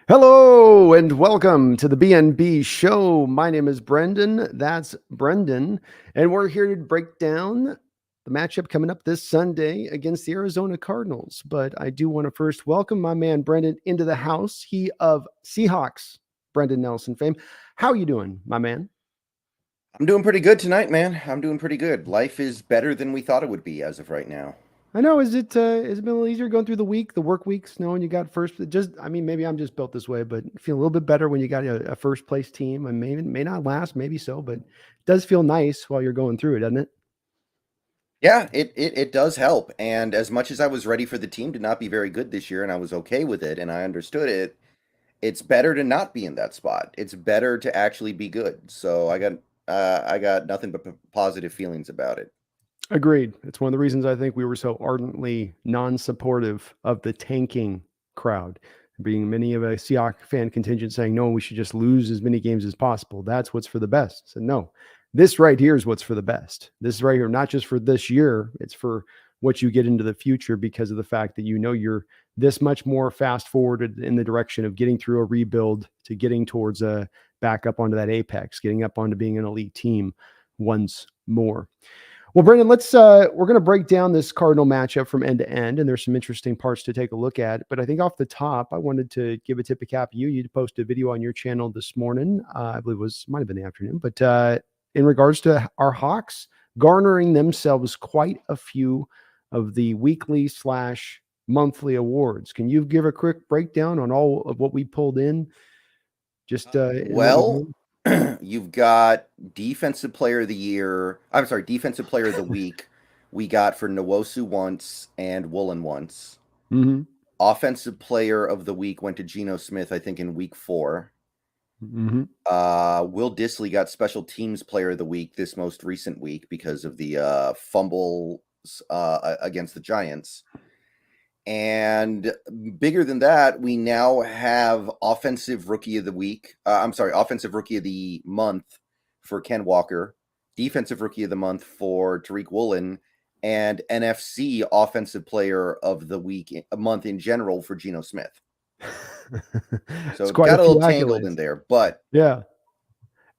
Hello and welcome to the BNB show. My name is Brendan. That's Brendan. And we're here to break down the matchup coming up this Sunday against the Arizona Cardinals. But I do want to first welcome my man Brendan into the house. He of Seahawks Brendon Nelson fame. How you doing, my man? I'm doing pretty good tonight, man. I'm doing pretty good. Life is better than we thought it would be as of right now. I know. Is it been a little easier going through the week, the work weeks, knowing you got first? Just, I mean, maybe I'm just built this way, but feel a little bit better when you got a first place team. And maybe may not last, maybe so, but it does feel nice while you're going through it, doesn't it? Yeah, it does help. And as much as I was ready for the team to not be very good this year and I was okay with it and I understood it, it's better to not be in that spot. It's better to actually be good. So I got nothing but positive feelings about it. Agreed. It's one of the reasons I think we were so ardently non-supportive of the tanking crowd, being many of a Seahawks fan contingent saying, no, we should just lose as many games as possible. That's what's for the best. So no, this right here is what's for the best. This is right here, not just for this year, it's for what you get into the future because of the fact that you know you're this much more fast forwarded in the direction of getting through a rebuild to getting towards a back up onto that apex, getting up onto being an elite team once more. Well, Brendan, we're going to break down this Cardinal matchup from end to end, and there's some interesting parts to take a look at. But I think off the top, I wanted to give a tip of cap. You posted a video on your channel this morning. I believe might have been the afternoon, but in regards to our Hawks garnering themselves quite a few of the weekly slash monthly awards. Can you give a quick breakdown on all of what we pulled in? Just in what we've Well, won? you've got defensive player of the year. I'm sorry, defensive player of the week. We got for Nwosu once and Woolen once. Mm-hmm. Offensive player of the week went to Geno Smith, I think, in week 4. Mm-hmm. Will Dissly got special teams player of the week this most recent week because of the fumbles against the Giants. And bigger than that, we now have offensive rookie of the week. Offensive rookie of the month for Ken Walker, defensive rookie of the month for Tariq Woolen, and NFC offensive player of the week, a month in general for Geno Smith. So It's it quite a got a few little tangled in accolades. there, but Yeah.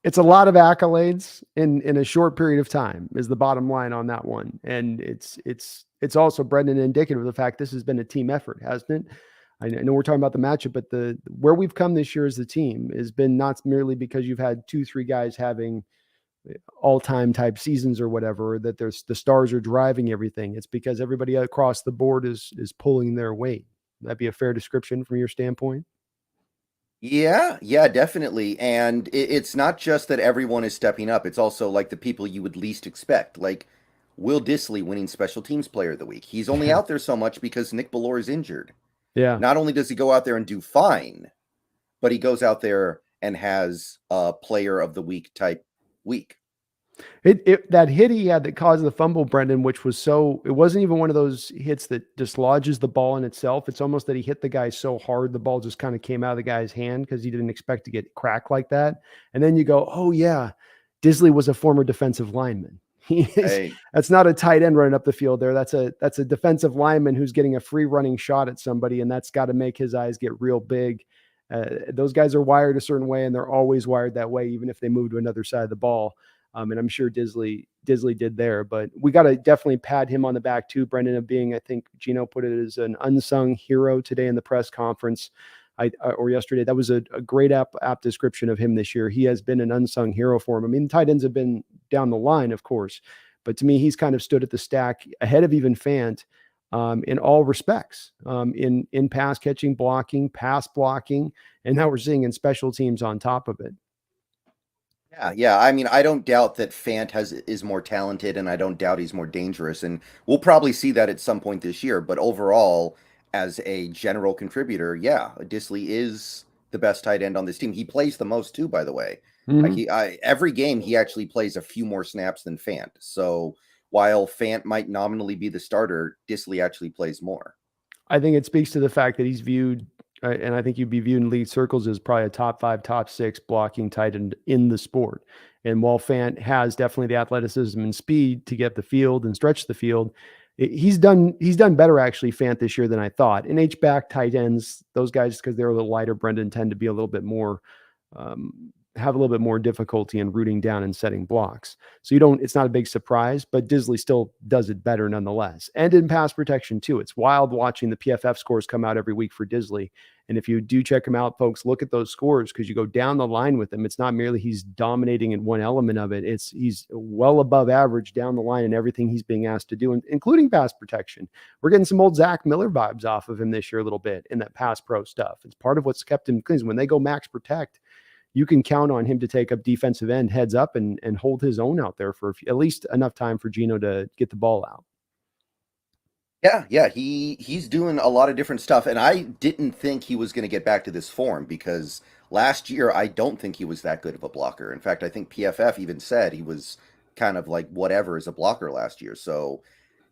It's a lot of accolades in a short period of time is the bottom line on that one. And it's also Brendan indicative of the fact this has been a team effort, hasn't it? I know we're talking about the matchup, but the where we've come this year as a team has been not merely because you've had 2, 3 guys having all-time type seasons or whatever, that there's the stars are driving everything. It's because everybody across the board is pulling their weight. That'd be a fair description from your standpoint. yeah, definitely. And it's not just that everyone is stepping up, it's also like the people you would least expect. Like Will Dissly winning special teams player of the week. He's only Yeah. out there so much because Nick Bellore is injured. Yeah. Not only does he go out there and do fine, but he goes out there and has a player of the week type week. It that hit he had that caused the fumble, Brendan, which was so it wasn't even one of those hits that dislodges the ball in itself. It's almost that he hit the guy so hard the ball just kind of came out of the guy's hand because he didn't expect to get cracked like that. And then you go, oh yeah, Disley was a former defensive lineman. He is Hey, that's not a tight end running up the field there. That's a defensive lineman who's getting a free running shot at somebody, and that's got to make his eyes get real big. Those guys are wired a certain way, and they're always wired that way, even if they move to another side of the ball. And I'm sure Disley did there, but we got to definitely pat him on the back too, Brendan, of being, I think Geno put it as an unsung hero today in the press conference. Or yesterday, that was a great app description of him this year. He has been an unsung hero for him. I mean, tight ends have been down the line, of course, but to me, he's kind of stood at the stack ahead of even Fant in all respects, in pass catching, blocking, pass blocking, and now we're seeing in special teams on top of it. yeah. I mean, I don't doubt that Fant is more talented, and I don't doubt he's more dangerous. And we'll probably see that at some point this year. But overall, as a general contributor, yeah, Disley is the best tight end on this team. He plays the most too, by the way. Mm-hmm. Every game he actually plays a few more snaps than Fant. So while Fant might nominally be the starter, Disley actually plays more. I think it speaks to the fact that he's viewed, and I think you'd be viewed in league circles as probably a top 5, top 6 blocking tight end in the sport. And while Fant has definitely the athleticism and speed to get the field and stretch the field, he's done better actually, Fant, this year than I thought. And H-back tight ends, those guys, because they're a little lighter, Brendan, tend to be a little bit more have a little bit more difficulty in rooting down and setting blocks. So it's not a big surprise, but Disley still does it better nonetheless. And in pass protection too. It's wild watching the PFF scores come out every week for Disley. And if you do check him out, folks, look at those scores, because you go down the line with him. It's not merely he's dominating in one element of it. He's well above average down the line in everything he's being asked to do, including pass protection. We're getting some old Zach Miller vibes off of him this year a little bit in that pass pro stuff. It's part of what's kept him clean. When they go max protect, you can count on him to take up defensive end heads up and hold his own out there for at least enough time for Geno to get the ball out. Yeah. He's doing a lot of different stuff. And I didn't think he was going to get back to this form, because last year, I don't think he was that good of a blocker. In fact, I think PFF even said he was kind of like whatever as a blocker last year. So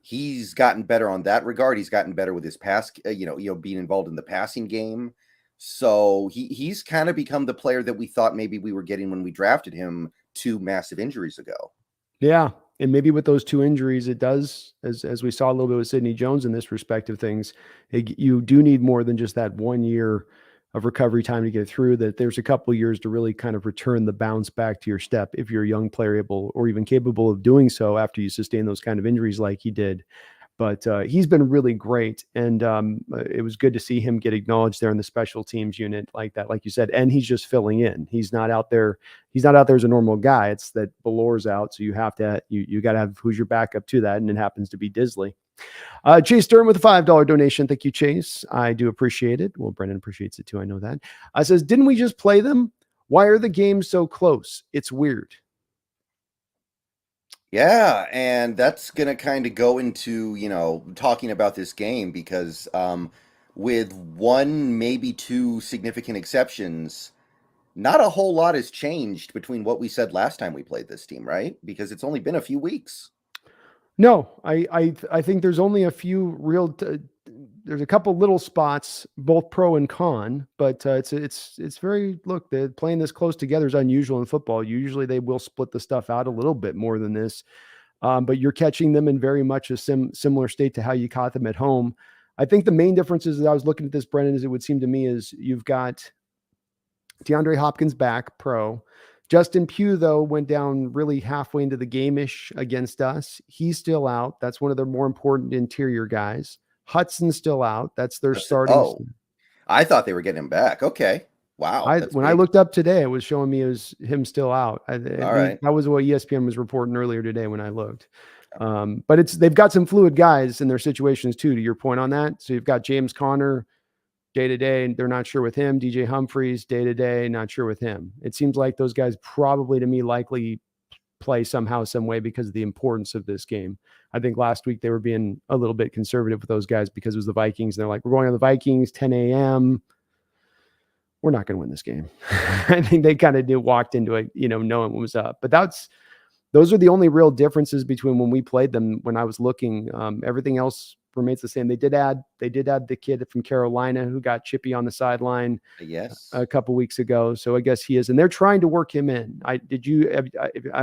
he's gotten better on that regard. He's gotten better with his pass, being involved in the passing game. So he's kind of become the player that we thought maybe we were getting when we drafted him 2 massive injuries ago. Yeah. And maybe with those 2 injuries, it does, as we saw a little bit with Sidney Jones in this respect of things, you do need more than just that 1 year of recovery time to get through. That there's a couple of years to really kind of return the bounce back to your step, if you're a young player able or even capable of doing so after you sustain those kind of injuries like he did. But he's been really great, and it was good to see him get acknowledged there in the special teams unit like that, like you said. And he's just filling in. He's not out there. He's not out there as a normal guy. It's that Ballor's out, so you have to you got to have who's your backup to that, and it happens to be Disley. Chase Stern with a $5 donation. Thank you, Chase. I do appreciate it. Well, Brendan appreciates it too. I know that. Says, didn't we just play them? Why are the games so close? It's weird. Yeah, and that's going to kind of go into, talking about this game, because with 1, maybe 2 significant exceptions, not a whole lot has changed between what we said last time we played this team, right? Because it's only been a few weeks. No, I think there's only a few real. There's a couple little spots, both pro and con, but it's very they're playing this close together is unusual in football. Usually they will split the stuff out a little bit more than this, but you're catching them in very much a similar state to how you caught them at home. I think the main difference is, as I was looking at this, Brendan, as it would seem to me, is you've got DeAndre Hopkins back, pro. Justin Pugh, though, went down really halfway into the game-ish against us. He's still out. That's one of their more important interior guys. Hudson's still out. That's their starting. Oh, I thought they were getting him back. Okay. Wow. I looked up today, it was showing me it was him still out. All right. That was what ESPN was reporting earlier today when I looked. But they've got some fluid guys in their situations too, to your point on that. So you've got James Conner, day-to-day, they're not sure with him. DJ Humphries, day-to-day, not sure with him. It seems like those guys probably, to me, likely play somehow, some way, because of the importance of this game. I think last week they were being a little bit conservative with those guys because it was the Vikings. And they're like, we're going on the Vikings, 10 a.m. We're not going to win this game. I think they kind of walked into it, knowing what was up. But those are the only real differences between when we played them. When I was looking, everything else remains the same. They did add the kid from Carolina who got chippy on the sideline a couple weeks ago. So I guess he is, and they're trying to work him in. I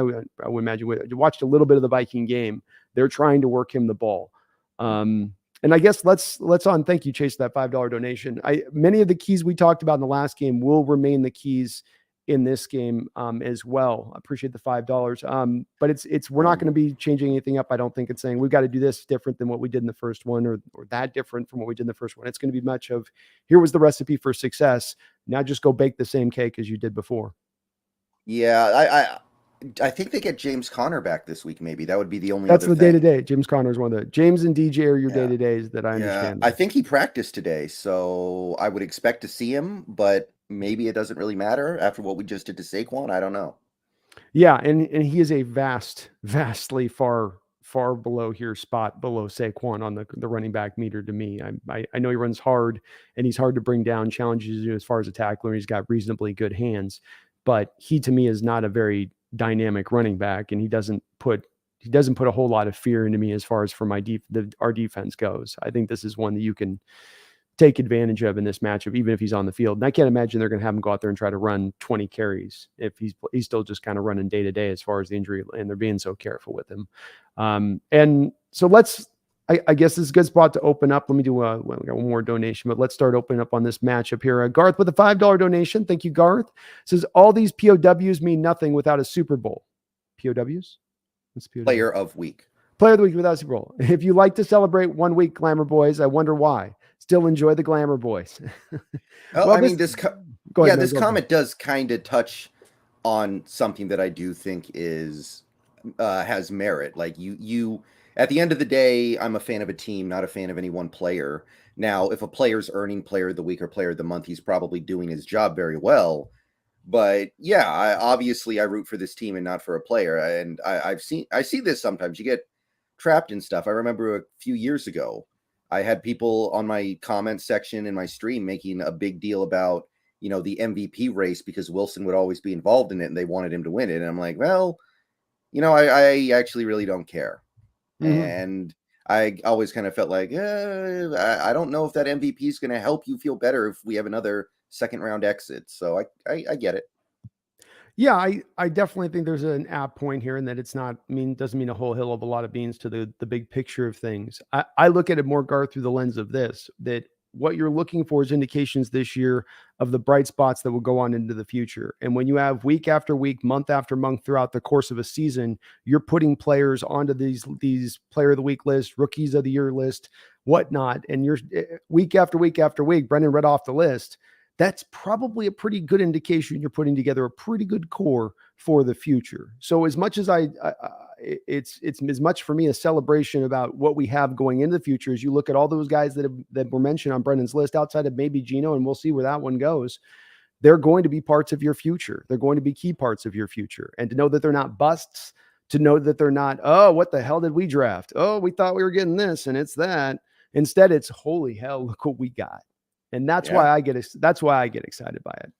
would imagine you watched a little bit of the Viking game. They're trying to work him the ball. And I guess let's thank you, Chase, for that $5 donation. Many of the keys we talked about in the last game will remain the keys in this game as well. I appreciate the $5. But we're not going to be changing anything up. I don't think it's saying we've got to do this different than what we did in the first one, or that different from what we did in the first one. It's going to be much of, here was the recipe for success. Now just go bake the same cake as you did before. Yeah, I think they get James Conner back this week. Maybe that would be the only. That's other the day-to-day. James Conner is one of the. James and DJ are your day-to-days that I understand. I think he practiced today, so I would expect to see him, but maybe it doesn't really matter after what we just did to Saquon. I don't know. Yeah, and he is a vastly far below spot below Saquon on the running back meter to me. I know he runs hard and he's hard to bring down, challenges you as far as a tackler. He's got reasonably good hands, but he to me is not a very dynamic running back, and he doesn't put a whole lot of fear into me as far as for our defense goes. I think this is one that you can take advantage of in this matchup, even if he's on the field. And I can't imagine they're going to have him go out there and try to run 20 carries if he's still just kind of running day to day as far as the injury, and they're being so careful with him. And so I guess this is a good spot to open up. Let me do we got one more donation, but let's start opening up on this matchup here. Garth with a $5 donation. Thank you, Garth. Says all these POWs mean nothing without a Super Bowl. POWs? What's POW? Player of week. Player of the week without a Super Bowl. If you like to celebrate 1 week, Glamour Boys, I wonder why. Still enjoy the Glamour Boys. Well, I mean, this comment does kind of touch on something that I do think is has merit. Like you at the end of the day, I'm a fan of a team, not a fan of any one player. Now, if a player's earning player of the week or player of the month, he's probably doing his job very well. But yeah, obviously I root for this team and not for a player. And I see this sometimes. You get trapped in stuff. I remember a few years ago, I had people on my comment section in my stream making a big deal about, the MVP race because Wilson would always be involved in it and they wanted him to win it. And I'm like, well, I actually really don't care. Mm-hmm. And I always kind of felt like, I don't know if that MVP is going to help you feel better if we have another second round exit. So I get it. Yeah, I definitely think there's an app point here, and that it's not doesn't mean a whole hill of a lot of beans to the big picture of things. I look at it more, Garth, through the lens of this, that what you're looking for is indications this year of the bright spots that will go on into the future. And when you have week after week, month after month throughout the course of a season, you're putting players onto these player of the week list, rookies of the year list, whatnot. And you're week after week after week, Brendon read off the list. That's probably a pretty good indication you're putting together a pretty good core for the future. So as much as it's as much for me a celebration about what we have going into the future as you look at all those guys that were mentioned on Brendon's list outside of maybe Geno, and we'll see where that one goes. They're going to be parts of your future. They're going to be key parts of your future. And to know that they're not busts, to know that they're not, oh, what the hell did we draft? Oh, we thought we were getting this and it's that. Instead, it's holy hell, look what we got. And that's why I get excited by it.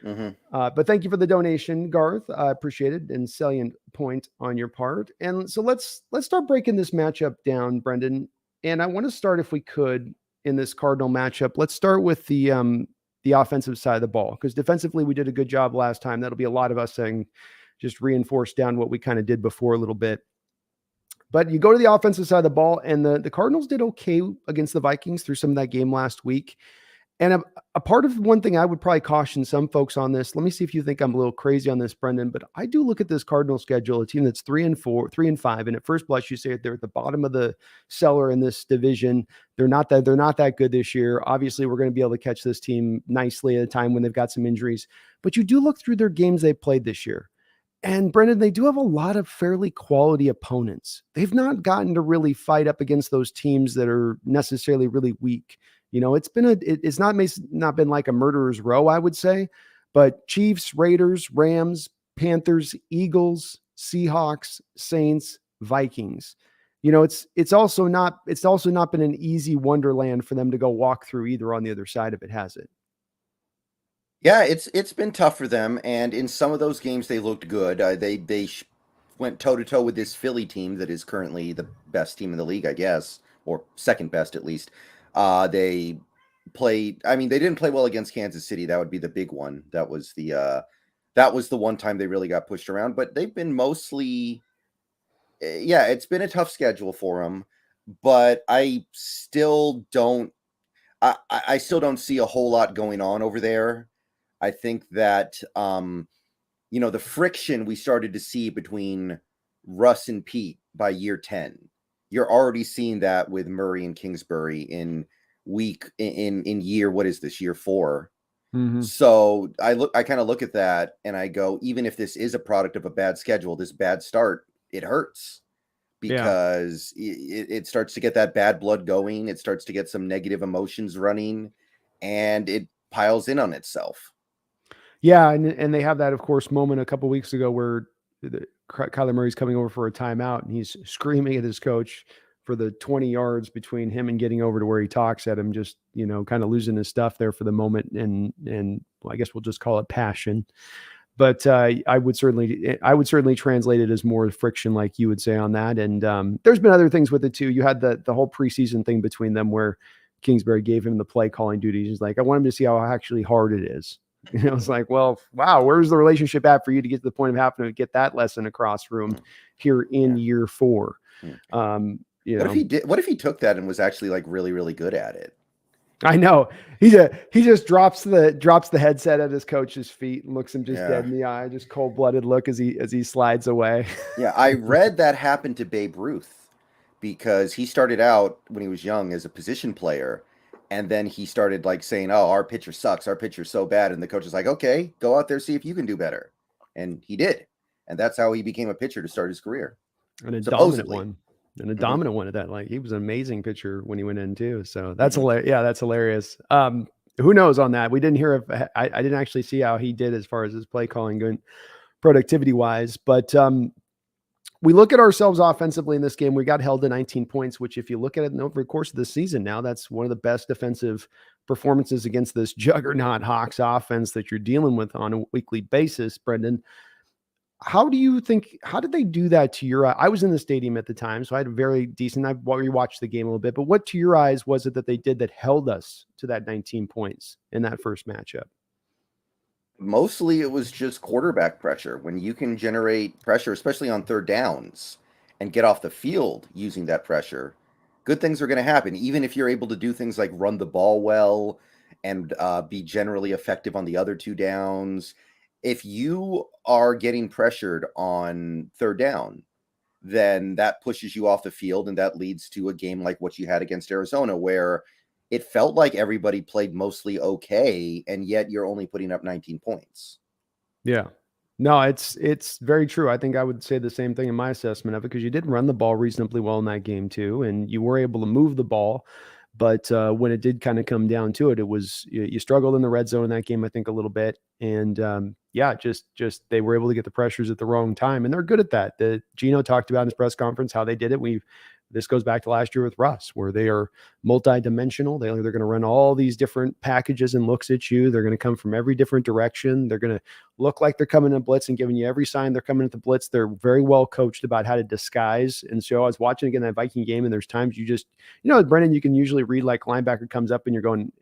Mm-hmm. But thank you for the donation, Garth. I appreciate it, and salient point on your part. And so let's start breaking this matchup down, Brendon. And I want to start, if we could, in this Cardinal matchup. Let's start with the offensive side of the ball, because defensively we did a good job last time. That'll be a lot of us saying, just reinforce down what we kind of did before a little bit. But you go to the offensive side of the ball, and the Cardinals did okay against the Vikings through some of that game last week. And a part of one thing I would probably caution some folks on this, let me see if you think I'm a little crazy on this, Brendon, but I do look at this Cardinal schedule, a team that's 3-5. And at first blush, you say they're at the bottom of the cellar in this division. They're not that good this year. Obviously, we're going to be able to catch this team nicely at a time when they've got some injuries. But you do look through their games they've played this year. And Brendon, they do have a lot of fairly quality opponents. They've not gotten to really fight up against those teams that are necessarily really weak. It's not been like a murderer's row, I would say, but Chiefs, Raiders, Rams, Panthers, Eagles, Seahawks, Saints, Vikings. It's also not been an easy wonderland for them to go walk through either on the other side of it, has it? Yeah, it's been tough for them, and in some of those games they looked good. They went toe-to-toe with this Philly team that is currently the best team in the league, I guess, or second best at least. They didn't play well against Kansas City. That would be the big one. That was the one time they really got pushed around, but they've been mostly, it's been a tough schedule for them, but I still don't see a whole lot going on over there. I think that, the friction we started to see between Russ and Pete by year 10, you're already seeing that with Murray and Kingsbury in year, what is this, year 4? Mm-hmm. So I kind of look at that and I go, even if this is a product of a bad schedule, this bad start, it hurts because it starts to get that bad blood going. It starts to get some negative emotions running and it piles in on itself. Yeah. And they have that, of course, moment a couple of weeks ago where Kyler Murray's coming over for a timeout and he's screaming at his coach for the 20 yards between him and getting over to where he talks at him, just, kind of losing his stuff there for the moment. And I guess we'll just call it passion. But I would certainly translate it as more friction, like you would say on that. And there's been other things with it too. You had the whole preseason thing between them where Kingsbury gave him the play calling duties. He's like, I want him to see how actually hard it is. I was like, well, wow, where's the relationship at for you to get to the point of having to get that lesson across from here in year 4? you What if know. he did? What if he took that and was actually like really, really good at it? I know he just drops the headset at his coach's feet and looks him just dead Yeah. in the eye, just cold blooded look as he slides away. Yeah, I read that happened to Babe Ruth because he started out when he was young as a position player, and then he started like saying, "Oh, our pitcher sucks. Our pitcher's so bad," and the coach is like, "Okay, go out there see if you can do better," and he did, and that's how he became a pitcher to start his career, And a dominant supposedly. one. And a Hmm. dominant one at that. Like he was an amazing pitcher when he went in too. So that's Hmm. hilarious. Yeah, that's hilarious. Who knows on that? We didn't hear if I didn't actually see how he did as far as his play calling going productivity wise. But we look at ourselves offensively in this game. We got held to 19 points, which if you look at it over the course of the season now, that's one of the best defensive performances against this juggernaut Hawks offense that you're dealing with on a weekly basis, Brendan. How do you think, how did they do that to your eye? I was in the stadium at the time, so I had a very decent, I rewatched the game a little bit, but what to your eyes was it that they did that held us to that 19 points in that first matchup? Mostly it was just quarterback pressure. When you can generate pressure, especially on third downs, and get off the field using that pressure, good things are going to happen. Even if you're able to do things like run the ball well and be generally effective on the other two downs, if you are getting pressured on third down, then that pushes you off the field, and that leads to a game like what you had against Arizona, where it felt like everybody played mostly okay, and yet you're only putting up 19 points. Yeah. No, it's very true. I think I would say the same thing in my assessment of it because you did run the ball reasonably well in that game too, and you were able to move the ball. But when it did kind of come down to it, it was you struggled in the red zone in that game, I think, a little bit. And yeah, just they were able to get the pressures at the wrong time, and they're good at that. The Geno talked about in his press conference how they did it. This goes back to last year with Russ, where they are multi-dimensional. They're going to run all these different packages and looks at you. They're going to come from every different direction. They're going to look like they're coming in blitz and giving you every sign they're coming at the blitz. They're very well coached about how to disguise. And so I was watching again that Viking game, and there's times Brendan, you can usually read like linebacker comes up and you're going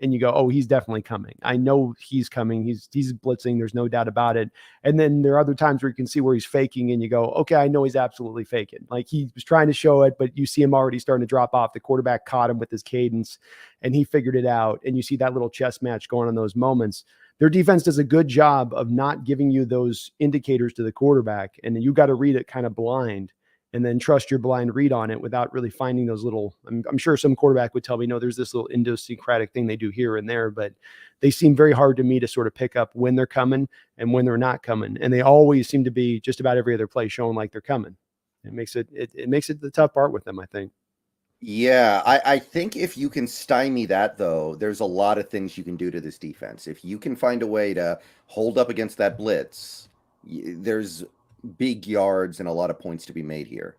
and you go, oh, he's definitely coming. I know he's coming. He's blitzing. There's no doubt about it. And then there are other times where you can see where he's faking and you go, okay, I know he's absolutely faking. Like he was trying to show it, but you see him already starting to drop off. The quarterback caught him with his cadence and he figured it out. And you see that little chess match going on those moments. Their defense does a good job of not giving you those indicators to the quarterback. And you got to read it kind of blind and then trust your blind read on it without really finding those little, I'm sure some quarterback would tell me, no, there's this little idiosyncratic thing they do here and there, but they seem very hard to me to sort of pick up when they're coming and when they're not coming. And they always seem to be just about every other play showing like they're coming. It makes it the tough part with them, I think. Yeah, I think if you can stymie that, though, there's a lot of things you can do to this defense. If you can find a way to hold up against that blitz, there's big yards and a lot of points to be made here.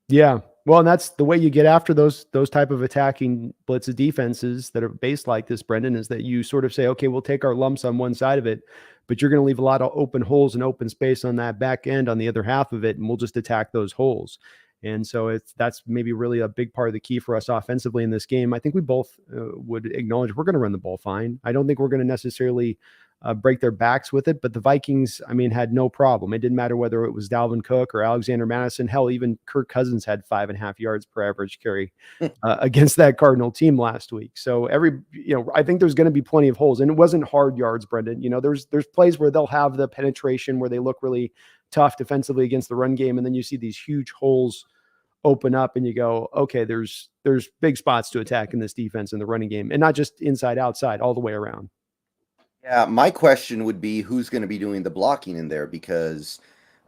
Yeah. Well, and that's the way you get after those type of attacking blitz defenses that are based like this, Brendan, is that you sort of say, okay, we'll take our lumps on one side of it, but you're going to leave a lot of open holes and open space on that back end on the other half of it, and we'll just attack those holes. And so that's maybe really a big part of the key for us offensively in this game. I think we both would acknowledge we're going to run the ball fine. I don't think we're going to necessarily break their backs with it. But the Vikings, I mean, had no problem. It didn't matter whether it was Dalvin Cook or Alexander Madison. Hell, even Kirk Cousins had 5.5 yards per average carry against that Cardinal team last week. So I think there's going to be plenty of holes, and it wasn't hard yards, Brendan. There's plays where they'll have the penetration where they look really tough defensively against the run game, and then you see these huge holes open up and you go, okay, there's big spots to attack in this defense in the running game, and not just inside, outside, all the way around. Yeah, my question would be who's going to be doing the blocking in there because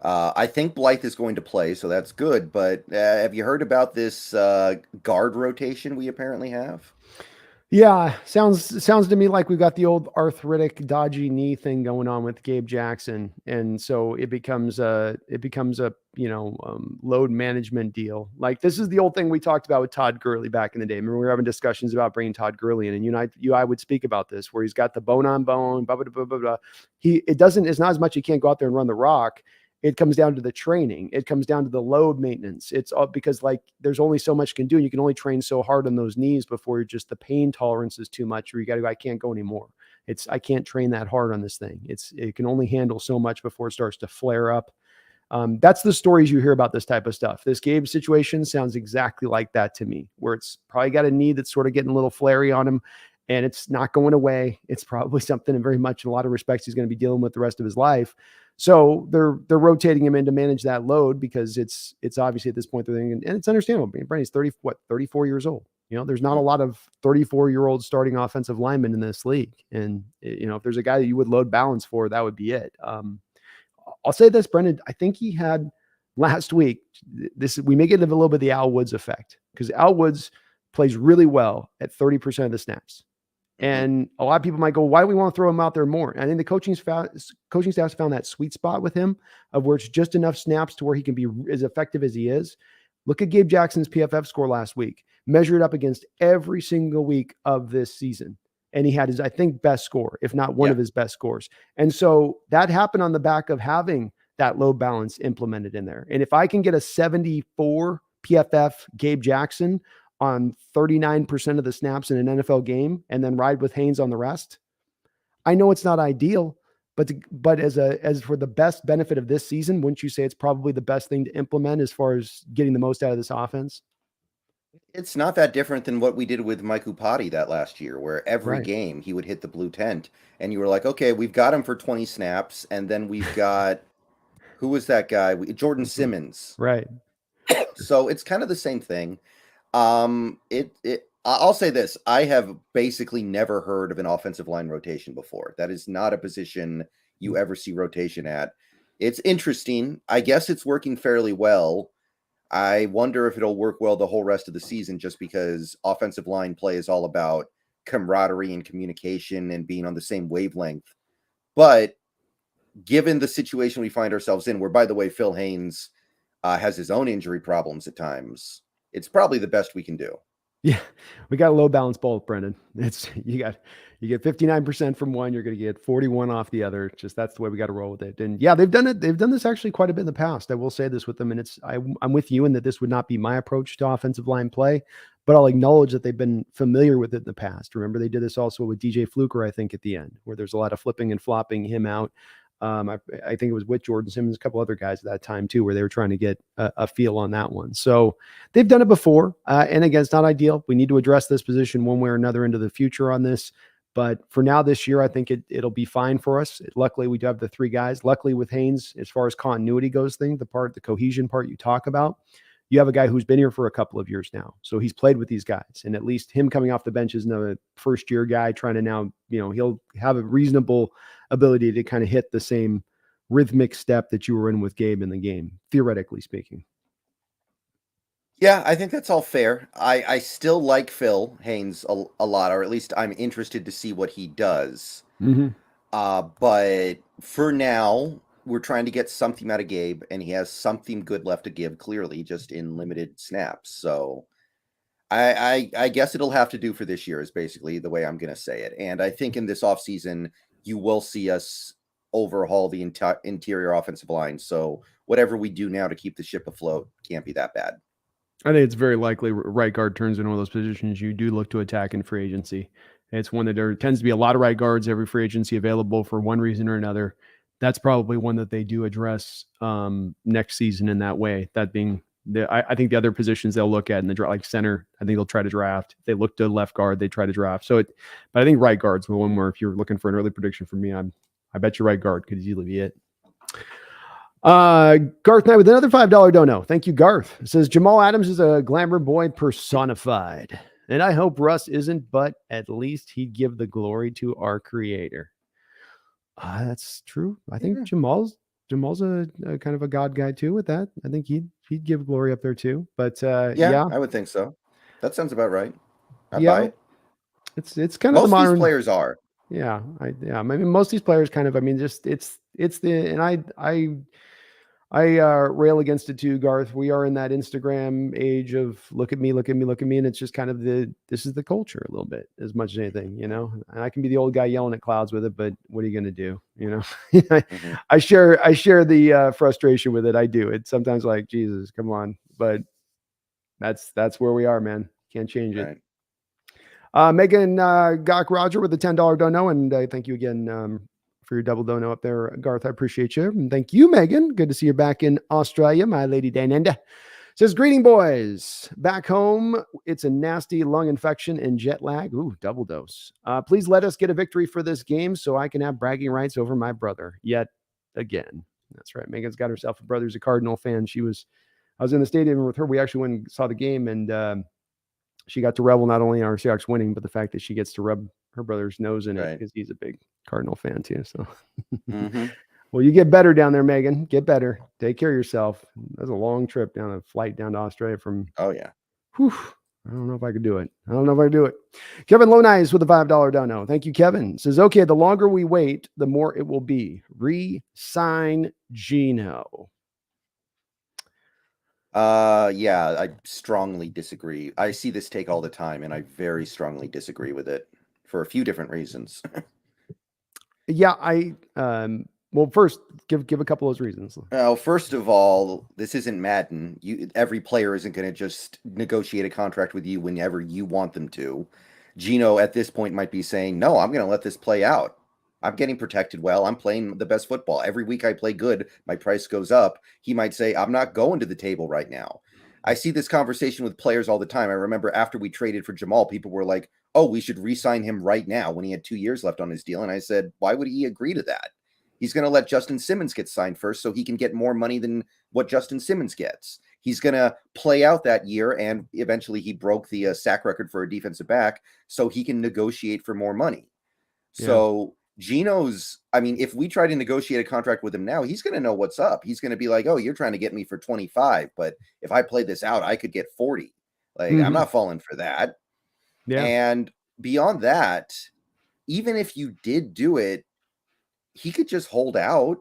I think Blythe is going to play, so that's good. But have you heard about this guard rotation we apparently have? Yeah, sounds to me like we've got the old arthritic, dodgy knee thing going on with Gabe Jackson, and so it becomes a load management deal. Like this is the old thing we talked about with Todd Gurley back in the day. Remember we were having discussions about bringing Todd Gurley in, and I would speak about this where he's got the bone on bone, blah blah blah blah blah. It's not as much he can't go out there and run the rock. It comes down to the training. It comes down to the load maintenance. It's all because like there's only so much you can do. And you can only train so hard on those knees before just the pain tolerance is too much, or you got to go, I can't go anymore. I can't train that hard on this thing. It can only handle so much before it starts to flare up. That's the stories you hear about this type of stuff. This Gabe situation sounds exactly like that to me, where it's probably got a knee that's sort of getting a little flary on him, and it's not going away. It's probably something, and very much in a lot of respects, he's going to be dealing with the rest of his life. So they're rotating him in to manage that load, because it's obviously at this point they're thinking, and it's understandable. Brandon's 34 years old. There's not a lot of 34-year-old starting offensive linemen in this league, and if there's a guy that you would load balance for, that would be it. I'll say this, Brendon. I think he had last week. We may get a little bit of the Al Woods effect, because Al Woods plays really well at 30% of the snaps. And a lot of people might go, why do we want to throw him out there more? And I think the coaching staff's found that sweet spot with him, of where it's just enough snaps to where he can be as effective as he is. Look at Gabe Jackson's PFF score last week. Measure it up against every single week of this season. And he had his, I think, best score, if not one of his best scores. And so that happened on the back of having that load balance implemented in there. And if I can get a 74 PFF Gabe Jackson on 39% of the snaps in an NFL game, and then ride with Haynes on the rest, I know it's not ideal, but as for the best benefit of this season, wouldn't you say it's probably the best thing to implement as far as getting the most out of this offense? It's not that different than what we did with Mike Upati that last year, where every game he would hit the blue tent, and you were like, okay, we've got him for 20 snaps, and then we've got who was that guy? Jordan Simmons. Right. So it's kind of the same thing. I'll say this. I have basically never heard of an offensive line rotation before. That is not a position you ever see rotation at. It's interesting. I guess it's working fairly well. I wonder if it'll work well the whole rest of the season, just because offensive line play is all about camaraderie and communication and being on the same wavelength. But given the situation we find ourselves in, where, by the way, Phil Haynes has his own injury problems at times, it's probably the best we can do. Yeah, we got a low balance both, Brendon. You get 59% from one, you're going to get 41 off the other. Just that's the way we got to roll with it. And yeah, they've done it. They've done this actually quite a bit in the past. I will say this with them, and I'm with you in that this would not be my approach to offensive line play, but I'll acknowledge that they've been familiar with it in the past. Remember, they did this also with DJ Fluker, I think, at the end, where there's a lot of flipping and flopping him out. I think it was with Jordan Simmons, a couple other guys at that time too, where they were trying to get a feel on that one. So they've done it before. And again, it's not ideal. We need to address this position one way or another into the future on this. But for now, this year, I think it'll be fine for us. Luckily, we do have the three guys. Luckily with Haynes, as far as continuity goes, the cohesion part you talk about, you have a guy who's been here for a couple of years now. So he's played with these guys, and at least him coming off the bench isn't a first year guy trying to now, he'll have a reasonable ability to kind of hit the same rhythmic step that you were in with Gabe in the game, theoretically speaking. Yeah, I think that's all fair. I still like Phil Haynes a lot, or at least I'm interested to see what he does. But for now, we're trying to get something out of Gabe, and he has something good left to give, clearly, just in limited snaps. So I guess it'll have to do for this year, is basically the way I'm going to say it. And I think in this offseason, you will see us overhaul the interior offensive line. So whatever we do now to keep the ship afloat can't be that bad. I think it's very likely right guard turns into one of those positions you do look to attack in free agency. It's one that there tends to be a lot of right guards every free agency available for one reason or another. That's probably one that they do address next season in that way. That being, I think the other positions they'll look at in the draft, like center, I think they'll try to draft. If they look to left guard, they try to draft. But I think right guard's the one where if you're looking for an early prediction from me, I bet your right guard could easily be it. Garth Knight with another $5 dono. Thank you, Garth. It says Jamal Adams is a glamour boy personified, and I hope Russ isn't, but at least he'd give the glory to our creator. That's true. I think Jamal's a kind of a God guy too with that. I think he'd give glory up there too. But yeah, I would think so. That sounds about right. I buy it. It's kind of most the modern of these players are. Yeah. I mean, most of these players kind of, I mean, just it's the, and I rail against it too, Garth. We are in that Instagram age of look at me. And it's just kind of this is the culture a little bit as much as anything, and I can be the old guy yelling at clouds with it, but what are you going to do? I share the frustration with it. I do. It's sometimes like, Jesus, come on. But that's where we are, man. Can't change it. Right. Megan Gok Roger with the $10 dono. And thank you again for your double dono up there, Garth. I appreciate you. And thank you, Megan. Good to see you back in Australia, my lady Danenda. Says, greeting, boys. Back home, it's a nasty lung infection and jet lag. Ooh, double dose. Please let us get a victory for this game so I can have bragging rights over my brother yet again. That's right. Megan's got herself a brother who's a Cardinal fan. I was in the stadium with her. We actually went and saw the game, and she got to revel not only in our Seahawks winning, but the fact that she gets to rub her brother's nose in it because he's a big Cardinal fan too. So, well, you get better down there, Megan. Get better. Take care of yourself. That's a long trip down a flight down to Australia from. Oh yeah. Whew, I don't know if I could do it. Kevin Loneyes with a $5 dono. Thank you, Kevin. Says, okay, the longer we wait, the more it will be. Re-sign Geno. Yeah, I strongly disagree. I see this take all the time, and I very strongly disagree with it for a few different reasons. Yeah, well, first, give a couple of those reasons. Well, first of all, this isn't Madden. Every player isn't going to just negotiate a contract with you whenever you want them to. Geno at this point might be saying, no, I'm going to let this play out. I'm getting protected well. I'm playing the best football. Every week I play good, my price goes up. He might say, I'm not going to the table right now. I see this conversation with players all the time. I remember after we traded for Jamal, people were like, oh, we should re-sign him right now when he had 2 years left on his deal. And I said, why would he agree to that? He's going to let Justin Simmons get signed first so he can get more money than what Justin Simmons gets. He's going to play out that year, and eventually he broke the sack record for a defensive back so he can negotiate for more money. Yeah. So Geno's, I mean, if we try to negotiate a contract with him now, he's going to know what's up. He's going to be like, oh, you're trying to get me for 25, but if I play this out, I could get 40. Like, I'm not falling for that. Yeah. And beyond that, even if you did do it, he could just hold out.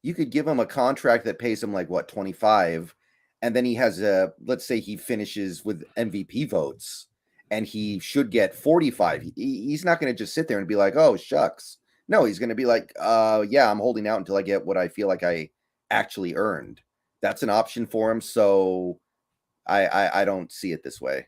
You could give him a contract that pays him like, what, 25, and then he has let's say he finishes with MVP votes, and he should get 45. He's not going to just sit there and be like, oh, shucks. No, he's going to be like, yeah, I'm holding out until I get what I feel like I actually earned. That's an option for him. So I don't see it this way.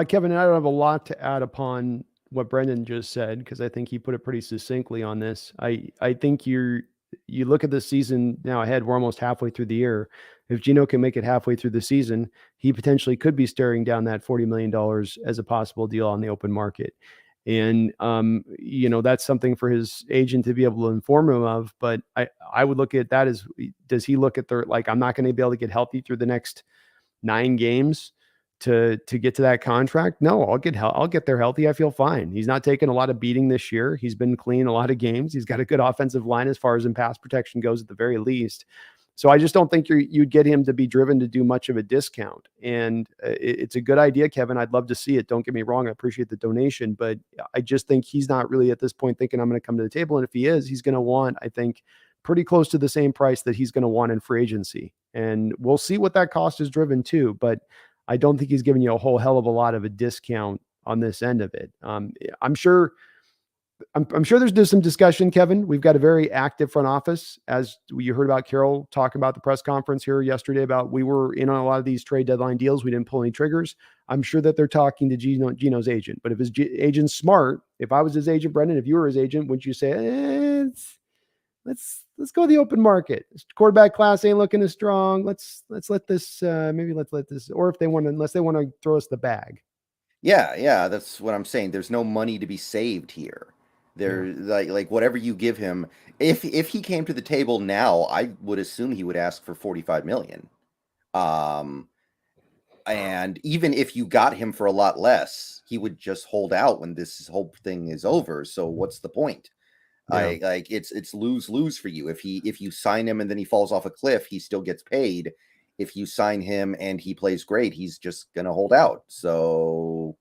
Kevin, I don't have a lot to add upon what Brendon just said, because I think he put it pretty succinctly on this. I think you look at the season now ahead, we're almost halfway through the year. If Geno can make it halfway through the season, he potentially could be staring down that $40 million as a possible deal on the open market. And, that's something for his agent to be able to inform him of. But I would look at that as, does he look at I'm not going to be able to get healthy through the next 9 games to get to that contract? No, I'll get there healthy. I feel fine. He's not taking a lot of beating this year. He's been clean a lot of games. He's got a good offensive line as far as in pass protection goes at the very least. So I just don't think you'd get him to be driven to do much of a discount. And it's a good idea, Kevin. I'd love to see it. Don't get me wrong. I appreciate the donation, but I just think he's not really at this point thinking I'm going to come to the table. And if he is, he's going to want, I think, pretty close to the same price that he's going to want in free agency. And we'll see what that cost is driven to, but I don't think he's giving you a whole hell of a lot of a discount on this end of it. I'm sure there's some discussion, Kevin. We've got a very active front office, as you heard about Carol talk about the press conference here yesterday about we were in on a lot of these trade deadline deals. We didn't pull any triggers. I'm sure that they're talking to Geno's agent, but if his agent's smart, if I was his agent, Brendon, if you were his agent, wouldn't you say, let's go to the open market. This quarterback class ain't looking as strong. Let's let this, or if they want to, unless they want to throw us the bag. Yeah. That's what I'm saying. There's no money to be saved here. Like whatever you give him, if he came to the table now, I would assume he would ask for 45 million. And even if you got him for a lot less, he would just hold out when this whole thing is over. So what's the point? Yeah. It's lose for you. If you sign him and then he falls off a cliff, he still gets paid. If you sign him and he plays great, he's just gonna hold out. So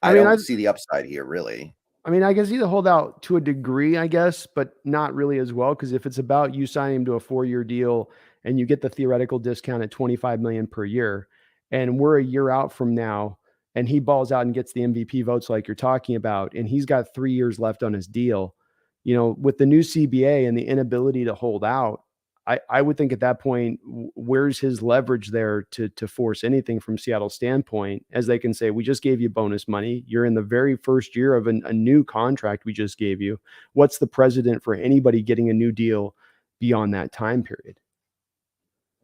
I don't see the upside here, really. I mean, I guess he'd hold out to a degree, I guess, but not really as well. Because if it's about you signing him to a 4-year deal and you get the theoretical discount at $25 million per year, and we're a year out from now, and he balls out and gets the MVP votes like you're talking about, and he's got 3 years left on his deal, with the new CBA and the inability to hold out, I would think at that point, where's his leverage there to force anything from Seattle's standpoint, as they can say, we just gave you bonus money. You're in the very first year of a new contract we just gave you. What's the precedent for anybody getting a new deal beyond that time period?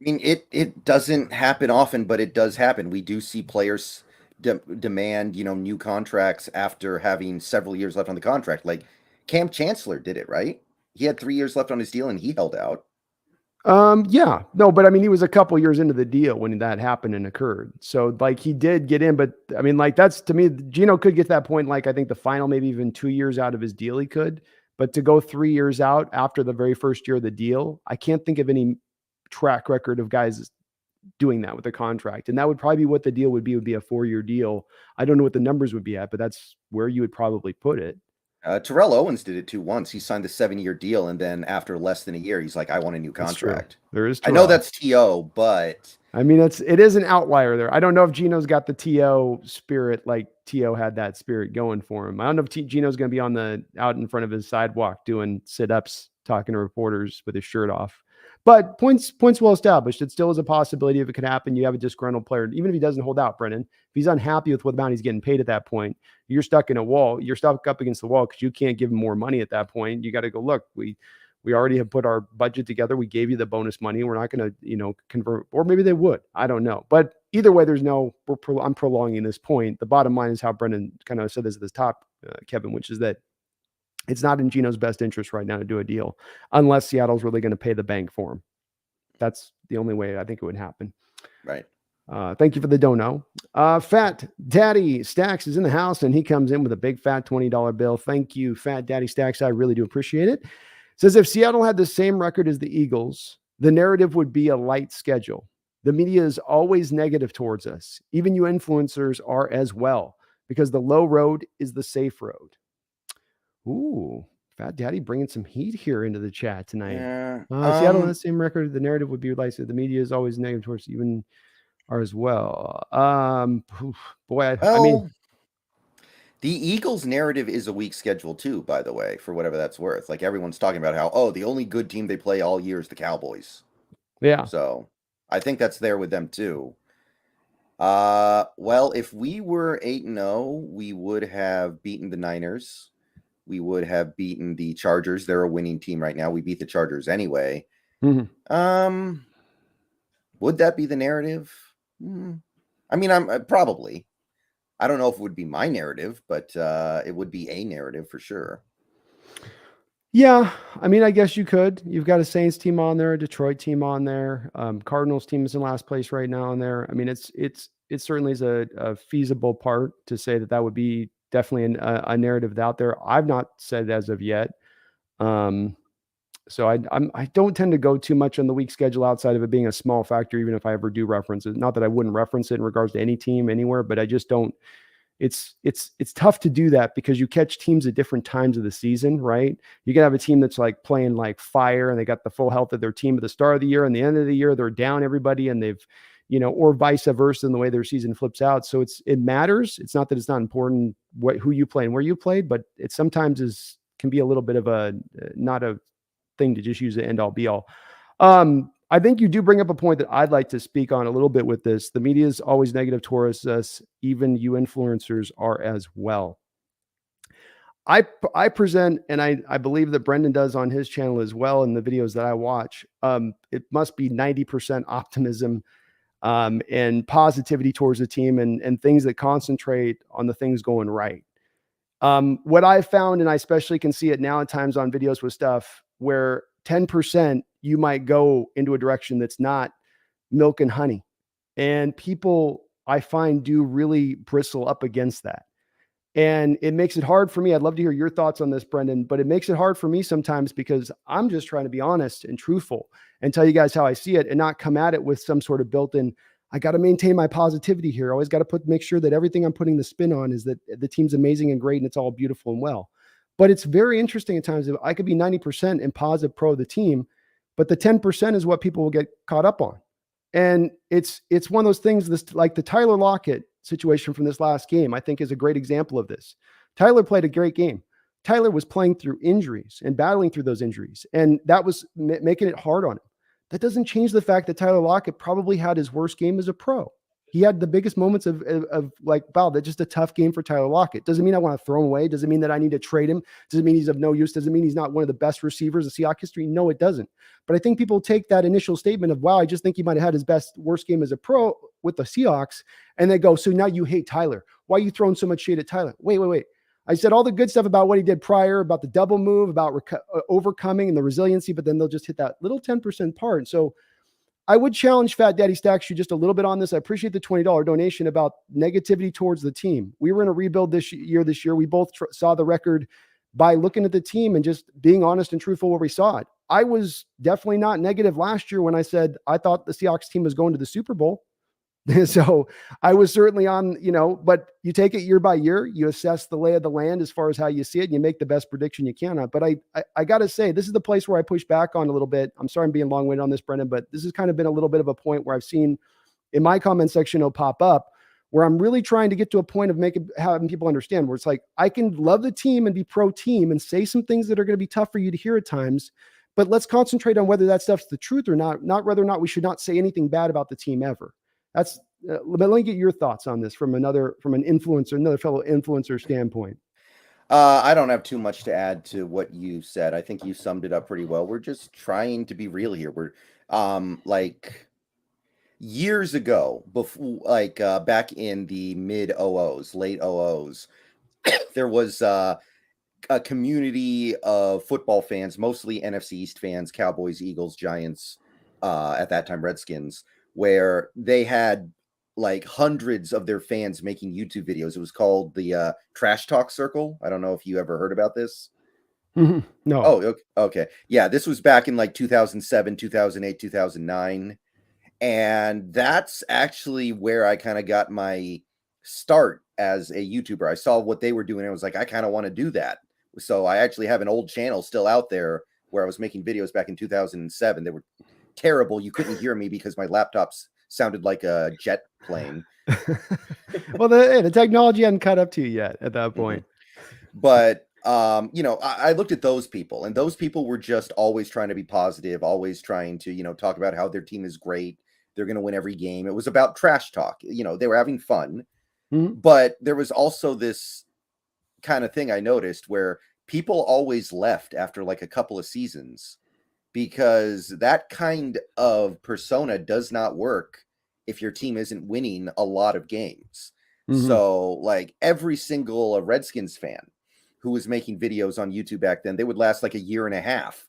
I mean, it doesn't happen often, but it does happen. We do see players demand, new contracts after having several years left on the contract. Like Cam Chancellor did it, right? He had 3 years left on his deal and he held out. Yeah, no, but I mean, he was a couple years into the deal when that happened and occurred. So like he did get in, but I mean, like that's to me, Geno could get to that point. Like I think the final, maybe even 2 years out of his deal, he could, but to go 3 years out after the very first year of the deal, I can't think of any track record of guys doing that with a contract. And that would probably be what the deal would be a 4-year deal. I don't know what the numbers would be at, but that's where you would probably put it. Terrell Owens did it too once. He signed the 7-year deal, and then after less than a year, he's like, "I want a new contract." There is. I know that's TO, but I mean, it is an outlier there. I don't know if Geno's got the TO spirit like TO had that spirit going for him. I don't know if Geno's going to be out in front of his sidewalk doing sit-ups, talking to reporters with his shirt off. But points well established. It still is a possibility if it could happen. You have a disgruntled player, even if he doesn't hold out, Brendan. If he's unhappy with what amount he's getting paid at that point, you're stuck in a wall. You're stuck up against the wall because you can't give him more money at that point. You got to go, look, we already have put our budget together. We gave you the bonus money. We're not going to, convert, or maybe they would. I don't know. But either way, I'm prolonging this point. The bottom line is how Brendan kind of said this at the top, Kevin, which is that it's not in Geno's best interest right now to do a deal unless Seattle's really going to pay the bank for him. That's the only way I think it would happen. Right. Thank you for the dono. Fat Daddy Stacks is in the house and he comes in with a big fat $20 bill. Thank you, Fat Daddy Stacks. I really do appreciate it. Says if Seattle had the same record as the Eagles, the narrative would be a light schedule. The media is always negative towards us. Even you influencers are as well, because the low road is the safe road. Ooh, Fat Daddy bringing some heat here into the chat tonight. Yeah. Seattle has the same record. The narrative would be like the media is always negative towards even are as well. I mean, the Eagles narrative is a weak schedule too, by the way, for whatever that's worth. Like everyone's talking about how, the only good team they play all year is the Cowboys. Yeah. So I think that's there with them too. Well, if we were 8-0, we would have beaten the Niners. We would have beaten the Chargers. They're a winning team right now. We beat the Chargers anyway. Mm-hmm. Would that be the narrative? I mean, I'm probably. I don't know if it would be my narrative, but it would be a narrative for sure. Yeah, I mean, I guess you could. You've got a Saints team on there, a Detroit team on there. Cardinals team is in last place right now on there. I mean, it certainly is a feasible part to say that would be definitely a narrative out there. I've not said it as of yet. So I don't tend to go too much on the week schedule outside of it being a small factor, even if I ever do reference it. Not that I wouldn't reference it in regards to any team anywhere, but I just don't. It's tough to do that because you catch teams at different times of the season, right? You can have a team that's like playing like fire and they got the full health of their team at the start of the year, and the end of the year they're down everybody and they've, or vice versa in the way their season flips out. So it matters. It's not that it's not important who you play and where you played, but it sometimes can be a little bit of not a thing to just use the end all be all. I think you do bring up a point that I'd like to speak on a little bit with this. The media is always negative towards us. Even you influencers are as well. I present, and I believe that Brendan does on his channel as well in the videos that I watch. It must be 90% optimism and positivity towards the team and things that concentrate on the things going right. What I found, and I especially can see it now at times on videos with stuff where 10% you might go into a direction that's not milk and honey. And people, I find, do really bristle up against that. And it makes it hard for me. I'd love to hear your thoughts on this, Brendan, but it makes it hard for me sometimes because I'm just trying to be honest and truthful and tell you guys how I see it and not come at it with some sort of built-in, I got to maintain my positivity here. I always got to make sure that everything I'm putting the spin on is that the team's amazing and great and it's all beautiful and well. But it's very interesting at times. I could be 90% and positive pro the team, but the 10% is what people will get caught up on. And it's one of those things, this like the Tyler Lockett situation from this last game, I think is a great example of this. Tyler played a great game. Tyler was playing through injuries and battling through those injuries. And that was making it hard on him. that doesn't change the fact that Tyler Lockett probably had his worst game as a pro. He had the biggest moments of like, wow, that's just a tough game for Tyler Lockett. Doesn't mean I want to throw him away. Doesn't mean that I need to trade him. Doesn't mean he's of no use. Doesn't mean he's not one of the best receivers of Seahawks history. No, it doesn't. But I think people take that initial statement of, wow, I just think he might have had his worst game as a pro with the Seahawks. And they go, so now you hate Tyler. Why are you throwing so much shade at Tyler? Wait. I said all the good stuff about what he did prior, about the double move, about overcoming and the resiliency, but then they'll just hit that little 10% part. So I would challenge Fat Daddy Stacks you just a little bit on this. I appreciate the $20 donation about negativity towards the team. We were in a rebuild this year. We both saw the record by looking at the team and just being honest and truthful where we saw it. I was definitely not negative last year when I said I thought the Seahawks team was going to the Super Bowl. So I was certainly on, but you take it year by year, you assess the lay of the land as far as how you see it, and you make the best prediction you can on it. But I got to say, this is the place where I push back on a little bit. I'm sorry I'm being long-winded on this, Brendon, but this has kind of been a little bit of a point where I've seen in my comment section, it'll pop up where I'm really trying to get to a point of having people understand where it's like, I can love the team and be pro team and say some things that are going to be tough for you to hear at times, but let's concentrate on whether that stuff's the truth or not whether or not we should not say anything bad about the team ever. That's let me get your thoughts on this from another fellow influencer standpoint. I don't have too much to add to what you said. I think you summed it up pretty well. We're just trying to be real here. We're like years ago, before back in the mid OOs, late OOs, there was a community of football fans, mostly NFC East fans, Cowboys, Eagles, Giants, at that time Redskins, where they had like hundreds of their fans making YouTube videos. It was called the Trash Talk Circle. I don't know if you ever heard about this. No. Oh, okay. Yeah, this was back in like 2007, 2008, 2009. And that's actually where I kind of got my start as a YouTuber. I saw what they were doing. And I was like, I kind of want to do that. So I actually have an old channel still out there where I was making videos back in 2007. They were terrible. You couldn't hear me because my laptops sounded like a jet plane. Well, the technology hadn't caught up to you yet at that point. But I looked at those people, and those people were just always trying to be positive, always trying to, talk about how their team is great. They're going to win every game. It was about trash talk. They were having fun. But there was also this kind of thing I noticed where people always left after like a couple of seasons, because that kind of persona does not work if your team isn't winning a lot of games. So like every single Redskins fan who was making videos on YouTube back then, they would last like a year and a half.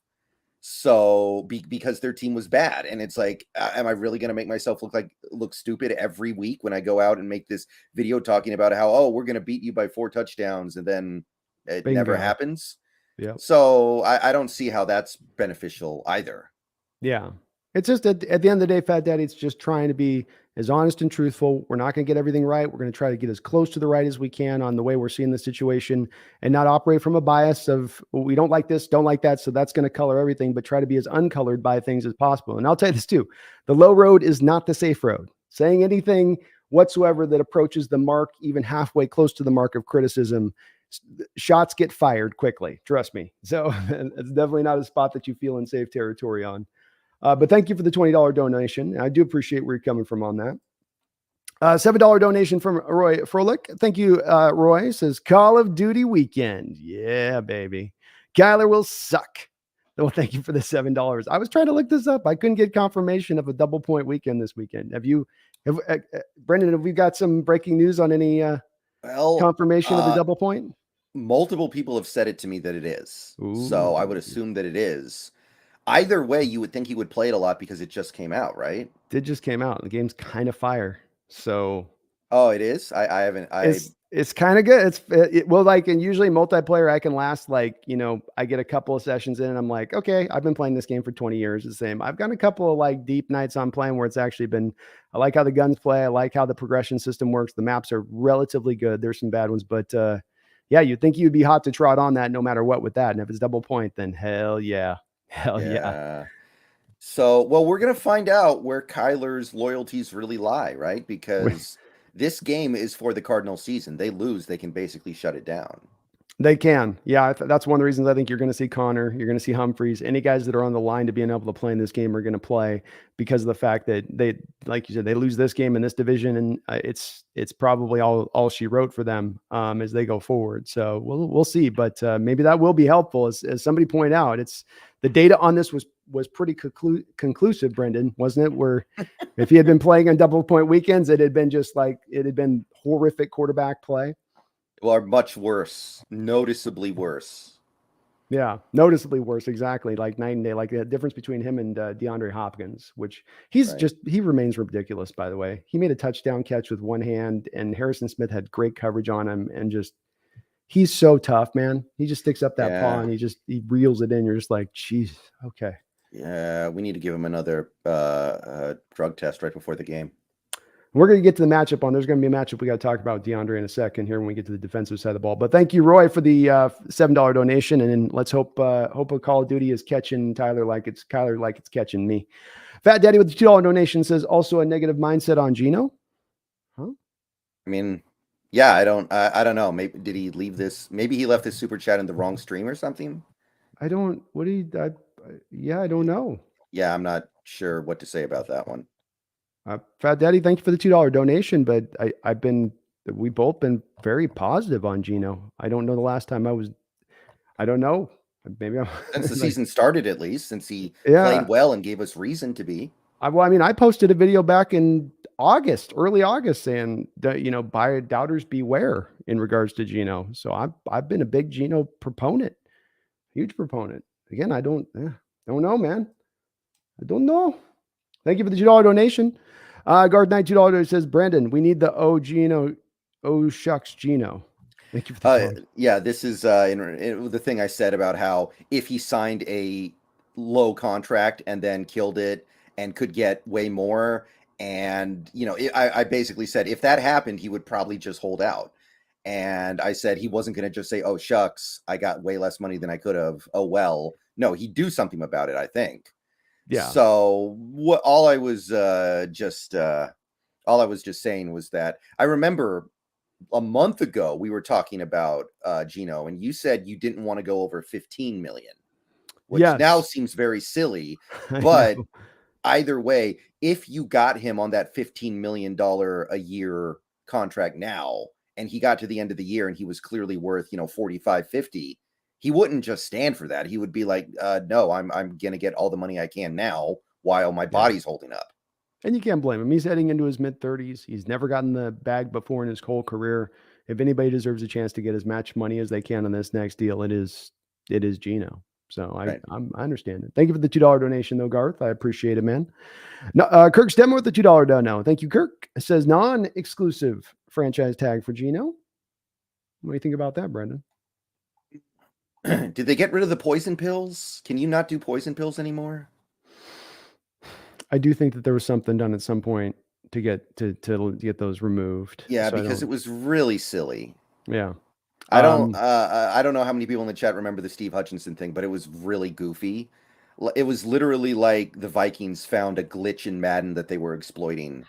So because their team was bad. And it's like, am I really going to make myself look stupid every week when I go out and make this video talking about how, we're going to beat you by 4 touchdowns, and then it never happens? Yeah. So I don't see how that's beneficial either. Yeah. It's just at the end of the day, Fat Daddy, it's just trying to be as honest and truthful. We're not going to get everything right. We're going to try to get as close to the right as we can on the way we're seeing the situation, and not operate from a bias of, well, we don't like this, don't like that, so that's going to color everything, but try to be as uncolored by things as possible. And I'll tell you this too, the low road is not the safe road. Saying anything whatsoever that approaches the mark, even halfway close to the mark of criticism, shots get fired quickly. Trust me. So it's definitely not a spot that you feel in safe territory on. But thank you for the $20 donation. I do appreciate where you're coming from on that. $7 donation from Roy Froelich. Thank you, Roy. Says Call of Duty weekend. Yeah, baby. Kyler will suck. Well, thank you for the $7. I was trying to look this up. I couldn't get confirmation of a double point weekend this weekend. Brendon, have we got some breaking news on any confirmation of the double point? Multiple people have said it to me that it is. So I would assume that it is. Either way, you would think he would play it a lot because it just came out, right? It just came out. The game's kind of fire. So. Oh, it is? I haven't. It's kind of good. And usually multiplayer, I can last I get a couple of sessions in and I'm like, okay, I've been playing this game for 20 years. The same. I've got a couple of deep nights on playing where it's actually been, I like how the guns play. I like how the progression system works. The maps are relatively good. There's some bad ones, but yeah, you'd think you'd be hot to trot on that no matter what with that. And if it's double point, then hell yeah. Hell yeah. So, well, we're going to find out where Kyler's loyalties really lie, right? Because this game is for the Cardinals season. They lose, they can basically shut it down. They can. Yeah, that's one of the reasons I think you're going to see Connor, you're going to see Humphreys, any guys that are on the line to being able to play in this game are going to play because of the fact that they, like you said, they lose this game in this division, and it's probably all she wrote for them as they go forward. So we'll see, but maybe that will be helpful. As somebody pointed out, it's the data on this was pretty conclusive, Brendan, wasn't it? Where if he had been playing on double point weekends, it had been horrific quarterback play. Or much worse, noticeably worse. Yeah, noticeably worse. Exactly. Like night and day, like the difference between him and DeAndre Hopkins, which he remains ridiculous, by the way. He made a touchdown catch with one hand, and Harrison Smith had great coverage on him, and he's so tough, man. He just sticks up that paw and he reels it in. You're just like, geez, okay. Yeah, we need to give him another drug test right before the game. We're going to get to the matchup there's going to be a matchup we got to talk about DeAndre in a second here when we get to the defensive side of the ball. But thank you, Roy, for the $7 donation. And then let's hope a Call of Duty is catching Kyler like it's catching me. Fat Daddy with the $2 donation says also a negative mindset on Geno. Huh? I mean, yeah, I don't know. Maybe did he leave this? Maybe he left this super chat in the wrong stream or something. I don't know. Yeah, I'm not sure what to say about that one. Fat Daddy, thank you for the $2 donation, but we've both been very positive on Geno. I don't know the last time I don't know. Maybe since the season started, at least, since he played well and gave us reason to be. I posted a video back in early August, saying that, buyer doubters beware in regards to Geno. So I've been a big Geno proponent, huge proponent. Again, I don't know, man. I don't know. Thank you for the $2 donation. Guard Knight $2 says, Brandon, we need the Geno. Oh shucks, Geno. Thank you for the yeah, this is the thing I said about how if he signed a low contract and then killed it and could get way more, and I basically said if that happened, he would probably just hold out. And I said he wasn't going to just say, "Oh shucks, I got way less money than I could have." Oh well, no, he'd do something about it, I think. Yeah. So all I was just saying was that I remember a month ago we were talking about Geno, and you said you didn't want to go over 15 million, which now seems very silly. But either way, if you got him on that $15 million a year contract now, and he got to the end of the year and he was clearly worth 45, 50. He wouldn't just stand for that. He would be like, no, I'm going to get all the money I can now while my body's holding up. And you can't blame him. He's heading into his mid-30s. He's never gotten the bag before in his whole career. If anybody deserves a chance to get as much money as they can on this next deal, it is Geno. So I understand it. Thank you for the $2 donation, though, Garth. I appreciate it, man. No, Kirk Stemmer with the $2 dono. Thank you, Kirk. It says non-exclusive franchise tag for Geno. What do you think about that, Brendan? Did they get rid of the poison pills? Can you not do poison pills anymore? I do think that there was something done at some point to get those removed. Yeah, so because it was really silly. Yeah. I don't know how many people in the chat remember the Steve Hutchinson thing, but it was really goofy. It was literally like the Vikings found a glitch in Madden that they were exploiting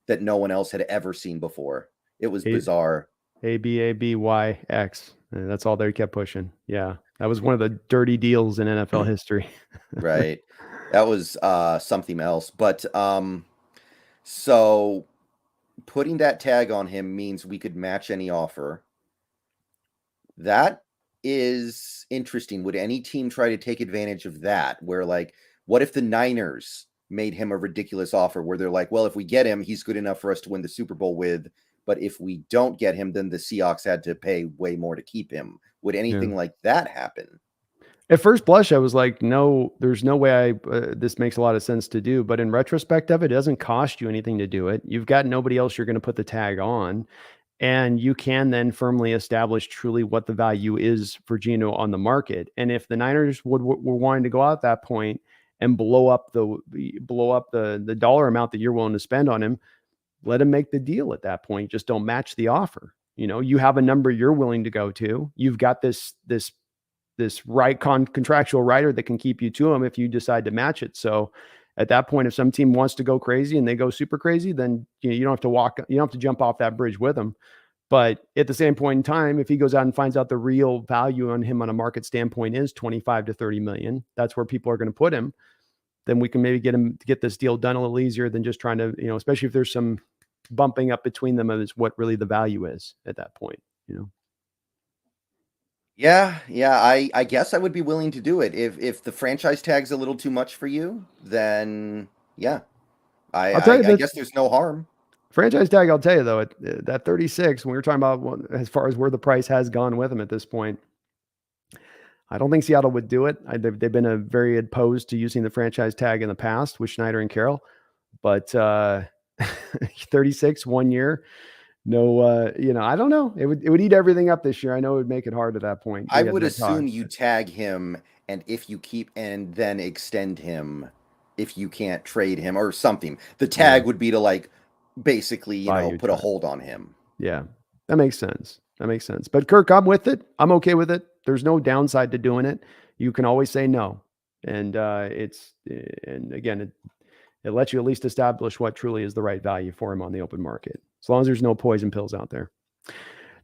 that no one else had ever seen before. It was bizarre. ABABYX. That's all they kept pushing. Yeah. That was one of the dirty deals in NFL history. Right. That was something else. But so putting that tag on him means we could match any offer. That is interesting. Would any team try to take advantage of that? Where, like, what if the Niners made him a ridiculous offer where they're like, well, if we get him, he's good enough for us to win the Super Bowl with. But if we don't get him, then the Seahawks had to pay way more to keep him. Would anything like that happen? At first blush, I was like, no, there's no way this makes a lot of sense to do. But in retrospect of it, it doesn't cost you anything to do it. You've got nobody else you're going to put the tag on. And you can then firmly establish truly what the value is for Geno on the market. And if the Niners were wanting to go out at that point and blow up the dollar amount that you're willing to spend on him, let him make the deal at that point. Just don't match the offer. You have a number you're willing to go to. You've got this contractual rider that can keep you to him if you decide to match it. So at that point, if some team wants to go crazy and they go super crazy, then you don't have to jump off that bridge with them. But at the same point in time, if he goes out and finds out the real value on him on a market standpoint is 25 to 30 million, that's where people are going to put him. Then we can maybe get this deal done a little easier than just trying to, especially if there's some bumping up between them as what really the value is at that point. Yeah, I guess I would be willing to do it if the franchise tag's a little too much for you. Then yeah, I'll tell you I this guess there's no harm. franchise tag. I'll tell you though, that 36, when we were talking about as far as where the price has gone with him at this point, I don't think Seattle would do it. They've been very opposed to using the franchise tag in the past with Schneider and Carroll, but 36 1 year. No, I don't know. It would eat everything up this year. I know it would make it hard at that point. I would assume you tag him, and if you keep and then extend him, if you can't trade him or something, the tag would be to like basically put a hold on him. Yeah, that makes sense. But Kirk, I'm with it. I'm okay with it. There's no downside to doing it. You can always say no, and again, it lets you at least establish what truly is the right value for him on the open market, as long as there's no poison pills out there.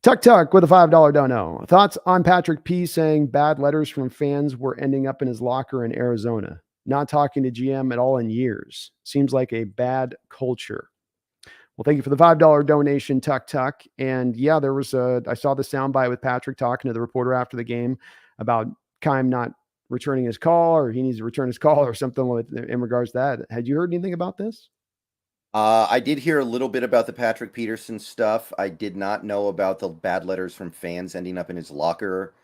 Tuck with a $5 dono. Thoughts on Patrick P saying bad letters from fans were ending up in his locker in Arizona? Not talking to GM at all in years. Seems like a bad culture. Well, thank you for the $5 donation, Tuck. And yeah, I saw the soundbite with Patrick talking to the reporter after the game about Keim not returning his call, or he needs to return his call or something in regards to that. Had you heard anything about this? I did hear a little bit about the Patrick Peterson stuff. I did not know about the bad letters from fans ending up in his locker.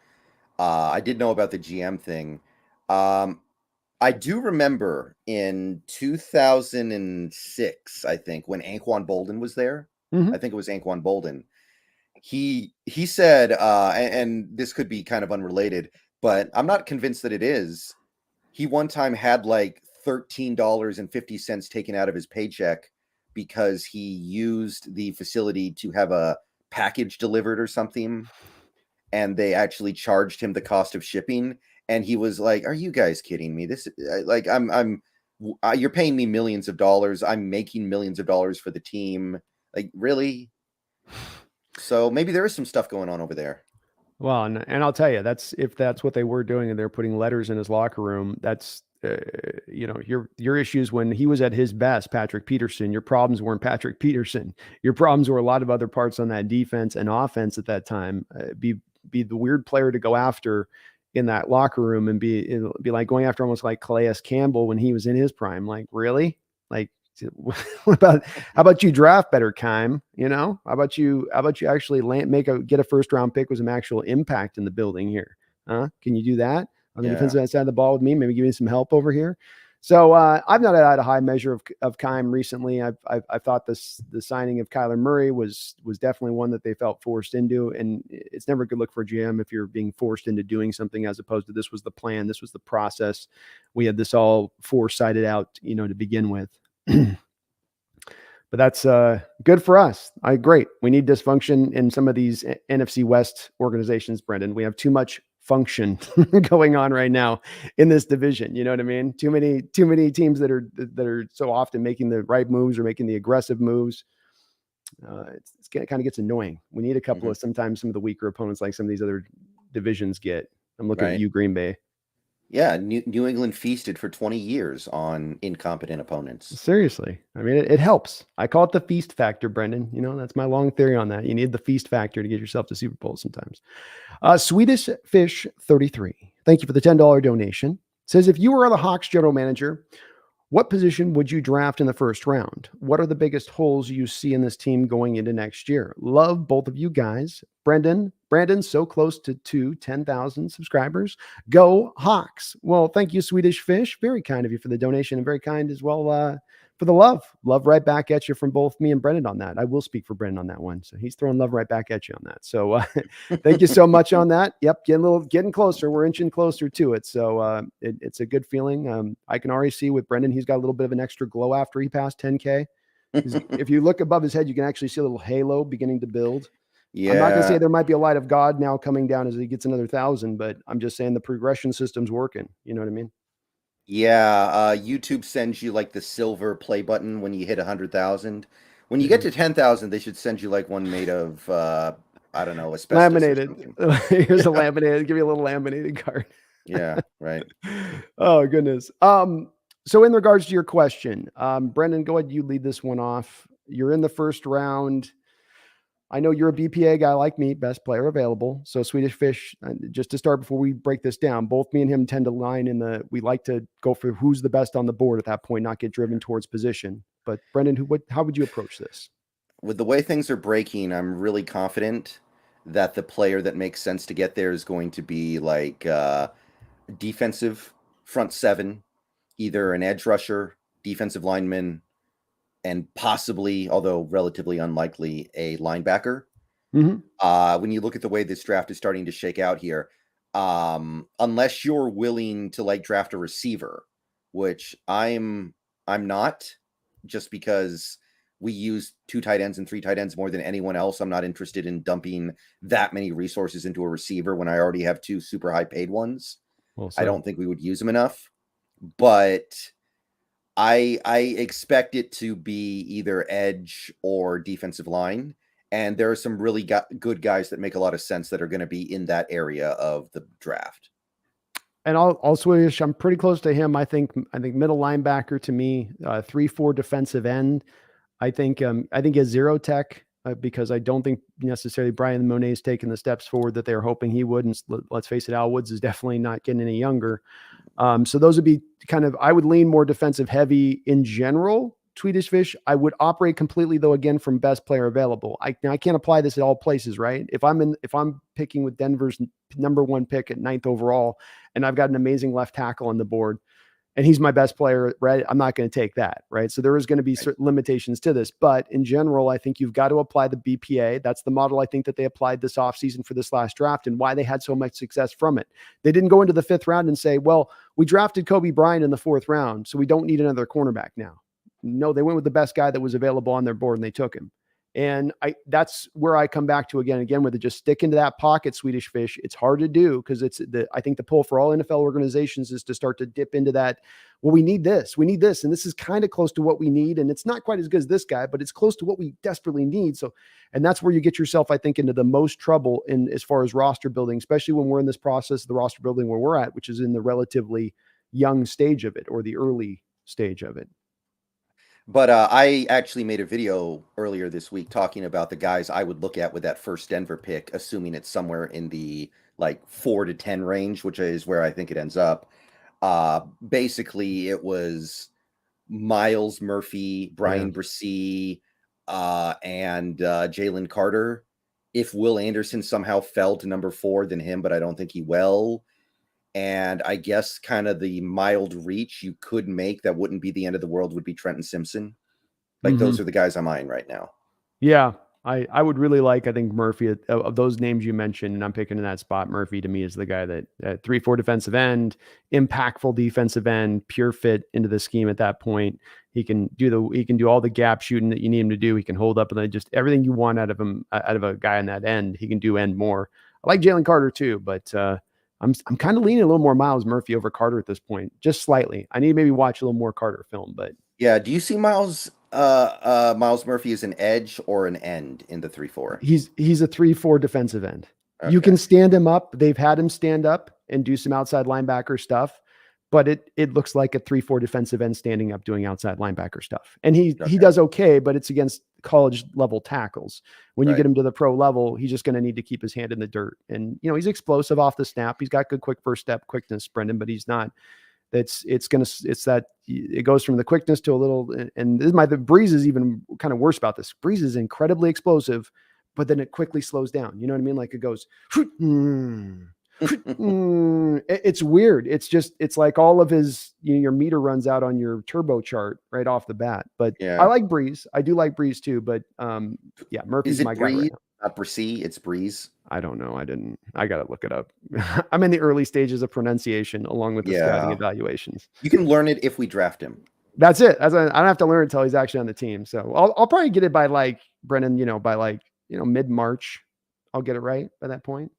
I did know about the GM thing. I do remember in 2006, I think, when Anquan Boldin was there. Mm-hmm. I think it was Anquan Boldin. He said, and this could be kind of unrelated, but I'm not convinced that it is. He one time had like $13.50 taken out of his paycheck because he used the facility to have a package delivered or something, and they actually charged him the cost of shipping. And he was like, "Are you guys kidding me? This like you're paying me millions of dollars. I'm making millions of dollars for the team. Like, really?" So maybe there is some stuff going on over there. Well, and I'll tell you, if that's what they were doing and they're putting letters in his locker room, that's your issues when he was at his best, Patrick Peterson. Your problems weren't Patrick Peterson. Your problems were a lot of other parts on that defense and offense at that time. Be the weird player to go after in that locker room and be like going after almost like Calais Campbell when he was in his prime. Like, really? Like, how about you draft better, Keim? How about you actually get a first round pick with some actual impact in the building here? Can you do that on the defensive side of the ball with me? Maybe give me some help over here. So I've not had a high measure of Keim recently. I thought the signing of Kyler Murray was definitely one that they felt forced into, and it's never a good look for a GM if you're being forced into doing something as opposed to this was the plan, this was the process. We had this all foresighted out, to begin with. But that's good for us. Great. We need dysfunction in some of these NFC West organizations, Brendon. We have too much function going on right now in this division. You know what I mean? Too many teams that are so often making the right moves or making the aggressive moves. It kind of gets annoying. We need a couple of sometimes some of the weaker opponents like some of these other divisions get. I'm looking at you, Green Bay. Yeah, New England feasted for 20 years on incompetent opponents. Seriously. I mean, it helps. I call it the feast factor, Brendon. That's my long theory on that. You need the feast factor to get yourself to Super Bowl sometimes. Swedish Fish 33. Thank you for the $10 donation. Says, if you were the Hawks general manager, what position would you draft in the first round? What are the biggest holes you see in this team going into next year? Love both of you guys. Brandon, so close to 10,000 subscribers. Go Hawks. Well, thank you, Swedish Fish. Very kind of you for the donation and very kind as well for the love. Love right back at you from both me and Brendan on that. I will speak for Brendan on that one. So he's throwing love right back at you on that. So thank you so much on that. Yep. Getting closer. We're inching closer to it. So it's a good feeling. I can already see with Brendan, he's got a little bit of an extra glow after he passed 10K. If you look above his head, you can actually see a little halo beginning to build. Yeah. I'm not going to say there might be a light of God now coming down as he gets another 1,000, but I'm just saying the progression system's working. You know what I mean? Yeah. YouTube sends you like the silver play button when you hit 100,000, When you get to 10,000, they should send you like one made of, I don't know, asbestos Laminated. or something. Here's a laminated. Give you a little laminated card. Yeah, right. Oh goodness. So in regards to your question, Brendan, go ahead. You lead this one off. You're in the first round. I know you're a BPA guy like me, best player available. So Swedish Fish, just to start before we break this down, both me and him tend to line in we like to go for who's the best on the board at that point, not get driven towards position. But Brendan, how would you approach this? With the way things are breaking, I'm really confident that the player that makes sense to get there is going to be like defensive front seven, either an edge rusher, defensive lineman, and possibly, although relatively unlikely, a linebacker. When you look at the way this draft is starting to shake out here, unless you're willing to like draft a receiver, which I'm not, just because we use 2 tight ends and 3 tight ends more than anyone else. I'm not interested in dumping that many resources into a receiver when I already have 2 super high paid ones. Well, I don't think we would use them enough, but I expect it to be either edge or defensive line. And there are some really good guys that make a lot of sense that are going to be in that area of the draft. And I'll switch. I'm pretty close to him. I think middle linebacker to me, 3-4 defensive end. I think he has 0 tech because I don't think necessarily Brian Monet's taken the steps forward that they're hoping he would. And let's face it, Al Woods is definitely not getting any younger. So those would be I would lean more defensive heavy in general. Swedish Fish, I would operate completely though, again, from best player available. I can't apply this at all places, right? If I'm picking with Denver's number 1 pick at 9th overall, and I've got an amazing left tackle on the board, and he's my best player, right? I'm not going to take that, right? So there is going to be certain limitations to this, but in general, I think you've got to apply the BPA. That's the model I think that they applied this offseason for this last draft, and why they had so much success from it. They didn't go into the 5th round and say, well, we drafted Kobe Bryant in the 4th round, so we don't need another cornerback now. No, they went with the best guy that was available on their board, and they took him. And that's where I come back to again with it. Just stick into that pocket, Swedish Fish. It's hard to do because I think the pull for all NFL organizations is to start to dip into that. Well, we need this, and this is kind of close to what we need. And it's not quite as good as this guy, but it's close to what we desperately need. So, and that's where you get yourself, I think, into the most trouble in as far as roster building, especially when we're in this process, the roster building where we're at, which is in the relatively young stage of it or the early stage of it. But I actually made a video earlier this week talking about the guys I would look at with that first Denver pick, assuming it's somewhere in the like 4 to 10 range, which is where I think it ends up. Basically, it was Miles Murphy, Brian Bresee, and Jalen Carter. If Will Anderson somehow fell to number 4, then him, but I don't think he will. And I guess kind of the mild reach you could make that wouldn't be the end of the world would be Trenton Simpson. Like those are the guys I'm eyeing right now. Yeah. I would really like, I think Murphy of those names you mentioned, and I'm picking in that spot. Murphy to me is the guy that 3-4 defensive end, impactful defensive end, pure fit into the scheme at that point. He can do all the gap shooting that you need him to do. He can hold up and just everything you want out of him, out of a guy on that end. He can do and more. I like Jalen Carter too, but I'm kind of leaning a little more Miles Murphy over Carter at this point, just slightly. I need to maybe watch a little more Carter film, but yeah. Do you see Miles Murphy as an edge or an end in the 3-4? He's a 3-4 defensive end. Okay. You can stand him up. They've had him stand up and do some outside linebacker stuff, but it looks like a 3-4 defensive end standing up doing outside linebacker stuff. And he does okay, but it's against college level tackles. When you get him to the pro level, he's just going to need to keep his hand in the dirt. And he's explosive off the snap. He's got good quick first step quickness, Brendan, but he's not. It goes from the quickness to a little, and the Breeze is even kind of worse about this. Breeze is incredibly explosive, but then it quickly slows down. You know what I mean? Like it goes, it's weird. It's like all of his, your meter runs out on your turbo chart right off the bat. But I like Breeze. I do like Breeze too. But Murphy's my guy right now. Not Bresee, it's Breeze. I don't know. I got to look it up. I'm in the early stages of pronunciation along with the scouting evaluations. You can learn it if we draft him. That's it. I don't have to learn it until he's actually on the team. So I'll probably get it by Brennan, by mid-March. I'll get it right by that point.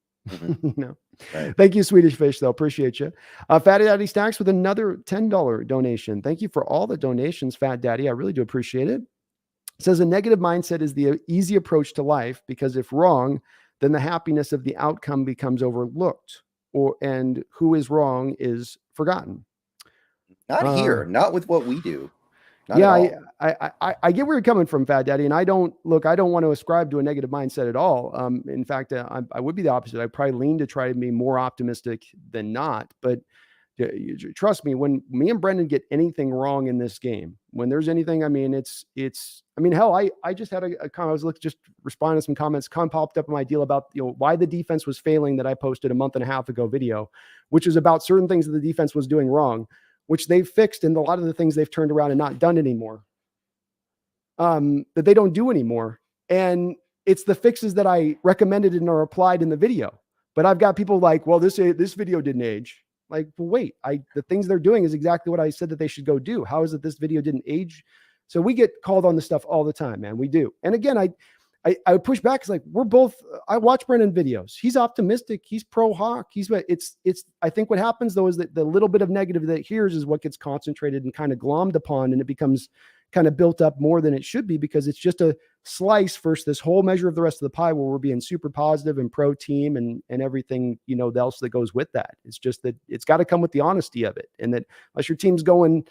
Right. Thank you, Swedish Fish, though. Appreciate you. Fatty Daddy Stacks with another $10 donation. Thank you for all the donations, Fat Daddy. I really do appreciate it. It says a negative mindset is the easy approach to life because if wrong, then the happiness of the outcome becomes overlooked, and who is wrong is forgotten. Not Uh, here, not with what we do. Not at yeah, all. I get where you're coming from, Fat Daddy, and I don't want to ascribe to a negative mindset at all. In fact, I would be the opposite. I probably lean to try to be more optimistic than not. But trust me, when me and Brendan get anything wrong in this game, when there's anything, I mean, hell, I just had a comment. I was just responding to some comments. Popped up in my deal about why the defense was failing that I posted a month and a half ago video, which is about certain things that the defense was doing wrong, which they've fixed, and a lot of the things they've turned around and not done anymore. That they don't do anymore. And it's the fixes that I recommended and are applied in the video. But I've got people like, well, this video didn't age. Like, well, wait, the things they're doing is exactly what I said that they should go do. How is it this video didn't age? So we get called on this stuff all the time, man. We do. And again, I would push back. It's like, we're both, I watch Brendon videos. He's optimistic. He's pro Hawk. I think what happens though, is that the little bit of negative that hears is what gets concentrated and kind of glommed upon. And it becomes kind of built up more than it should be, because it's just a slice versus this whole measure of the rest of the pie where we're being super positive and pro team and everything, else that goes with that. It's just that it's got to come with the honesty of it. And that unless your team's going,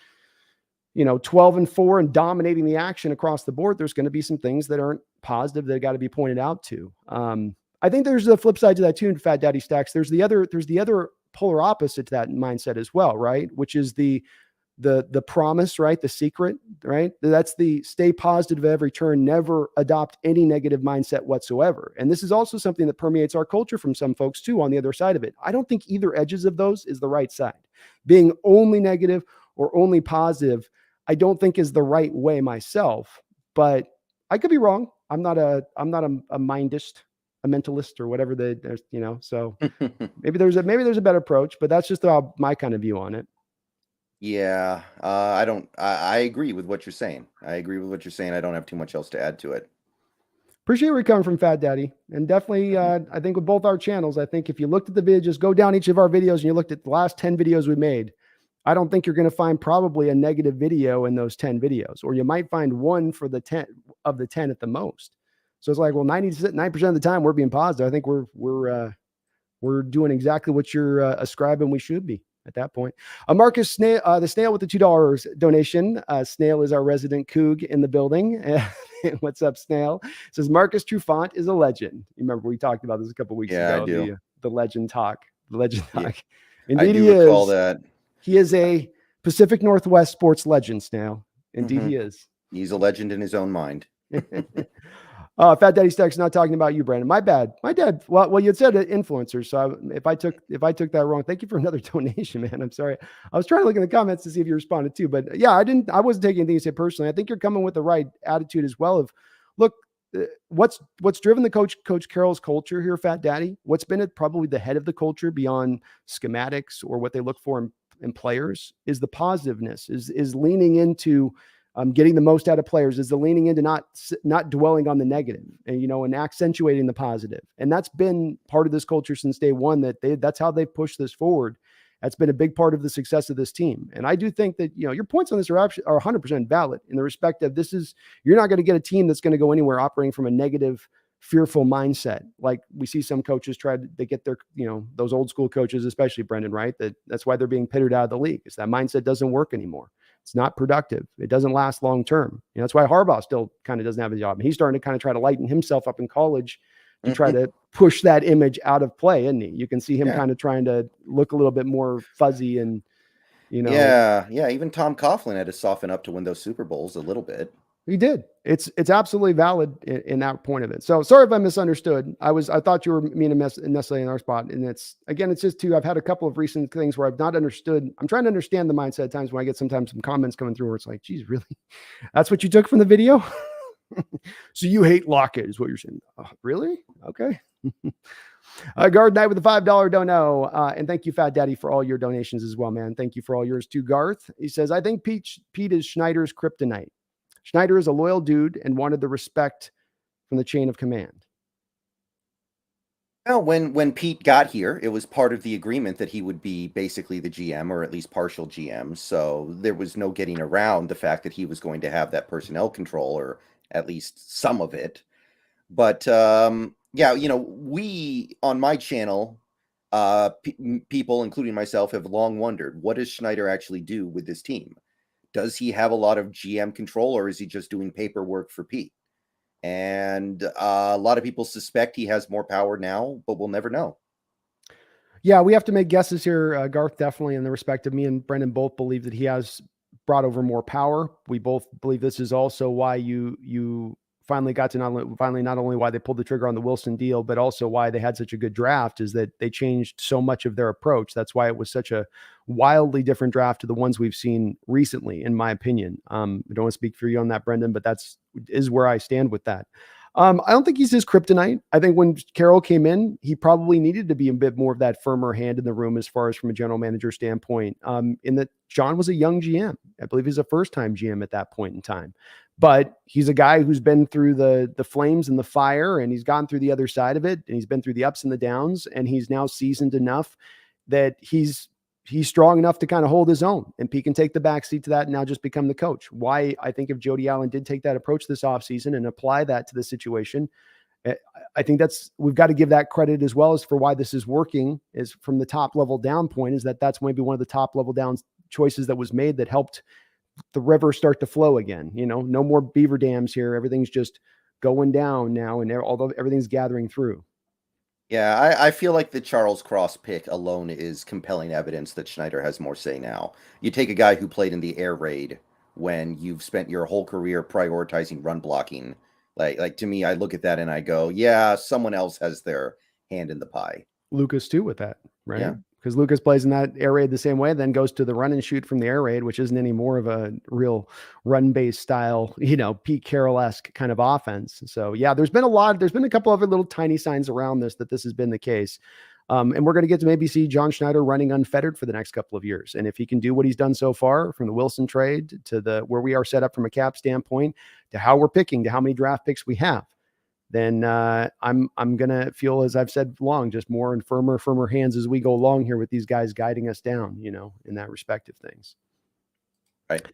12-4 and dominating the action across the board, there's going to be some things that aren't positive that got to be pointed out to. I think there's the flip side to that too, Fat Daddy Stacks. There's the other polar opposite to that mindset as well, right? Which is the promise, right? The secret, right? That's the stay positive at every turn, never adopt any negative mindset whatsoever. And this is also something that permeates our culture from some folks too on the other side of it. I don't think either edges of those is the right side. Being only negative or only positive, I don't think is the right way myself, but I could be wrong. I'm not a mindist, a mentalist, or whatever so maybe there's a better approach, but that's just my kind of view on it. Yeah, I agree with what you're saying. I don't have too much else to add to it. Appreciate where you're coming from, Fat Daddy. And definitely, I think with both our channels, I think if you looked at the video, just go down each of our videos and you looked at the last 10 videos we made, I don't think you're going to find probably a negative video in those 10 videos, or you might find one for the 10 of the 10 at the most. So it's like, well, 99% of the time we're being positive. I think we're doing exactly what you're ascribing we should be at that point. Marcus Snail, the Snail with the $2 donation. Snail is our resident Coug in the building. What's up, Snail? It says Marcus Trufant is a legend. You remember we talked about this a couple weeks ago. I do. The legend talk. The legend talk. Yeah, Indeed, I do recall that. He is a Pacific Northwest sports legend, Snail. Indeed, he is. He's a legend in his own mind. Fat Daddy Stack's not talking about you, Brandon. My bad. My dad. Well, you said influencers. So if I took that wrong, thank you for another donation, man. I'm sorry. I was trying to look in the comments to see if you responded too, but yeah, I wasn't taking anything you said personally. I think you're coming with the right attitude as well. Of look, what's driven the Coach Carroll's culture here, Fat Daddy? What's been probably the head of the culture beyond schematics or what they look for in players is the positiveness, is leaning into getting the most out of players, is the leaning into not dwelling on the negative and accentuating the positive. And that's been part of this culture since day one, that's how they've pushed this forward. That's been a big part of the success of this team. And I do think that, your points on this are 100% valid in the respect of you're not going to get a team that's going to go anywhere operating from a negative, fearful mindset. Like we see some coaches they get their, those old school coaches, especially Brendan, right? That's why they're being pittered out of the league. Is that mindset doesn't work anymore. It's not productive. It doesn't last long-term. That's why Harbaugh still kind of doesn't have a job. And he's starting to kind of try to lighten himself up in college to try to push that image out of play, isn't he? You can see him kind of trying to look a little bit more fuzzy and, Yeah. Even Tom Coughlin had to soften up to win those Super Bowls a little bit. He did. It's absolutely valid in that point of it. So sorry if I misunderstood. I thought you were meaning necessarily in our spot. And it's just I've had a couple of recent things where I've not understood. I'm trying to understand the mindset at times when I get sometimes some comments coming through where it's like, geez, really? That's what you took from the video? So you hate Lockett is what you're saying. Oh, really? Okay. Guard Knight with a $5 dono. And thank you, Fat Daddy, for all your donations as well, man. Thank you for all yours too, Garth. He says, I think Pete is Schneider's kryptonite. Schneider is a loyal dude and wanted the respect from the chain of command. Well, when Pete got here, it was part of the agreement that he would be basically the GM or at least partial GM. So there was no getting around the fact that he was going to have that personnel control or at least some of it. But yeah, we on my channel, people, including myself, have long wondered, what does Schneider actually do with this team? Does he have a lot of GM control, or is he just doing paperwork for Pete? And a lot of people suspect he has more power now, but we'll never know. Yeah, we have to make guesses here. Garth, definitely, in the respect of me and Brendan both believe that he has brought over more power. We both believe this is also why you finally got to not only why they pulled the trigger on the Wilson deal, but also why they had such a good draft, is that they changed so much of their approach. That's why it was such a wildly different draft to the ones we've seen recently, in my opinion. I don't want to speak for you on that, Brendan, but is where I stand with that. I don't think he's his kryptonite. I think when Carroll came in, he probably needed to be a bit more of that firmer hand in the room as far as from a general manager standpoint. In that John was a young GM. I believe he's a first-time GM at that point in time. But he's a guy who's been through the flames and the fire, and he's gone through the other side of it, and he's been through the ups and the downs, and he's now seasoned enough that he's strong enough to kind of hold his own, and Pete can take the backseat to that and now just become the coach. Why I think if Jody Allen did take that approach this offseason and apply that to the situation, I think we've got to give that credit as well as for why this is working, is from the top level down point, is that's maybe one of the top level down choices that was made that helped the river start to flow again. No more beaver dams here. Everything's just going down now, and although everything's gathering through. Yeah, I feel like the Charles Cross pick alone is compelling evidence that Schneider has more say now. You take a guy who played in the air raid when you've spent your whole career prioritizing run blocking. Like to me, I look at that and I go, yeah, someone else has their hand in the pie. Lucas too with that, right? Yeah. Because Lucas plays in that air raid the same way, then goes to the run and shoot from the air raid, which isn't any more of a real run-based style, Pete Carroll-esque kind of offense. So yeah, there's been a couple of little tiny signs around that this has been the case. And we're going to get to maybe see John Schneider running unfettered for the next couple of years. And if he can do what he's done so far, from the Wilson trade to where we are set up from a cap standpoint, to how we're picking, to how many draft picks we have, then I'm gonna feel, as I've said long, just more and firmer hands as we go along here with these guys guiding us down, in that respect of things. Right.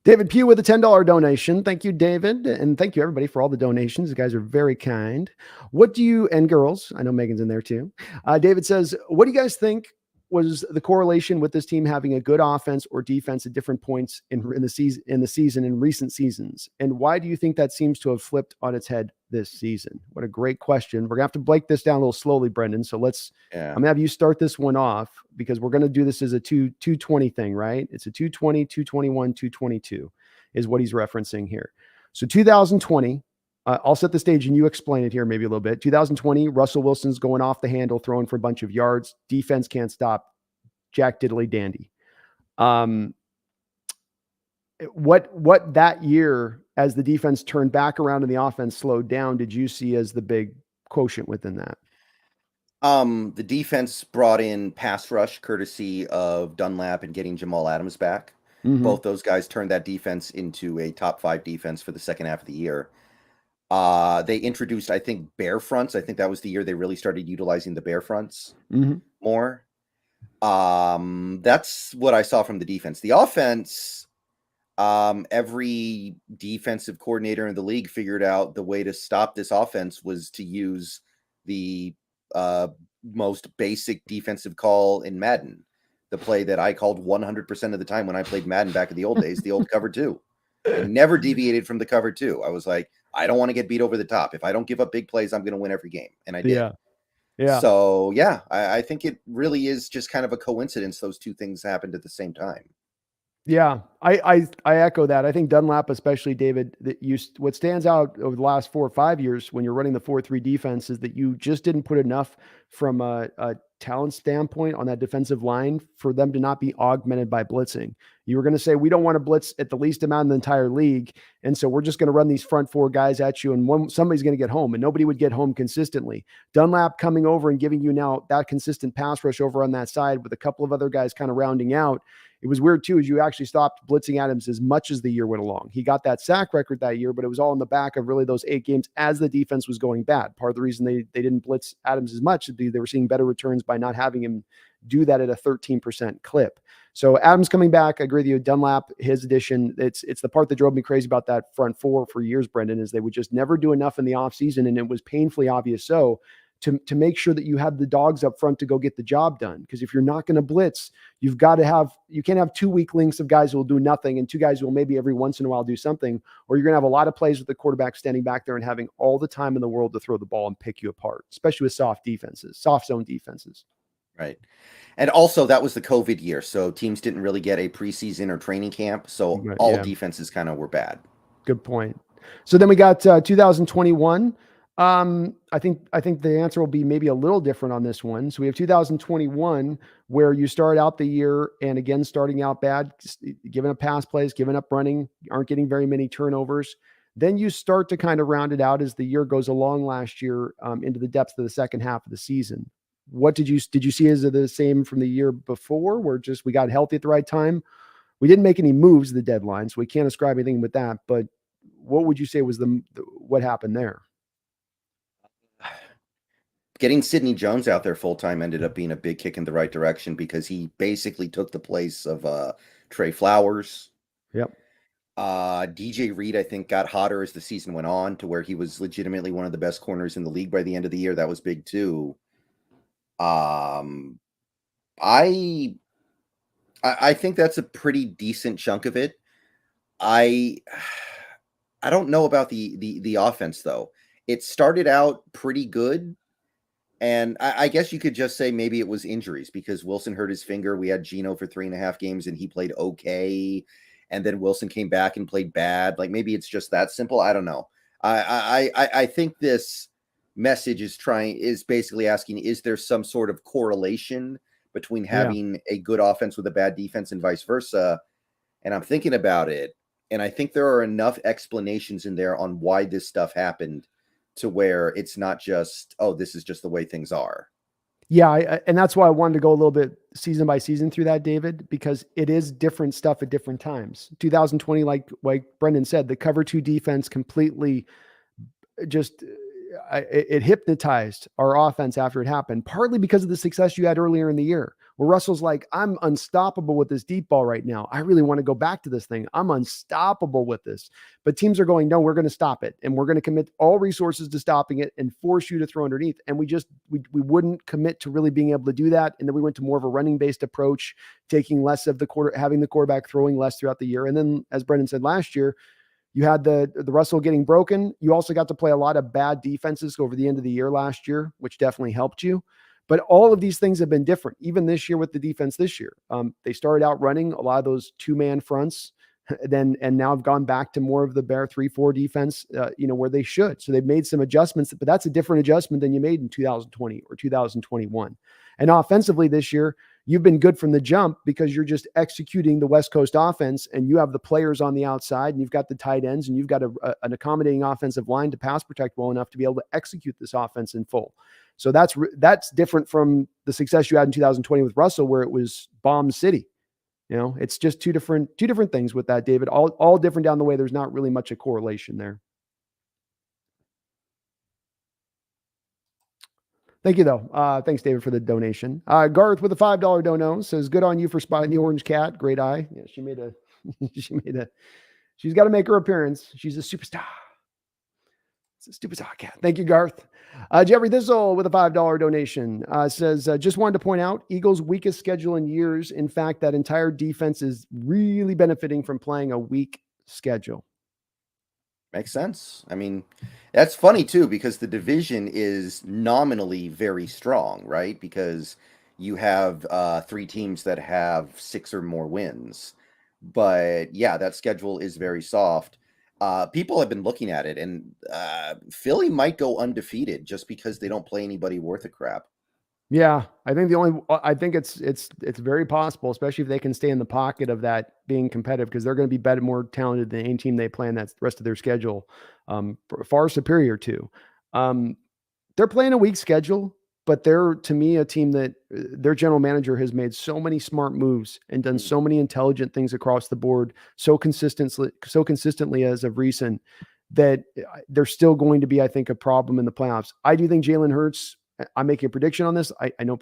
David Pugh with a $10 donation. Thank you, David. And thank you, everybody, for all the donations. You guys are very kind. And girls, I know Megan's in there too. David says, what do you guys think was the correlation with this team having a good offense or defense at different points in the season in recent seasons? And why do you think that seems to have flipped on its head this season? What a great question. We're gonna have to break this down a little slowly, Brendan. So I'm gonna have you start this one off, because we're gonna do this as a 220 thing, right? It's a 220, 221, 222 is what he's referencing here. So 2020, I'll set the stage and you explain it here maybe a little bit. 2020, Russell Wilson's going off the handle, throwing for a bunch of yards. Defense can't stop Jack Diddley Dandy. What that year, as the defense turned back around and the offense slowed down, did you see as the big quotient within that? The defense brought in pass rush courtesy of Dunlap and getting Jamal Adams back. Mm-hmm. Both those guys turned that defense into a top 5 defense for the second half of the year. They introduced, I think, bear fronts. I think that was the year they really started utilizing the bear fronts more. That's what I saw from the defense. The offense, every defensive coordinator in the league figured out the way to stop this offense was to use the most basic defensive call in Madden, the play that I called 100% of the time when I played Madden back in the old days, the old cover 2. I never deviated from the cover 2. I was like, I don't want to get beat over the top. If I don't give up big plays, I'm going to win every game. And I did. Yeah. So, yeah, I think it really is just kind of a coincidence those two things happened at the same time. Yeah, I echo that. I think Dunlap, especially, David, what stands out over the last 4 or 5 years when you're running the 4-3 defense is that you just didn't put enough from a talent standpoint on that defensive line for them to not be augmented by blitzing. You were going to say, we don't want to blitz at the least amount in the entire league, and so we're just going to run these front 4 guys at you, and somebody's going to get home, and nobody would get home consistently. Dunlap coming over and giving you now that consistent pass rush over on that side with a couple of other guys kind of rounding out. It was weird too, as you actually stopped blitzing Adams as much as the year went along. He got that sack record that year, but it was all in the back of really those 8 games as the defense was going bad. Part of the reason they didn't blitz Adams as much, they were seeing better returns by not having him do that at a 13% clip. So Adams coming back, I agree with you. Dunlap, his addition, it's the part that drove me crazy about that front four for years, Brendon, is they would just never do enough in the offseason, and it was painfully obvious to make sure that you have the dogs up front to go get the job done. Because if you're not going to blitz, you can't have two weak links of guys who will do nothing and two guys who will maybe every once in a while do something, or you're going to have a lot of plays with the quarterback standing back there and having all the time in the world to throw the ball and pick you apart, especially with soft zone defenses. Right. And also that was the COVID year. So teams didn't really get a preseason or training camp. So all defenses kind of were bad. Good point. So then we got 2021. I think the answer will be maybe a little different on this one. So we have 2021 where you start out the year and again, starting out bad, giving up pass plays, giving up running, aren't getting very many turnovers. Then you start to kind of round it out as the year goes along last year into the depths of the second half of the season. What did you see as the same from the year before, where just we got healthy at the right time? We didn't make any moves at the deadline, so we can't ascribe anything with that. But what would you say was what happened there? Getting Sidney Jones out there full time ended up being a big kick in the right direction because he basically took the place of Trey Flowers. Yep. DJ Reed, I think, got hotter as the season went on to where he was legitimately one of the best corners in the league by the end of the year. That was big too. I think that's a pretty decent chunk of it. I don't know about the offense though. It started out pretty good, and I guess you could just say maybe it was injuries because Wilson hurt his finger. We had Geno for 3.5 games, and he played okay, and then Wilson came back and played bad. Like maybe it's just that simple. I don't know. I think this message is basically asking, is there some sort of correlation between having a good offense with a bad defense and vice versa? And I'm thinking about it, and I think there are enough explanations in there on why this stuff happened to where it's not just, oh, this is just the way things are. Yeah, and that's why I wanted to go a little bit season by season through that, David, because it is different stuff at different times. 2020, like Brendon said, the cover 2 defense completely just it hypnotized our offense after it happened, partly because of the success you had earlier in the year, where Russell's like, I'm unstoppable with this deep ball right now. I really want to go back to this thing. I'm unstoppable with this. But teams are going, no, we're going to stop it. And we're going to commit all resources to stopping it and force you to throw underneath. And we wouldn't commit to really being able to do that. And then we went to more of a running based approach, taking less of having the quarterback throwing less throughout the year. And then, as Brendon said last year, you had the Russell getting broken. You also got to play a lot of bad defenses over the end of the year last year, which definitely helped you. But all of these things have been different, even this year with the defense this year. They started out running a lot of those 2-man fronts, and now have gone back to more of the bare 3-4 defense, where they should. So they've made some adjustments, but that's a different adjustment than you made in 2020 or 2021. And offensively this year, you've been good from the jump because you're just executing the West Coast offense, and you have the players on the outside, and you've got the tight ends, and you've got an accommodating offensive line to pass protect well enough to be able to execute this offense in full. So that's different from the success you had in 2020 with Russell, where it was bomb city. It's just two different things with that, David, all different down the way. There's not really much a correlation there. Thank you, though. Thanks, David, for the donation. Garth with a $5 dono says, "Good on you for spotting the orange cat. Great eye." Yeah, she's got to make her appearance. She's a superstar. It's a stupid cat. Thank you, Garth. Jeffrey Thistle with a $5 donation says, "Just wanted to point out Eagles' weakest schedule in years. In fact, that entire defense is really benefiting from playing a weak schedule." Makes sense. I mean, that's funny too, because the division is nominally very strong, right? Because you have 3 teams that have 6 or more wins. But yeah, that schedule is very soft. People have been looking at it, and Philly might go undefeated just because they don't play anybody worth a crap. Yeah, I think it's very possible, especially if they can stay in the pocket of that being competitive, because they're going to be better, more talented than any team they play in that the rest of their schedule, far superior to. They're playing a weak schedule, but they're, to me, a team that their general manager has made so many smart moves and done so many intelligent things across the board so consistently as of recent, that they're still going to be, I think, a problem in the playoffs. I do think Jalen Hurts I'm making a prediction on this. I know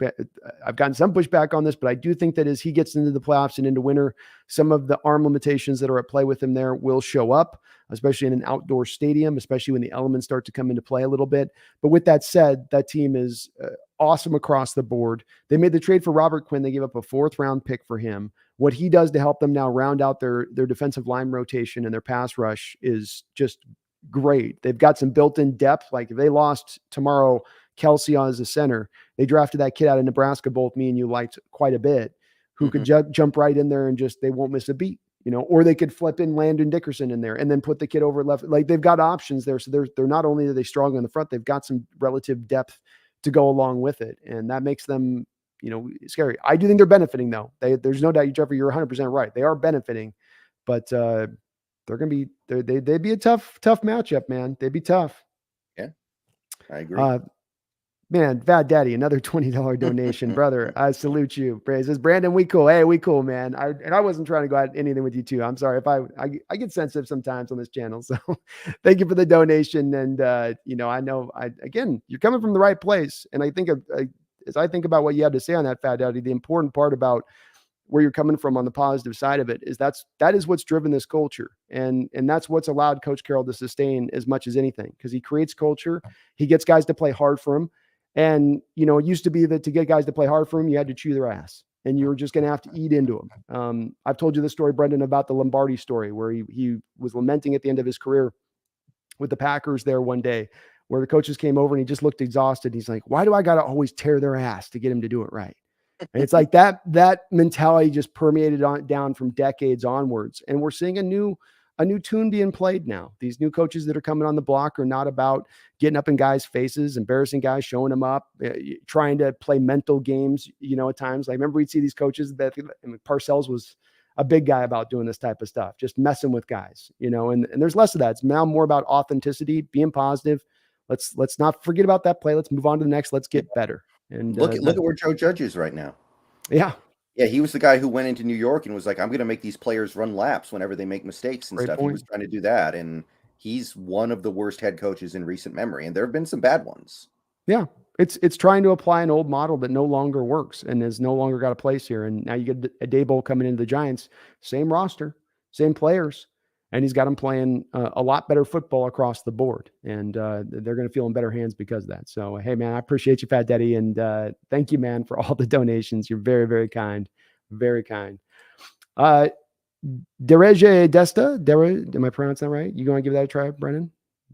I've gotten some pushback on this, but I do think that as he gets into the playoffs and into winter, some of the arm limitations that are at play with him there will show up, especially in an outdoor stadium, especially when the elements start to come into play a little bit. But with that said, that team is awesome across the board. They made the trade for Robert Quinn. They gave up a 4th-round pick for him. What he does to help them now round out their defensive line rotation and their pass rush is just great. They've got some built-in depth. Like if they lost tomorrow Kelsey as a center, they drafted that kid out of Nebraska, both me and you liked quite a bit, who could jump right in there and just, they won't miss a beat, or they could flip in Landon Dickerson in there and then put the kid over left. Like they've got options there. So they're not only are they strong on the front, they've got some relative depth to go along with it. And that makes them, scary. I do think they're benefiting though. There's no doubt, Jeffrey, you're 100% right. They are benefiting, but they're going to be, they'd be a tough matchup, man. They'd be tough. Yeah, I agree. Man, Bad Daddy, another $20 donation, brother. I salute you. Praise this, Brandon. We cool. Hey, we cool, man. I wasn't trying to go at anything with you too. I'm sorry if I get sensitive sometimes on this channel. So thank you for the donation. And I know again, you're coming from the right place. And I think as I think about what you have to say on that, Fat Daddy, the important part about where you're coming from on the positive side of it is that is what's driven this culture. And that's what's allowed Coach Carroll to sustain as much as anything, because he creates culture. He gets guys to play hard for him. And, it used to be that to get guys to play hard for him, you had to chew their ass and you were just going to have to eat into them. I've told you the story, Brendan, about the Lombardi story, where he was lamenting at the end of his career with the Packers there one day, where the coaches came over and he just looked exhausted. He's like, why do I got to always tear their ass to get him to do it right? And it's like that mentality just permeated down from decades onwards. And we're seeing a new tune being played now. These new coaches that are coming on the block are not about getting up in guys' faces, embarrassing guys, showing them up, trying to play mental games, at times. I remember we'd see these coaches that Parcells was a big guy about doing this type of stuff, just messing with guys, and there's less of that. It's now more about authenticity, being positive. Let's not forget about that play. Let's move on to the next. Let's get better. And look at where Joe Judge is right now. Yeah. Yeah, he was the guy who went into New York and was like, I'm going to make these players run laps whenever they make mistakes and stuff. He was trying to do that. And he's one of the worst head coaches in recent memory. And there have been some bad ones. Yeah. It's trying to apply an old model that no longer works and has no longer got a place here. And now you get a Daboll coming into the Giants, same roster, same players. And he's got them playing a lot better football across the board. And they're going to feel in better hands because of that. So, hey, man, I appreciate you, Fat Daddy. And thank you, man, for all the donations. You're very, very kind. Very kind. Dereje Desta. Am I pronouncing that right? You going to give that a try, Brennan?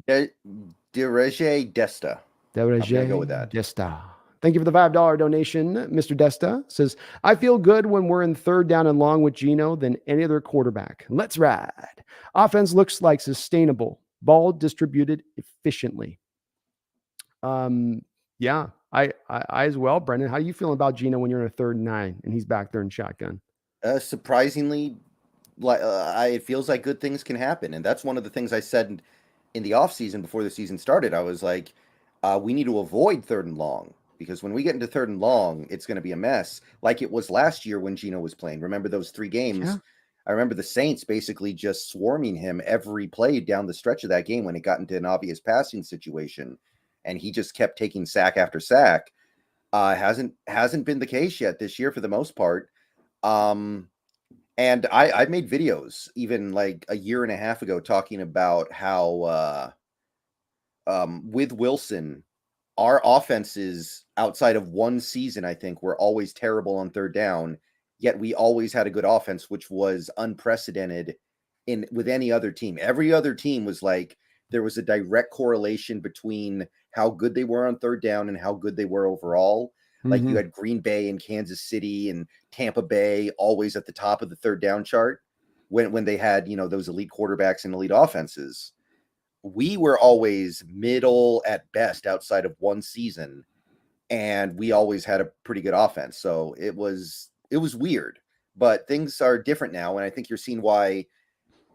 Dereje Desta. Dereje go with that. Desta. Thank you for the $5 donation. Mr. Desta says, I feel good when we're in 3rd down and long with Geno than any other quarterback. Let's ride. Offense looks like sustainable. Ball distributed efficiently. Yeah, I as well, Brendan. How are you feeling about Geno when you're in a 3rd and 9 and he's back there in shotgun? Surprisingly, it feels like good things can happen. And that's one of the things I said in the offseason before the season started. I was like, we need to avoid 3rd and long. Because when we get into 3rd and long, it's going to be a mess, like it was last year when Geno was playing. Remember those 3 games? Yeah. I remember the Saints basically just swarming him every play down the stretch of that game when it got into an obvious passing situation, and he just kept taking sack after sack. Hasn't been the case yet this year for the most part. And I've made videos even like a year and a half ago talking about how with Wilson, our offenses outside of one season, I think, were always terrible on 3rd down, yet we always had a good offense, which was unprecedented with any other team. Every other team was like, there was a direct correlation between how good they were on 3rd down and how good they were overall. Like you had Green Bay and Kansas City and Tampa Bay always at the top of the 3rd down chart when they had, those elite quarterbacks and elite offenses. We were always middle at best outside of one season, and we always had a pretty good offense. So it was weird, but things are different now. And I think you're seeing why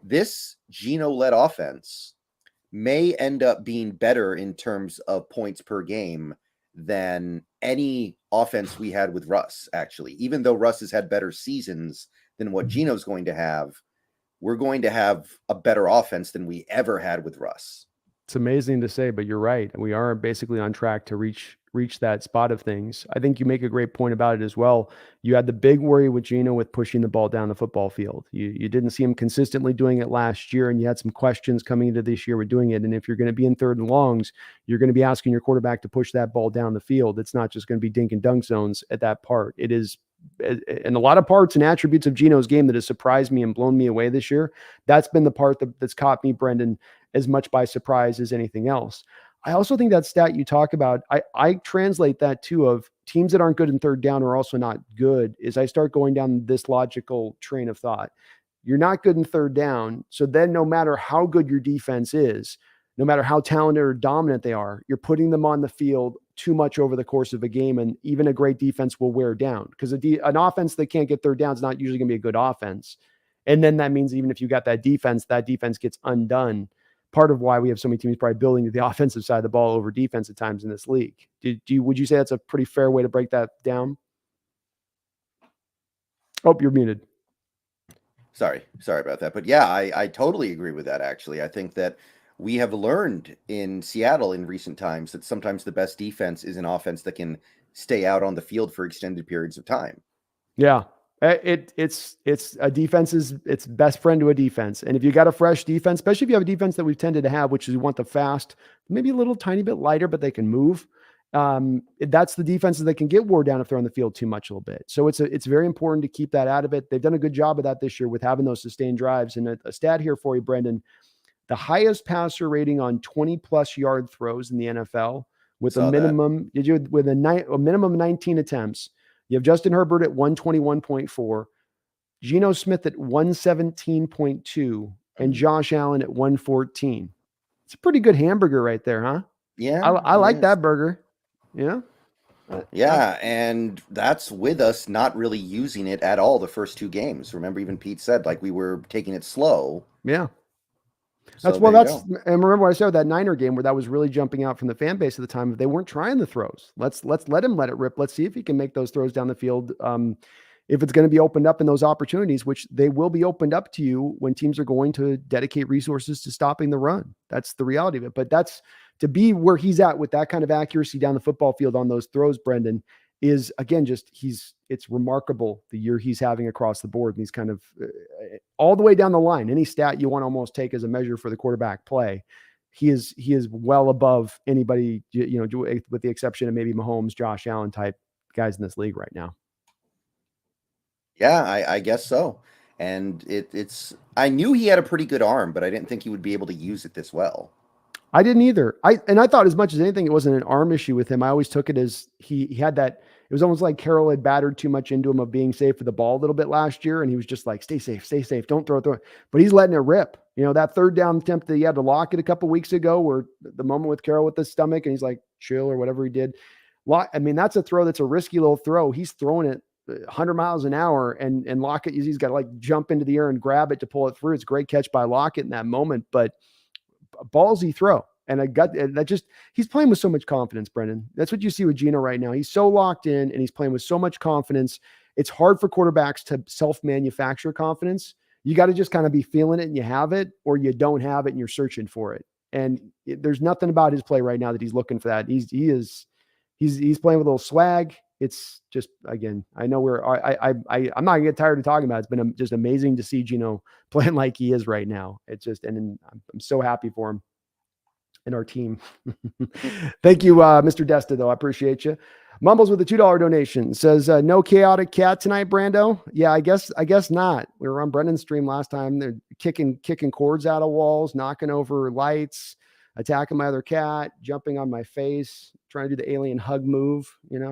this Geno-led offense may end up being better in terms of points per game than any offense we had with Russ, actually. Even though Russ has had better seasons than what Geno's going to have, we're going to have a better offense than we ever had with Russ. It's amazing to say, but you're right. We are basically on track to reach that spot of things. I think you make a great point about it as well. You had the big worry with Geno with pushing the ball down the football field. You didn't see him consistently doing it last year, and you had some questions coming into this year with doing it. And if you're going to be in third and longs, you're going to be asking your quarterback to push that ball down the field. It's not just going to be dink and dunk zones at that part. It is, and a lot of parts and attributes of Geno's game that has surprised me and blown me away this year. That's been the part that's caught me, Brendon, as much by surprise as anything else. I also think that stat you talk about, I translate that too of teams that aren't good in third down are also not good, is I start going down this logical train of thought. You're not good in third down. So then no matter how good your defense is, no matter how talented or dominant they are, you're putting them on the field too much over the course of a game. And even a great defense will wear down because an offense that can't get third down is not usually going to be a good offense. And then that means even if you got that defense gets undone. Part of why we have so many teams probably building to the offensive side of the ball over defense at times in this league. Would you say that's a pretty fair way to break that down? Oh, you're muted. Sorry about that. But yeah, I totally agree with that, actually. I think that we have learned in Seattle in recent times that sometimes the best defense is an offense that can stay out on the field for extended periods of time. Yeah. It's a defense's its best friend to a defense. And if you got a fresh defense, especially if you have a defense that we've tended to have, which is we want the fast, maybe a little tiny bit lighter, but they can move. That's the defenses that can get wore down if they're on the field too much a little bit. So it's very important to keep that out of it. They've done a good job of that this year with having those sustained drives. And a stat here for you, Brendon, the highest passer rating on 20+ yard throws in the NFL with a minimum, with a minimum of 19 attempts. You have Justin Herbert at 121.4, Geno Smith at 117.2, and Josh Allen at 114. It's a pretty good hamburger right there, huh? Yeah. I like that burger. Yeah. Yeah, and that's with us not really using it at all the first two games. Remember, even Pete said like we were taking it slow. Yeah. So and remember what I said with that Niner game where that was really jumping out from the fan base at the time. They weren't trying the throws. Let's let him let it rip. Let's see if he can make those throws down the field. If it's going to be opened up in those opportunities, which they will be opened up to you when teams are going to dedicate resources to stopping the run. That's the reality of it. But that's to be where he's at with that kind of accuracy down the football field on those throws, Brendon, is again, it's remarkable the year he's having across the board. And he's kind of all the way down the line. Any stat you want to almost take as a measure for the quarterback play, he is well above anybody, with the exception of maybe Mahomes, Josh Allen type guys in this league right now. Yeah, I guess so. And I knew he had a pretty good arm, but I didn't think he would be able to use it this well. I didn't either. I thought as much as anything, it wasn't an arm issue with him. I always took it as he had that. It was almost like Carroll had battered too much into him of being safe with the ball a little bit last year. And he was just like, stay safe, don't throw it. But he's letting it rip. That third down attempt that he had to lock it a couple weeks ago, where the moment with Carroll with the stomach and he's like, chill or whatever he did. I mean, that's a throw that's a risky little throw. He's throwing it 100 miles an hour and Lockett, he's got to like jump into the air and grab it to pull it through. It's a great catch by Lockett in that moment, but a ballsy throw. And he's playing with so much confidence, Brendon. That's what you see with Geno right now. He's so locked in and he's playing with so much confidence. It's hard for quarterbacks to self-manufacture confidence. You got to just kind of be feeling it and you have it, or you don't have it and you're searching for it. And there's nothing about his play right now that he's looking for that. He's playing with a little swag. It's just, again, I know I'm not gonna get tired of talking about it. It's been just amazing to see Geno playing like he is right now. It's just, and I'm so happy for him and our team. Thank you, Mr. Desta, though. I appreciate you. Mumbles with a $2 donation says, no chaotic cat tonight, Brando. Yeah, I guess not. We were on Brendon's stream last time. They're kicking cords out of walls, knocking over lights, attacking my other cat, jumping on my face, trying to do the alien hug move, It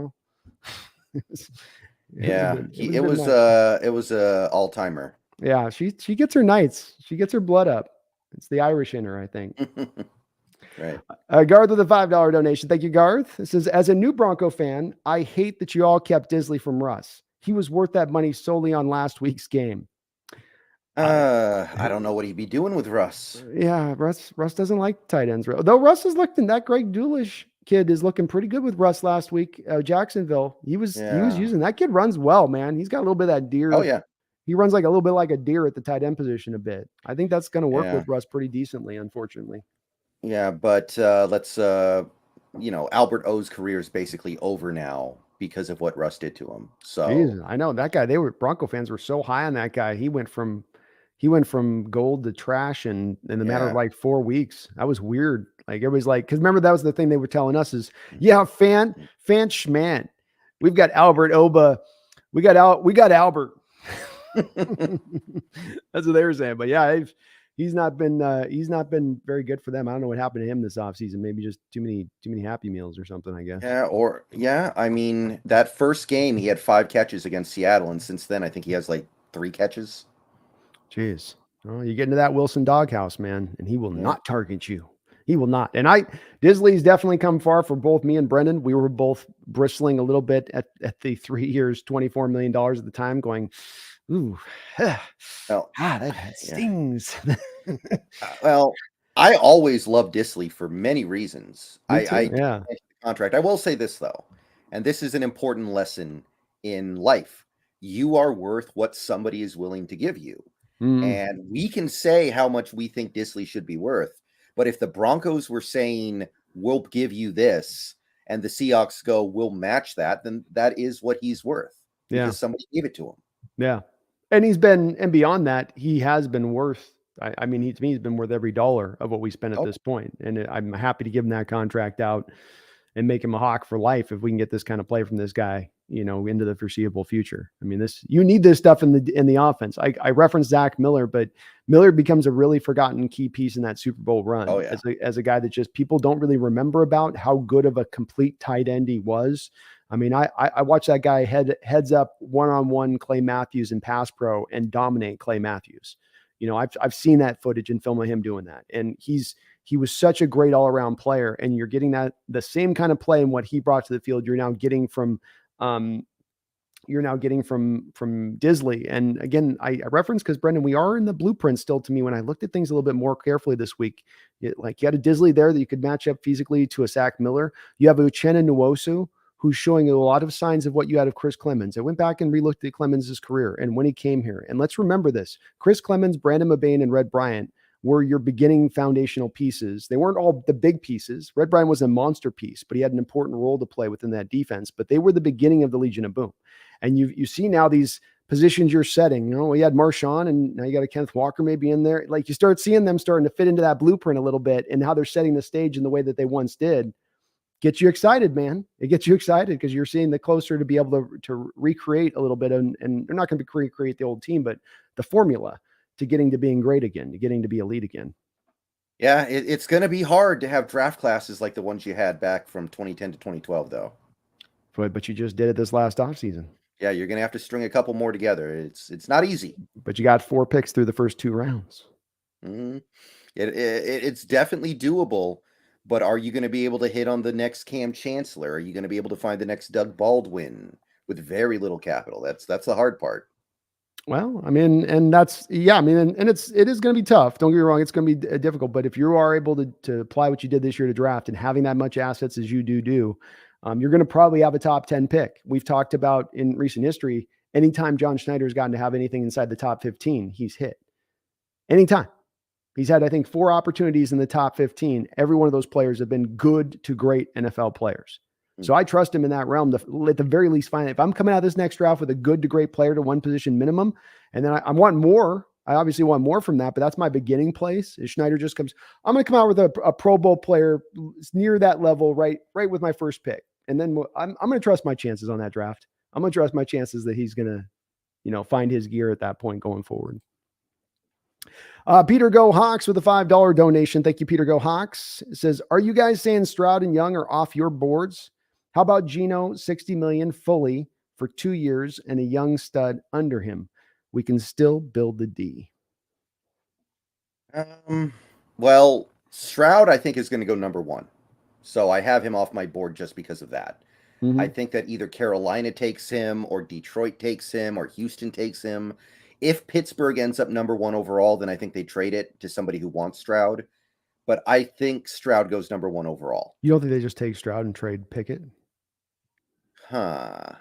was a all-timer. Yeah, she gets her nights. She gets her blood up. It's the Irish in her, I think. Right. Garth with a $5 donation. Thank you, Garth. It says, as a new Bronco fan, I hate that you all kept Disley from Russ. He was worth that money solely on last week's game. I don't know what he'd be doing with Russ. Yeah, Russ doesn't like tight ends. Though Russ is looking, that Greg Dulcich kid is looking pretty good with Russ last week. Jacksonville. He was using that kid, runs well, man. He's got a little bit of that deer. Oh yeah. He runs like a little bit like a deer at the tight end position a bit. I think that's going to work with Russ pretty decently, unfortunately. Yeah, but let's Albert O's career is basically over now because of what Russ did to him. So Jesus, I know that guy. They were Bronco fans were so high on that guy. He went from gold to trash in the matter of yeah. like 4 weeks. That was weird. Like everybody's like, because remember that was the thing they were telling us is, yeah, fan schman. We've got Albert Oba. We got Albert. That's what they were saying. But yeah, he's not been very good for them. I don't know what happened to him this offseason. Maybe just too many Happy Meals or something, I guess. I mean, that first game he had 5 catches against Seattle, and since then I think he has like 3 catches. Jeez. Well, you get into that Wilson doghouse, man, and he will Yeah. not target you. He will not. And Disley's definitely come far for both me and Brendan. We were both bristling a little bit at the 3 years, $24 million at the time, going, ooh, Well, that yeah. stings. Well, I always loved Disley for many reasons. Me I too. did Yeah. like the contract. I will say this though, and this is an important lesson in life. You are worth what somebody is willing to give you. Mm, And we can say how much we think Disley should be worth, but if the Broncos were saying, we'll give you this, and the Seahawks go, we'll match that, then that is what he's worth yeah. because somebody gave it to him. Yeah. And beyond that, he has been worth, I mean, to me, he's been worth every dollar of what we spent at Oh, this point. And I'm happy to give him that contract out and make him a Hawk for life if we can get this kind of play from this guy, into the foreseeable future. I mean, you need this stuff in the offense. I referenced Zach Miller, but Miller becomes a really forgotten key piece in that Super Bowl oh run yeah. as a guy that just people don't really remember about how good of a complete tight end he was. I mean, I watched that guy heads up one-on-one Clay Matthews in pass pro and dominate Clay Matthews. I've seen that footage and film of him doing that, and he was such a great all-around player, and you're getting the same kind of play and what he brought to the field. Um, you're now getting from Disley. And again, I reference because Brendan, we are in the blueprint still. To me, when I looked at things a little bit more carefully this week, like you had a Disley there that you could match up physically to a Zach Miller. You have a Uchenna Nwosu who's showing a lot of signs of what you had of Chris Clemens. I went back and relooked at Clemens' career and when he came here. And let's remember this: Chris Clemens, Brandon Mabane, and Red Bryant were your beginning foundational pieces. They weren't all the big pieces. Red Bryant was a monster piece, but he had an important role to play within that defense. But they were the beginning of the Legion of Boom. And you see now these positions you're setting. We had Marshawn, and now you got a Kenneth Walker maybe in there. Like you start seeing them starting to fit into that blueprint a little bit, and how they're setting the stage in the way that they once did. Gets you excited, man. It gets you excited because you're seeing the closer to be able to recreate a little bit, and they're not going to recreate the old team, but the formula to getting to being great again, to getting to be elite again. Yeah, it's going to be hard to have draft classes like the ones you had back from 2010 to 2012, though. But you just did it this last offseason. Yeah, you're going to have to string a couple more together. It's not easy. But you got 4 picks through the first 2 rounds. Mm-hmm. It's definitely doable, but are you going to be able to hit on the next Cam Chancellor? Are you going to be able to find the next Doug Baldwin with very little capital? That's the hard part. Well, I mean, and that's, yeah, I mean, and it is going to be tough. Don't get me wrong. It's going to be difficult, but if you are able to apply what you did this year to draft and having that much assets as you do, you're going to probably have a top 10 pick. We've talked about in recent history, anytime John Schneider's gotten to have anything inside the top 15, he's hit. Anytime. He's had, I think, 4 opportunities in the top 15. Every one of those players have been good to great NFL players. So I trust him in that realm to, at the very least, find if I'm coming out of this next draft with a good to great player to one position minimum, and then I want more. I obviously want more from that, but that's my beginning place. If Schneider just comes, I'm going to come out with a Pro Bowl player near that level, right with my first pick, and then I'm going to trust my chances on that draft. I'm going to trust my chances that he's going to, find his gear at that point going forward. Peter Go Hawks with a $5 donation. Thank you, Peter Go Hawks. It says, are you guys saying Stroud and Young are off your boards? How about Geno, $60 million fully for 2 years and a young stud under him? We can still build the D. Well, Stroud, I think, is going to go number 1. So I have him off my board just because of that. Mm-hmm. I think that either Carolina takes him or Detroit takes him or Houston takes him. If Pittsburgh ends up number 1 overall, then I think they trade it to somebody who wants Stroud. But I think Stroud goes number 1 overall. You don't think they just take Stroud and trade Pickett? Huh.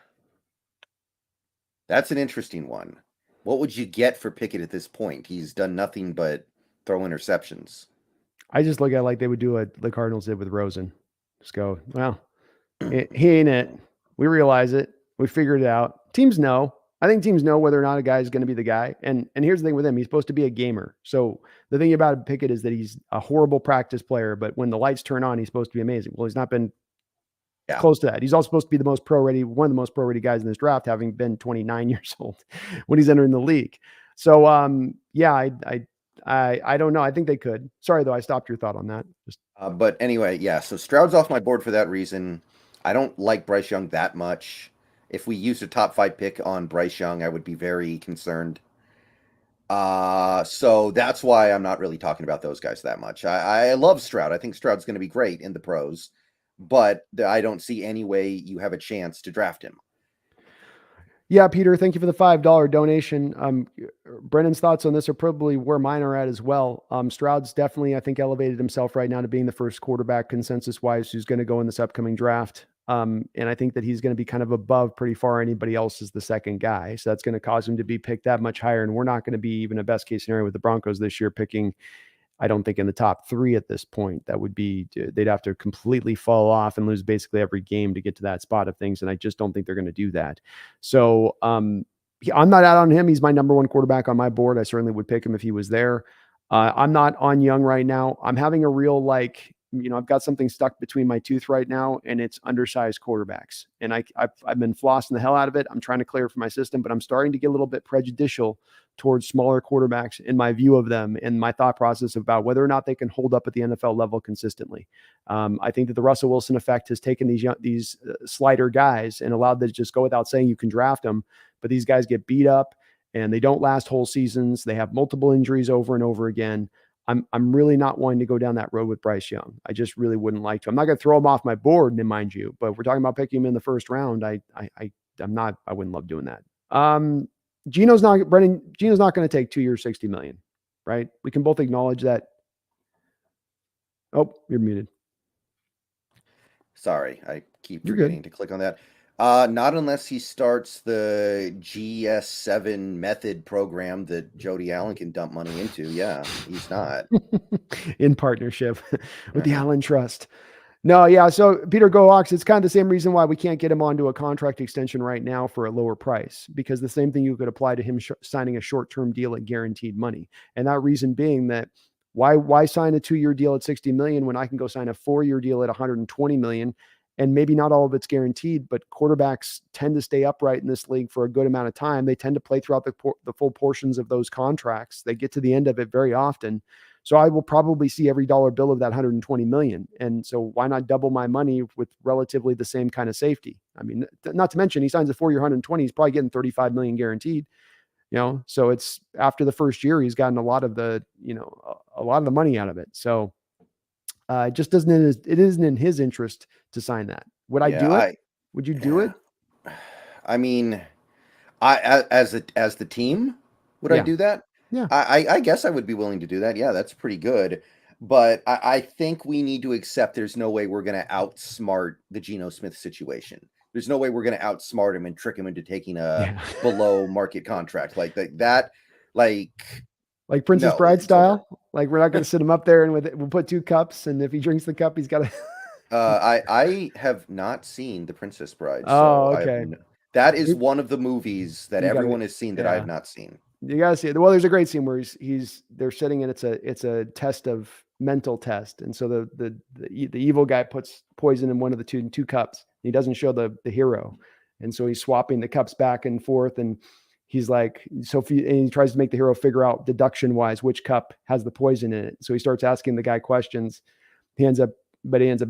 That's an interesting one. What would you get for Pickett at this point? He's done nothing but throw interceptions. I just look at it like they would do what the Cardinals did with Rosen. Just go, well, he ain't it. We realize it. We figured it out. Teams know. I think teams know whether or not a guy is going to be the guy. And here's the thing with him. He's supposed to be a gamer. So the thing about Pickett is that he's a horrible practice player, but when the lights turn on, he's supposed to be amazing. Well, he's not been close to that. He's also supposed to be the most pro-ready, one of the most pro-ready guys in this draft, having been 29 years old when he's entering the league. So, yeah, I don't know. I think they could. Sorry, though, I stopped your thought on that. But anyway, yeah, so Stroud's off my board for that reason. I don't like Bryce Young that much. If we used a top 5 pick on Bryce Young, I would be very concerned. So that's why I'm not really talking about those guys that much. I love Stroud. I think Stroud's going to be great in the pros, but I don't see any way you have a chance to draft him. Yeah, Peter, thank you for the $5 donation. Brennan's thoughts on this are probably where mine are at as well. Stroud's definitely, I think, elevated himself right now to being the first quarterback consensus-wise who's going to go in this upcoming draft. And I think that he's going to be kind of above pretty far anybody else as the second guy. So that's going to cause him to be picked that much higher. And we're not going to be even a best case scenario with the Broncos this year picking, I don't think, in the top 3 at this point. That would be, they'd have to completely fall off and lose basically every game to get to that spot of things. And I just don't think they're going to do that. So I'm not out on him. He's my number 1 quarterback on my board. I certainly would pick him if he was there. I'm not on Young right now. I'm having a real, I've got something stuck between my tooth right now, and it's undersized quarterbacks. And I've been flossing the hell out of it. I'm trying to clear it from my system, but I'm starting to get a little bit prejudicial towards smaller quarterbacks in my view of them and my thought process about whether or not they can hold up at the NFL level consistently. I think that the Russell Wilson effect has taken these slider guys and allowed them to just go without saying you can draft them, but these guys get beat up and they don't last whole seasons. They have multiple injuries over and over again. I'm really not wanting to go down that road with Bryce Young. I just really wouldn't like to. I'm not going to throw him off my board, mind you, but if we're talking about picking him in the first round, I wouldn't love doing that. Geno's not going to take 2 years, $60 million, right? We can both acknowledge that. Oh, you're muted. Sorry, I keep forgetting to click on that. Not unless he starts the GS7 method program that Jody Allen can dump money into. Yeah, he's not. In partnership with the Allen Trust. No, yeah. So Peter Gohawks, it's kind of the same reason why we can't get him onto a contract extension right now for a lower price, because the same thing you could apply to him signing a short-term deal at guaranteed money. And that reason being that why sign a 2-year deal at $60 million when I can go sign a 4-year deal at $120 million? And maybe not all of it's guaranteed, but quarterbacks tend to stay upright in this league for a good amount of time. They tend to play throughout the full portions of those contracts. They get to the end of it very often. So I will probably see every dollar bill of that $120 million. And so why not double my money with relatively the same kind of safety? I mean, not to mention he signs a 4-year $120, he's probably getting $35 million guaranteed. So it's after the first year, he's gotten a lot of the money out of it. So it just it isn't in his interest to sign that. Would I do it? Would you do it? I mean, as the team, would I do that? Yeah. I guess I would be willing to do that. Yeah, that's pretty good. But I think we need to accept there's no way we're going to outsmart the Geno Smith situation. There's no way we're going to outsmart him and trick him into taking a below market contract like that. Like Princess Bride style. Like we're not going to sit him up there and we'll put 2 cups, and if he drinks the cup, he's got to. I have not seen The Princess Bride. Oh, okay. That is one of the movies that everyone has seen that I have not seen. You gotta see it. Well, there's a great scene where they're sitting and it's a test of mental test, and so the evil guy puts poison in one of the two cups. He doesn't show the hero, and so he's swapping the cups back and forth, and he's like, and he tries to make the hero figure out deduction wise which cup has the poison in it. So he starts asking the guy questions. He ends up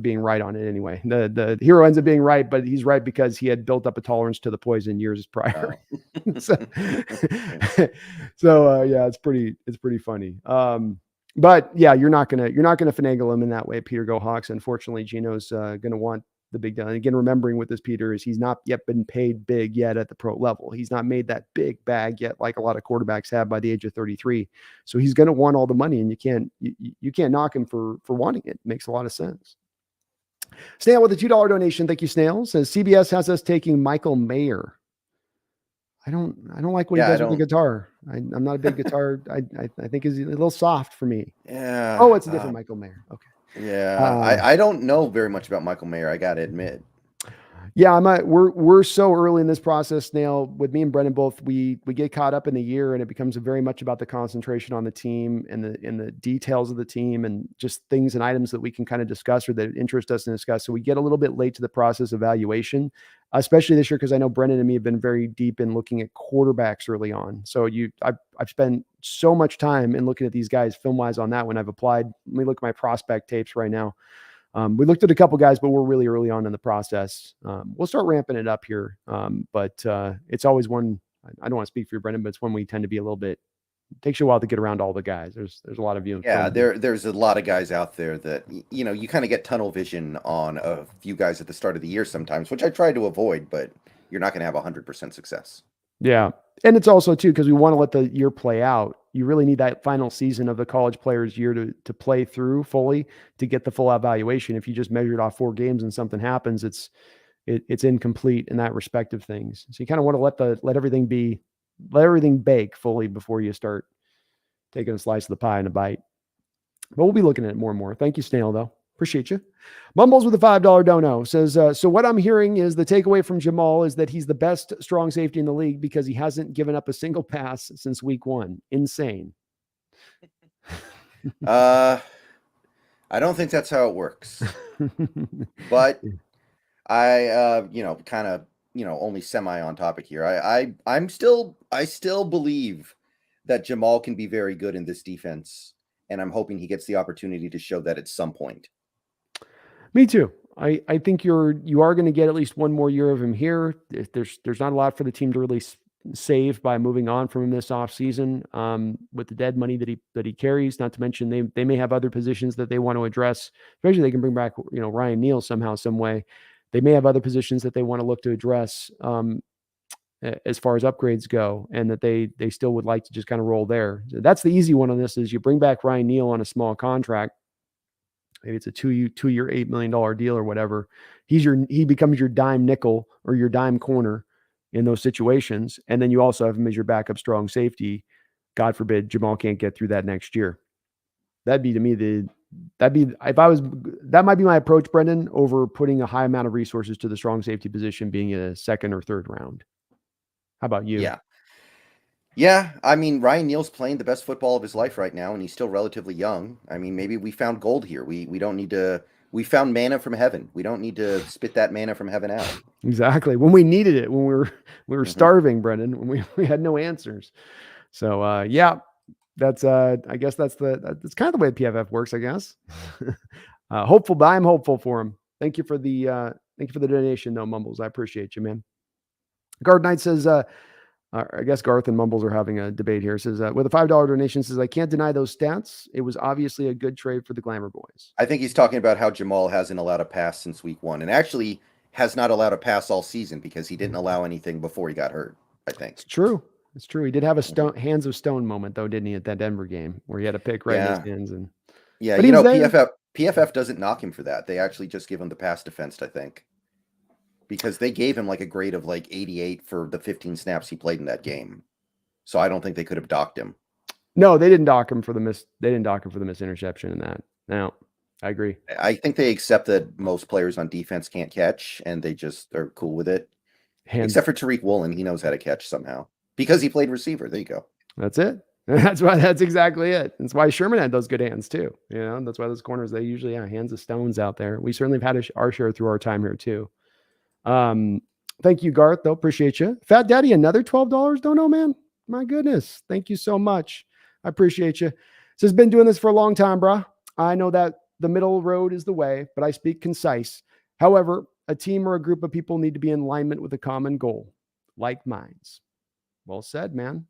being right on it anyway. The hero ends up being right, but he's right because he had built up a tolerance to the poison years prior. Oh. so yeah, it's pretty funny. But yeah, you're not gonna finagle him in that way, Peter Gohawks. Unfortunately, Geno's gonna want the big deal. And again, remembering with this, Peter, is he's not yet been paid big yet at the pro level. He's not made that big bag yet, like a lot of quarterbacks have by the age of 33. So he's going to want all the money, and you can't knock him for wanting it. It makes a lot of sense. Snail with a $2 donation. Thank you, Snail. Says CBS has us taking Michael Mayer. I don't like what he Yeah, I does with the don't. guitar. I'm not a big guitar. I think is a little soft for me. Yeah, Oh, it's a different Michael Mayer. Okay. yeah. I don't know very much about Michael Mayer. I got to admit. Yeah, we're so early in this process, Snail. With me and Brendan both, we get caught up in the year, and it becomes very much about the concentration on the team and the details of the team, and just things and items that we can kind of discuss or that interest us and discuss. So we get a little bit late to the process evaluation, especially this year because I know Brendan and me have been very deep in looking at quarterbacks early on. So I've spent so much time in looking at these guys film wise on that when I've applied. Let me look at my prospect tapes right now. We looked at a couple guys, but we're really early on in the process. We'll start ramping it up here. But it's always one, I don't want to speak for you, Brendan, but it's one we tend to be a little bit, it takes you a while to get around all the guys. There's a lot of you. Yeah, there's a lot of guys out there that you kind of get tunnel vision on a few guys at the start of the year sometimes, which I try to avoid, but you're not going to have 100% success. Yeah. And it's also too, because we want to let the year play out. You really need that final season of the college player's year to play through fully to get the full evaluation. If you just measured off 4 games and something happens, it's incomplete in that respect of things. So you kind of want to let everything bake fully before you start taking a slice of the pie and a bite. But we'll be looking at it more and more. Thank you, Snail, though. Appreciate you. Mumbles with a $5 dono says, so what I'm hearing is the takeaway from Jamal is that he's the best strong safety in the league because he hasn't given up a single pass since week 1. Insane. I don't think that's how it works. But I kind of, only semi on topic here. I still believe that Jamal can be very good in this defense, and I'm hoping he gets the opportunity to show that at some point. Me too. I think you are going to get at least one more year of him here. There's not a lot for the team to really save by moving on from him this offseason with the dead money that he carries. Not to mention they may have other positions that they want to address. Especially they can bring back Ryan Neal somehow, some way. They may have other positions that they want to look to address as far as upgrades go, and that they still would like to just kind of roll there. That's the easy one on this is you bring back Ryan Neal on a small contract. Maybe it's a 2-year, $8 million deal or whatever. He becomes your dime nickel or your dime corner in those situations. And then you also have him as your backup strong safety. God forbid Jamal can't get through that next year. That might be my approach, Brendan, over putting a high amount of resources to the strong safety position being a 2nd or 3rd round. How about you? Yeah. I mean, Ryan Neal's playing the best football of his life right now, and he's still relatively young. I mean, maybe we found gold here. We don't need to. We found manna from heaven. We don't need to spit that manna from heaven out. Exactly. When we needed it, when we were starving, Brendan, when we had no answers. So yeah, that's I guess that's kind of the way PFF works, I guess. Hopeful, but I'm hopeful for him. Thank you for the donation, though, Mumbles. I appreciate you, man. Guard Knight says, I guess Garth and Mumbles are having a debate here. Says, with a $5 donation, says, I can't deny those stats. It was obviously a good trade for the Glamour Boys. I think he's talking about how Jamal hasn't allowed a pass since week 1, and actually has not allowed a pass all season because he didn't allow anything before he got hurt, I think. It's true. It's true. He did have a hands of stone moment, though, didn't he, at that Denver game where he had a pick right in his hands. And yeah, but PFF doesn't knock him for that. They actually just give him the pass defense, I think. Because they gave him like a grade of like 88 for the 15 snaps he played in that game. So I don't think they could have docked him. No, they didn't dock him for the misinterception in that. No, I agree. I think they accept that most players on defense can't catch, and they're cool with it. Except for Tariq Woolen, he knows how to catch somehow. Because he played receiver. There you go. That's it. That's exactly it. That's why Sherman had those good hands too. That's why those corners, they usually have hands of stones out there. We certainly have had our share through our time here too. Thank you, Garth, though. Appreciate you. Fat Daddy, another $12. Don't know, man. My goodness. Thank you so much. I appreciate you. Says, been doing this for a long time, bro. I know that the middle road is the way, but I speak concise. However, a team or a group of people need to be in alignment with a common goal, like minds. Well said, man.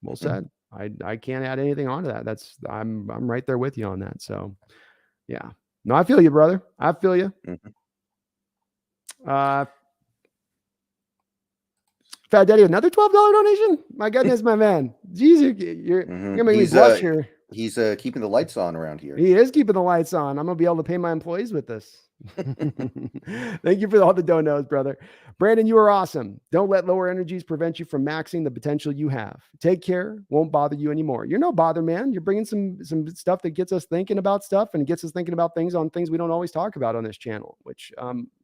Well said. I can't add anything onto that. I'm right there with you on that. So yeah. No, I feel you, brother. I feel you. Fat Daddy, another $12 donation? My goodness, my man. Jeez, you're gonna make me blush here. He's keeping the lights on around here. He is keeping the lights on. I'm going to be able to pay my employees with this. Thank you for all the donos, brother. Brandon, you are awesome. Don't let lower energies prevent you from maxing the potential you have. Take care. Won't bother you anymore. You're no bother, man. You're bringing some stuff that gets us thinking about stuff and gets us thinking about things we don't always talk about on this channel, which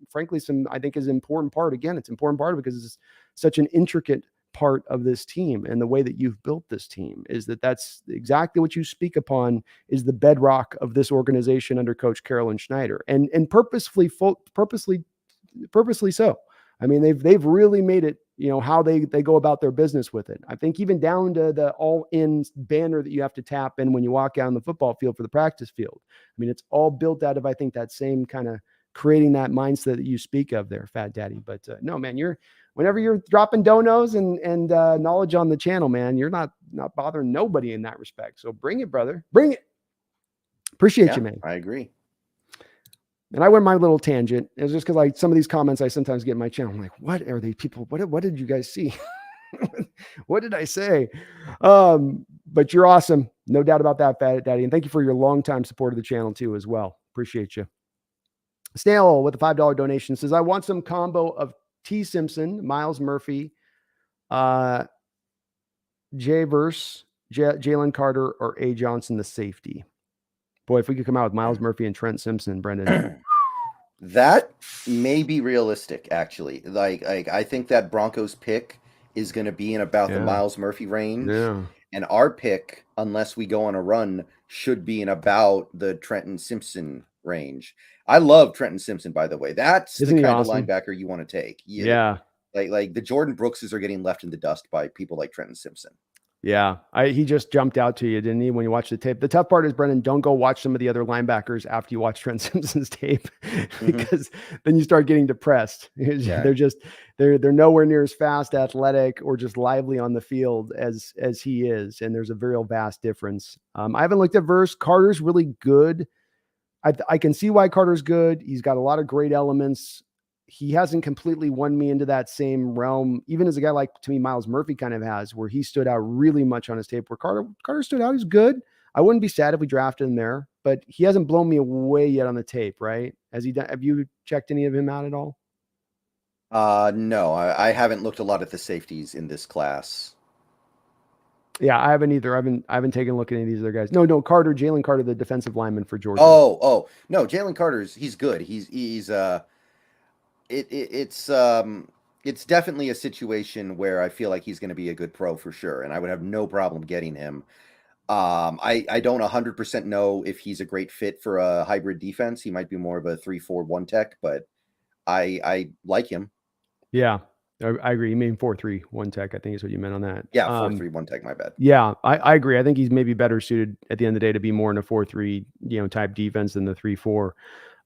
frankly, I think is an important part. Again, it's an important part because it's such an intricate part of this team, and the way that you've built this team is that's exactly what you speak upon is the bedrock of this organization under Coach Carolyn Schneider, and purposely so. I mean, they've really made it, how they go about their business with it. I think even down to the all-in banner that you have to tap in when you walk out on the football field for the practice field. I mean, it's all built out of, I think, that same kind of creating that mindset that you speak of there, Fat Daddy. But no, man, whenever you're dropping donos and knowledge on the channel, man, you're not bothering nobody in that respect. So bring it, brother. Bring it. Appreciate you, man. I agree. And I went my little tangent. It was just because some of these comments I sometimes get in my channel. I'm like, what are they people? What did you guys see? What did I say? But you're awesome. No doubt about that, Fat Daddy. And thank you for your longtime support of the channel too, as well. Appreciate you. Snail with a $5 donation says, I want some combo of T. Simpson, Miles Murphy, Jay Verse, Jalen Carter, or A. Johnson, the safety. Boy, if we could come out with Miles Murphy and Trent Simpson, Brendan. That may be realistic, actually. Like I think that Broncos pick is going to be in about the Miles Murphy range. Yeah. And our pick, unless we go on a run, should be in about the Trenton Simpson range. I love Trenton Simpson, by the way. That's the kind of linebacker you want to take. Yeah. Like the Jordan Brookses are getting left in the dust by people like Trenton Simpson. Yeah. He just jumped out to you, didn't he, when you watched the tape? The tough part is, Brendan, don't go watch some of the other linebackers after you watch Trent Simpson's tape, because then you start getting depressed. They're nowhere near as fast, athletic, or just lively on the field as he is. And there's a very vast difference. I haven't looked at Verse. Carter's really good. I can see why Carter's good. He's got a lot of great elements. He hasn't completely won me into that same realm, even as a guy like, to me, Miles Murphy kind of has, where he stood out really much on his tape, where Carter stood out. He's good. I wouldn't be sad if we drafted him there, but he hasn't blown me away yet on the tape, right? Has he done? Have you checked any of him out at all? No, I haven't looked a lot at the safeties in this class. Yeah, I haven't either. I haven't taken a look at any of these other guys. No, Carter, Jalen Carter, the defensive lineman for Georgia. Oh, no, Jalen Carter's he's good. It's definitely a situation where I feel like he's going to be a good pro for sure, and I would have no problem getting him. I don't 100% know if he's a great fit for a hybrid defense. He might be more of a 3-4-1 tech, but I like him. Yeah. I agree. You mean 4-3-1 tech, I think is what you meant on that. Yeah, 4-3-1 tech, my bad. Yeah, I agree. I think he's maybe better suited at the end of the day to be more in a 4-3, type defense than the 3-4.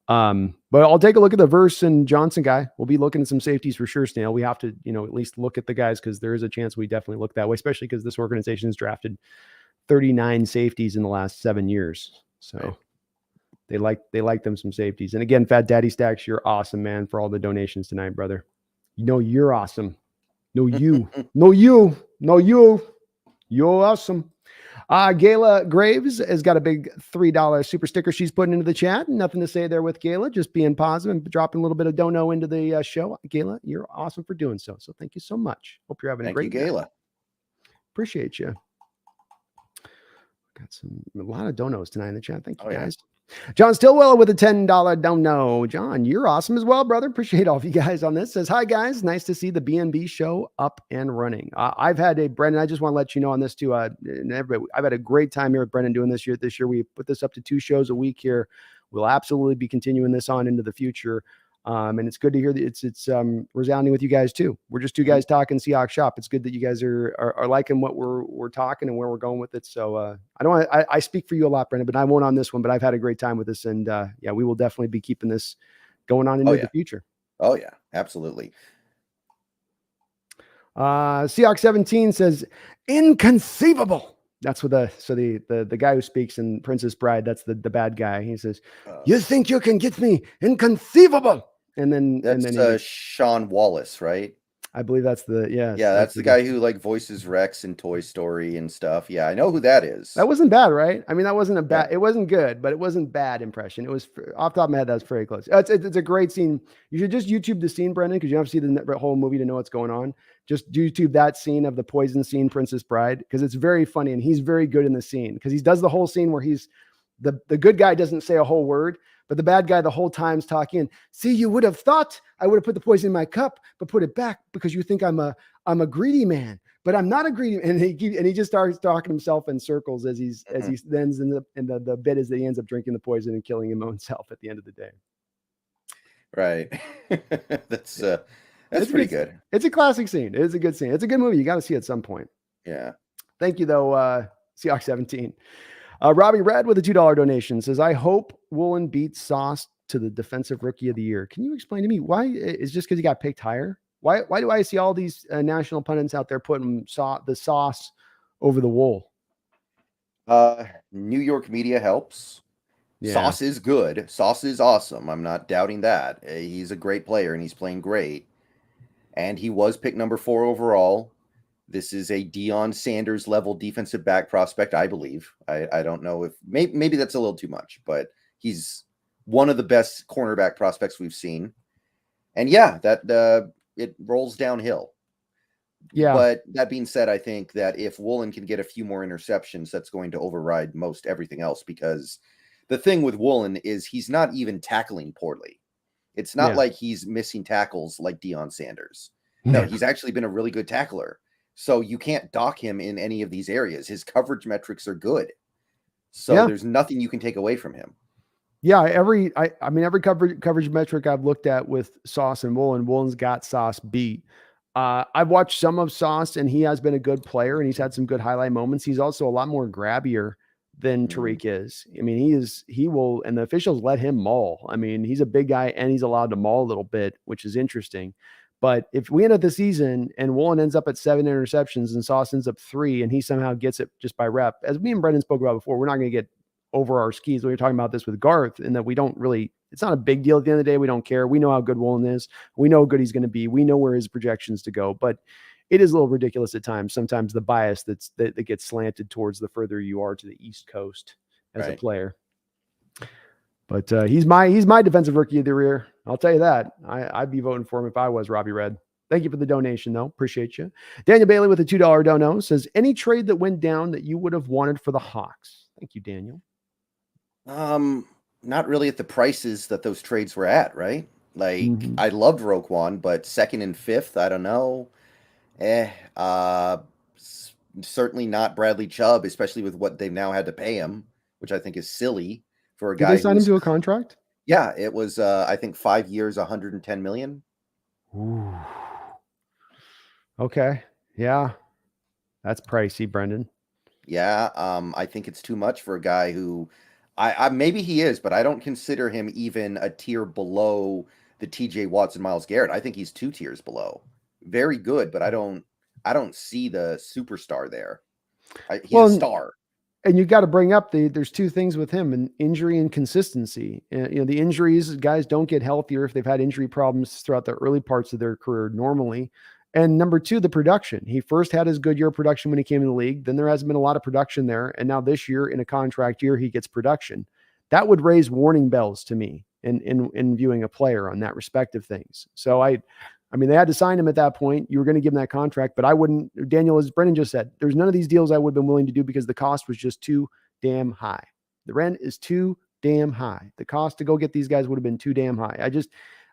But I'll take a look at the Verse and Johnson guy. We'll be looking at some safeties for sure, Snail. We have to, at least look at the guys, because there is a chance we definitely look that way, especially because this organization has drafted 39 safeties in the last 7 years. So they like them some safeties. And again, Fat Daddy Stacks, you're awesome, man, for all the donations tonight, brother. You're awesome. You're awesome. Gayla Graves has got a big $3 super sticker she's putting into the chat. Nothing to say there with Gayla, just being positive and dropping a little bit of dono into the show. Gayla, you're awesome for doing so. So thank you so much. Hope you're having a great day. Thank you, Gayla. Appreciate you. Got a lot of donos tonight in the chat. Thank you, guys. John Stillwell with a $10 dono. John, you're awesome as well, brother. Appreciate all of you guys on this. Says, hi, guys. Nice to see the BNB show up and running. I've had Brendan, I just want to let you know on this too. I've had a great time here with Brendan doing this year. This year, we put this up to 2 shows a week here. We'll absolutely be continuing this on into the future. And it's good to hear that it's resounding with you guys too. We're just 2 guys talking Seahawks shop. It's good that you guys are liking what we're talking and where we're going with it. So I speak for you a lot, Brendan, but I won't on this one, but I've had a great time with this. And we will definitely be keeping this going on into the future. Oh yeah, absolutely. Seahawks 17 says inconceivable. That's what the guy who speaks in Princess Bride, that's the bad guy. He says, you think you can get me? Inconceivable. And then Sean Wallace, right? I believe that's the Yeah, that's the guy who like voices Rex in Toy Story and stuff. Yeah, I know who that is. That wasn't bad, right? I mean, that wasn't a bad. Yeah. It wasn't good, but it wasn't bad impression. It was off the top of my head. That was very close. It's a great scene. You should just YouTube the scene, Brendan, because you don't have to see the whole movie to know what's going on. Just YouTube that scene of the poison scene, Princess Bride, because it's very funny and he's very good in the scene because he does the whole scene where he's the good guy doesn't say a whole word, but the bad guy the whole time's talking. See, you would have thought I would have put the poison in my cup, but put it back because you think I'm a greedy man. But I'm not a greedy, and he just starts talking himself in circles as he ends in the bit is that he ends up drinking the poison and killing his own self at the end of the day. Right. That's pretty good. It's a classic scene. It's a good scene. It's a good movie. You got to see it at some point. Yeah. Thank you though, Seahawks 17. Robbie Red with a $2 donation says, I hope Woolen beats Sauce to the defensive rookie of the year. Can you explain to me why? Is just because he got picked higher? Why do I see all these national pundits out there putting the Sauce over the Wool? New York media helps. Yeah. Sauce is good. Sauce is awesome. I'm not doubting that. He's a great player and he's playing great. And he was picked number 4 overall. This is a Deion Sanders level defensive back prospect, I believe. I don't know if maybe that's a little too much, but he's one of the best cornerback prospects we've seen. And yeah, that it rolls downhill. Yeah. But that being said, I think that if Woolen can get a few more interceptions, that's going to override most everything else, because the thing with Woolen is he's not even tackling poorly. It's not like he's missing tackles like Deion Sanders. No, he's actually been a really good tackler. So you can't dock him in any of these areas. His coverage metrics are good. So there's nothing you can take away from him. Yeah, every coverage metric I've looked at with Sauce and Woolen's got Sauce beat. I've watched some of Sauce and he has been a good player and he's had some good highlight moments. He's also a lot more grabbier than Tariq is. I mean, he will, and the officials let him maul. I mean, he's a big guy and he's allowed to maul a little bit, which is interesting. But if we end up the season and Woolen ends up at 7 interceptions and Sauce ends up 3 and he somehow gets it just by rep, as me and Brendan spoke about before, we're not going to get over our skis. We were talking about this with Garth, and that we don't really, it's not a big deal at the end of the day. We don't care. We know how good Woolen is. We know how good he's going to be. We know where his projections to go, but it is a little ridiculous at times. Sometimes the bias that gets slanted towards the further you are to the East Coast as a player. But he's my defensive rookie of the year. I'll tell you that. I'd be voting for him if I was Robbie Red. Thank you for the donation, though. Appreciate you. Daniel Bailey with a $2 dono says, any trade that went down that you would have wanted for the Hawks? Thank you, Daniel. Not really at the prices that those trades were at, right? Like, I loved Roquan, but 2nd and 5th, I don't know. Certainly not Bradley Chubb, especially with what they've now had to pay him, which I think is silly for a guy. Did they sign him to a contract? Yeah, it was, I think 5 years, $110 million. Ooh. Okay. Yeah. That's pricey, Brendan. Yeah. I think it's too much for a guy who I maybe he is, but I don't consider him even a tier below the TJ Watts and Myles Garrett. I think he's 2 tiers below. Very good, but I don't see the superstar there. He's a star. And you got to bring up there's 2 things with him: and injury and consistency. And, the injuries, guys don't get healthier if they've had injury problems throughout the early parts of their career normally. And number 2, the production. He first had his good year of production when he came in the league. Then there hasn't been a lot of production there. And now this year, in a contract year, he gets production. That would raise warning bells to me in viewing a player on that respective things. So I mean, they had to sign him at that point. You were going to give him that contract, but I wouldn't. Daniel, as Brendan just said, there's none of these deals I would have been willing to do because the cost was just too damn high. The rent is too damn high. The cost to go get these guys would have been too damn high.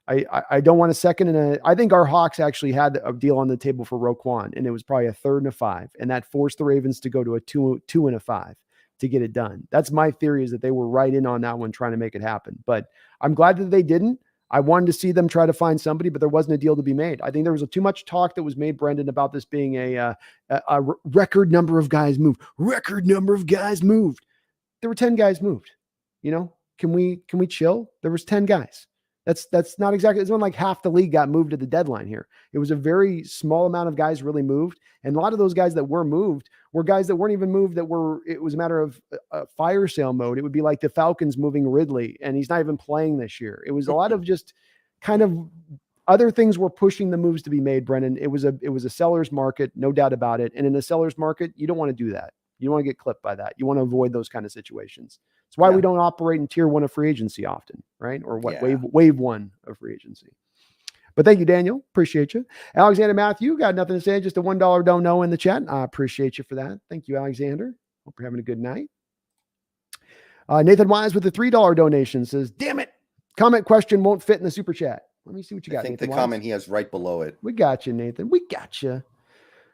I don't want a second. I think our Hawks actually had a deal on the table for Roquan, and it was probably a 3rd and a 5, and that forced the Ravens to go to a 2 and a 5 to get it done. That's my theory, is that they were right in on that one, trying to make it happen. But I'm glad that they didn't. I wanted to see them try to find somebody, but there wasn't a deal to be made. I think there was too much talk that was made, Brendan, about this being a record number of guys moved. Record number of guys moved. There were 10 guys moved. Can we chill? There was 10 guys. That's not exactly. It's when like half the league got moved at the deadline here. It was a very small amount of guys really moved, and a lot of those guys that were moved were guys that weren't even moved. It was a matter of fire sale mode. It would be like the Falcons moving Ridley, and he's not even playing this year. It was a lot of just kind of other things were pushing the moves to be made, Brennan. It was a seller's market, no doubt about it. And in a seller's market, you don't want to do that. You don't want to get clipped by that. You want to avoid those kind of situations. It's why we don't operate in tier 1 of free agency often, right? Or what wave 1 of free agency. But thank you, Daniel. Appreciate you. Alexander Matthew, got nothing to say. Just a $1 don't know in the chat. I appreciate you for that. Thank you, Alexander. Hope you're having a good night. Nathan Wise with the $3 donation says, damn it. Comment question won't fit in the super chat. Let me see what you got. I think Nathan the Wise. comment he has right below it. We got you, Nathan. We got you.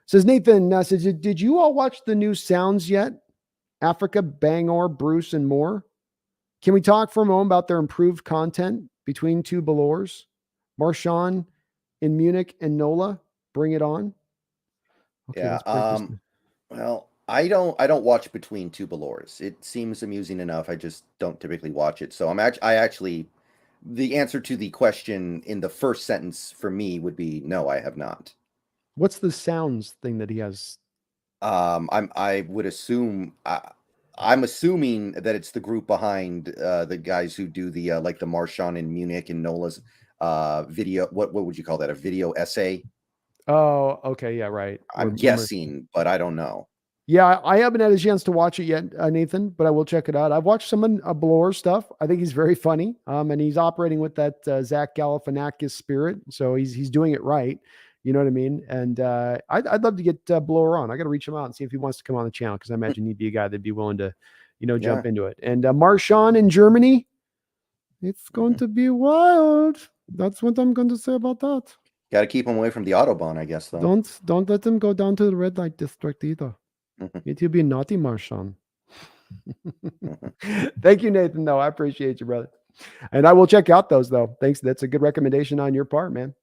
Says Nathan, says, did you all watch the new sounds yet? Africa, Bangor, Bruce, and more. Can we talk for a moment about their improved content between two Ballors? Marshawn in Munich and Nola, bring it on. Okay, yeah. Well, I don't watch Between Two Ballors. It seems amusing enough. I just don't typically watch it. So I actually, the answer to the question in the first sentence for me would be no, I have not. What's the sounds thing that he has? I would assume I'm assuming that it's the group behind the guys who do the like the Marshawn in Munich and Nola's video. What would you call that? A video essay? Oh, okay, yeah, right. I'm guessing, but I don't know. Yeah, I haven't had a chance to watch it yet, Nathan, but I will check it out. I've watched some of Blore stuff. I think he's very funny, and he's operating with that Zach Galifianakis spirit, so he's doing it right. You know what I mean? And I'd love to get Blore on. I got to reach him out and see if he wants to come on the channel, because I imagine he'd be a guy that'd be willing to, jump into it. And Marshawn in Germany, it's going to be wild. That's what I'm going to say about that. Got to keep him away from the Autobahn, I guess, though. Don't let him go down to the red light district either. It will be naughty, Marshawn. Thank you, Nathan, though. I appreciate you, brother. And I will check out those, though. Thanks. That's a good recommendation on your part, man.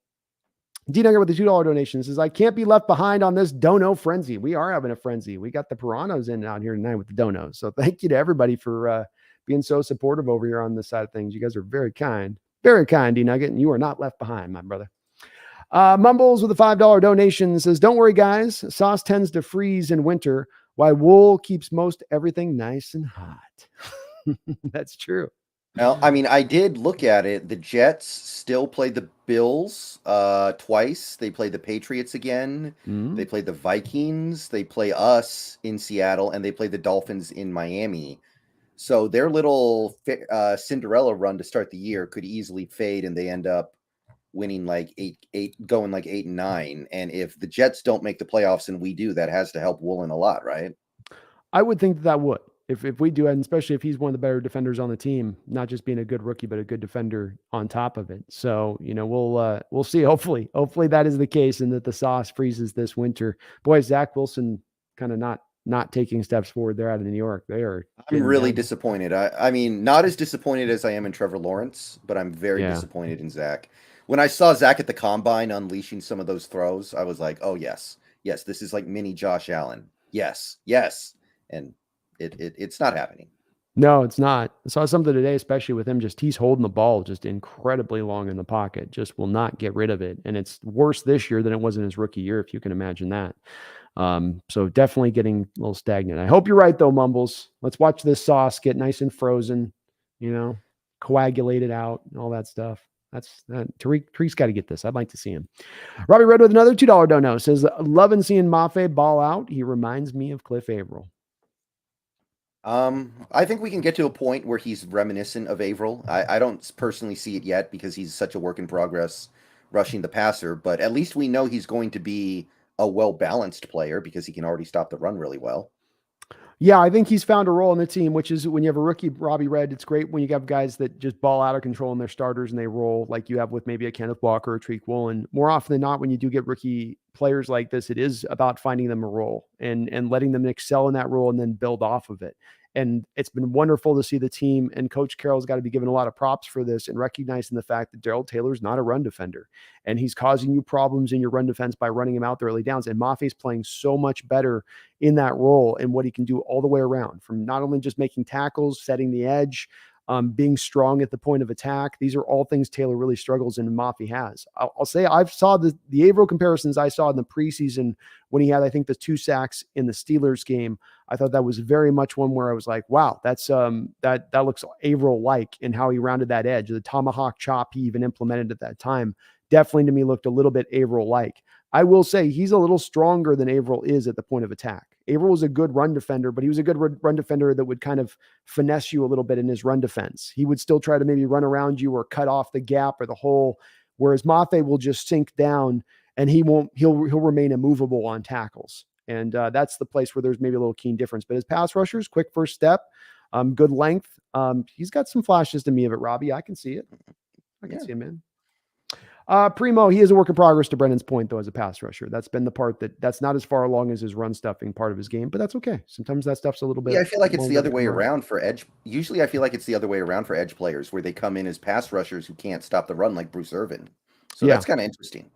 D-Nugger with the $2 donation says, I can't be left behind on this dono frenzy. We are having a frenzy. We got the Piranhos in out here tonight with the donos. So thank you to everybody for being so supportive over here on this side of things. You guys are very kind, D-Nugget, and you are not left behind, my brother. Mumbles with a $5 donation says, don't worry, guys. Sauce tends to freeze in winter, while wool keeps most everything nice and hot. That's true. Well, I mean, I did look at it. The Jets still play the Bills twice. They play the Patriots again. They play the Vikings. They play us in Seattle, and they play the Dolphins in Miami. So their little Cinderella run to start the year could easily fade, and they end up winning like going like 8-9. And if the Jets don't make the playoffs and we do, that has to help Woolen a lot, right? I would think that would. If we do, and especially if he's one of the better defenders on the team, not just being a good rookie, but a good defender on top of it. So, we'll see. Hopefully that is the case, and that the sauce freezes this winter. Boy, Zach Wilson kind of not taking steps forward there out of New York. They are. I'm really disappointed. I mean, not as disappointed as I am in Trevor Lawrence, but I'm very disappointed in Zach. When I saw Zach at the combine unleashing some of those throws, I was like, oh, yes, this is like mini Josh Allen. Yes. And it's not happening. No, it's not. I saw something today, especially with him, he's holding the ball just incredibly long in the pocket, just will not get rid of it. And it's worse this year than it was in his rookie year, if you can imagine that. So definitely getting a little stagnant. I hope you're right, though, Mumbles. Let's watch this sauce get nice and frozen, coagulated out and all that stuff. Tariq's got to get this. I'd like to see him. Robbie Red with another $2 dono says, loving seeing Mafe ball out. He reminds me of Cliff Averill. I think we can get to a point where he's reminiscent of Averill. I don't personally see it yet because he's such a work in progress rushing the passer, but at least we know he's going to be a well-balanced player because he can already stop the run really well. Yeah, I think he's found a role in the team, which is when you have a rookie, Robbie Red, it's great when you have guys that just ball out of control in their starters and they roll like you have with maybe a Kenneth Walker or Tariq Woolen. More often than not, when you do get rookie players like this, it is about finding them a role and letting them excel in that role and then build off of it. And it's been wonderful to see the team, and Coach Carroll's got to be given a lot of props for this and recognizing the fact that Darrell Taylor's not a run defender and he's causing you problems in your run defense by running him out the early downs. And Mafe's playing so much better in that role and what he can do all the way around, from not only just making tackles, setting the edge, being strong at the point of attack. These are all things Taylor really struggles in and Mafe has. I'll say I've saw the Averill comparisons I saw in the preseason when he had, I think, the 2 sacks in the Steelers game. I thought that was very much one where I was like, wow, that's that looks Averill-like in how he rounded that edge. The tomahawk chop he even implemented at that time definitely to me looked a little bit Averill-like. I will say he's a little stronger than Averill is at the point of attack. Averill was a good run defender, but he was a good run defender that would kind of finesse you a little bit in his run defense. He would still try to maybe run around you or cut off the gap or the hole, whereas Mafe will just sink down and he'll remain immovable on tackles. And that's the place where there's maybe a little keen difference. But his pass rushers, quick first step, good length. He's got some flashes to me of it, Robbie. I can see it. I can see it, man. Primo, he is a work in progress to Brennan's point, though, as a pass rusher. That's been the part that's not as far along as his run stuffing part of his game, but that's okay. Sometimes that stuff's a little bit. Yeah, I feel like it's the other way around for edge. Usually I feel like it's the other way around for edge players where they come in as pass rushers who can't stop the run like Bruce Irvin. So that's kind of interesting.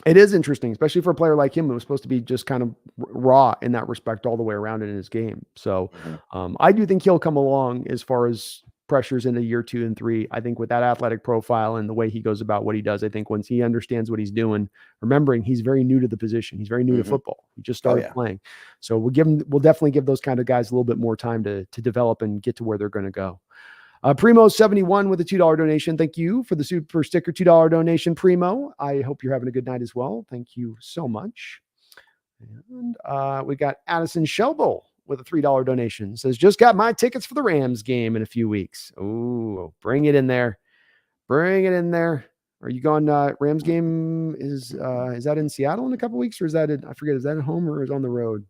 It is interesting, especially for a player like him who was supposed to be just kind of raw in that respect all the way around in his game. So I do think he'll come along as far as pressures in the year 2 and 3. I think with that athletic profile and the way he goes about what he does, I think once he understands what he's doing, remembering he's very new to the position, he's very new to football. He just started playing. So we'll definitely give those kind of guys a little bit more time to develop and get to where they're going to go. Primo 71 with a $2 donation. Thank you for the super sticker $2 donation, Primo. I hope you're having a good night as well. Thank you so much. And we got Addison Shelbo with a $3 donation. Says, just got my tickets for the Rams game in a few weeks. Oh, bring it in there. Bring it in there. Are you going Rams game is that in Seattle in a couple weeks, or is that I forget, is that at home or is it on the road?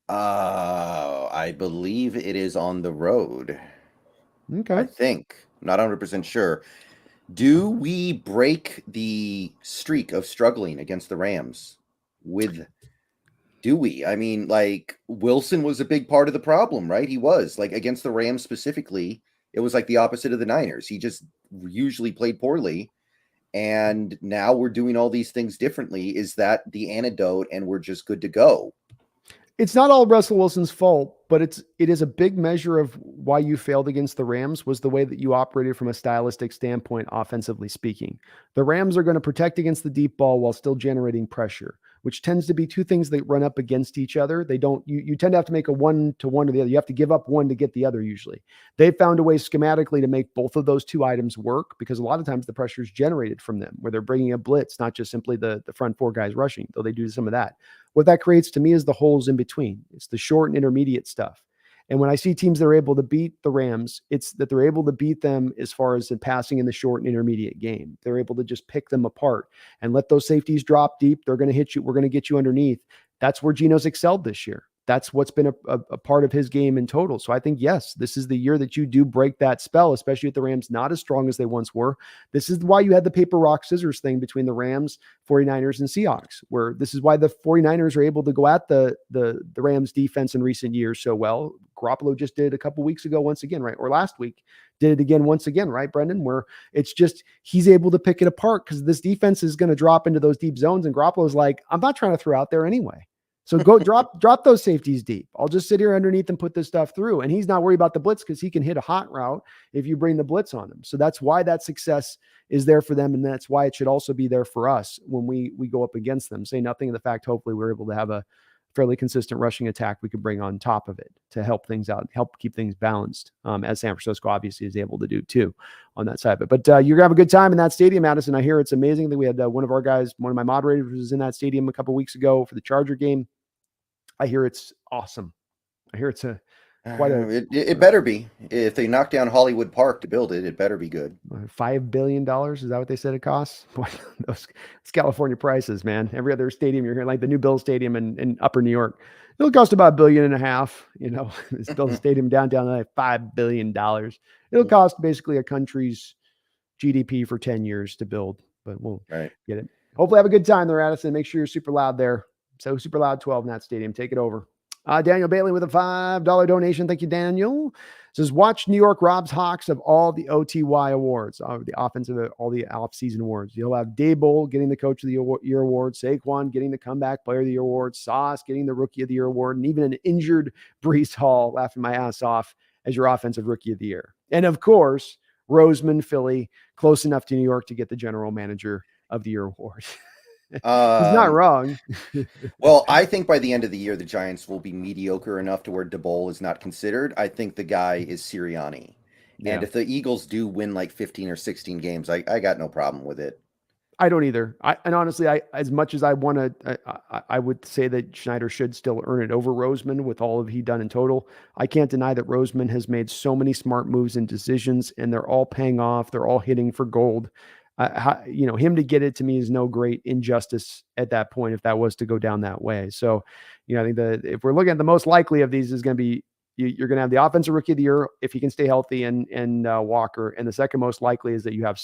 I believe it is on the road. Okay. I think. I'm not 100% sure. Do we break the streak of struggling against the Rams do we? I mean, like, Wilson was a big part of the problem, right? He was, like, against the Rams specifically. It was like the opposite of the Niners. He just usually played poorly. And now we're doing all these things differently. Is that the antidote and we're just good to go? It's not all Russell Wilson's fault, but it is a big measure of why you failed against the Rams was the way that you operated from a stylistic standpoint, offensively speaking. The Rams are going to protect against the deep ball while still generating pressure, which tends to be two things that run up against each other. You tend to have to make a 1-to-1 or the other. You have to give up one to get the other usually. They've found a way schematically to make both of those two items work because a lot of times the pressure is generated from them where they're bringing a blitz, not just simply the front four guys rushing, though they do some of that. What that creates to me is the holes in between. It's the short and intermediate stuff. And when I see teams that are able to beat the Rams, it's that they're able to beat them as far as the passing in the short and intermediate game. They're able to just pick them apart and let those safeties drop deep. They're going to hit you. We're going to get you underneath. That's where Geno's excelled this year. That's what's been a part of his game in total. So I think, yes, this is the year that you do break that spell, especially with the Rams not as strong as they once were. This is why you had the paper, rock, scissors thing between the Rams, 49ers, and Seahawks, where this is why the 49ers are able to go at the Rams defense in recent years so well. Garoppolo just did it a couple weeks ago once again, right? Or last week did it again once again, right, Brendan? Where it's just he's able to pick it apart because this defense is going to drop into those deep zones, and Garoppolo's like, I'm not trying to throw out there anyway. So go drop those safeties deep. I'll just sit here underneath and put this stuff through. And he's not worried about the blitz because he can hit a hot route if you bring the blitz on him. So that's why that success is there for them. And that's why it should also be there for us when we go up against them. Say nothing of the fact, hopefully we're able to have a fairly consistent rushing attack we could bring on top of it to help things out, help keep things balanced, as San Francisco obviously is able to do too on that side of it. But you're going to have a good time in that stadium, Addison. I hear it's amazing that we had one of our guys, one of my moderators was in that stadium a couple weeks ago for the Charger game. I hear it's awesome. I hear it's it better be. If they knock down Hollywood Park to build it, it better be good. $5 billion. Is that what they said it costs? It's California prices, man. Every other stadium you're hearing, like the new Bill Stadium in Upper New York, it'll cost about $1.5 billion. You know, this Bill Stadium downtown, like $5 billion. It'll cost basically a country's GDP for 10 years to build, but we'll get it. Hopefully have a good time there, Addison. Make sure you're super loud there. So super loud 12 in that stadium. Take it over. Daniel Bailey with a $5 donation. Thank you, Daniel. Says, watch New York robs Hawks of all the OTY awards, the offensive, all the off-season awards. You'll have Daboll getting the Coach of the Year award, Saquon getting the Comeback Player of the Year award, Sauce getting the Rookie of the Year award, and even an injured Breece Hall laughing my ass off as your Offensive Rookie of the Year. And of course, Roseman, Philly, close enough to New York to get the General Manager of the Year award. He's not wrong. Well, I think by the end of the year, the Giants will be mediocre enough to where Daboll is not considered. I think the guy is Sirianni. Yeah. And if the Eagles do win like 15 or 16 games, I got no problem with it. I don't either. And honestly, as much as I want to, I would say that Schneider should still earn it over Roseman with all of he done in total. I can't deny that Roseman has made so many smart moves and decisions, and they're all paying off. They're all hitting for gold. Him to get it to me is no great injustice at that point if that was to go down that way. So, I think that if we're looking at the most likely of these is going to be you're going to have the offensive rookie of the year if he can stay healthy and Walker. And the second most likely is that you have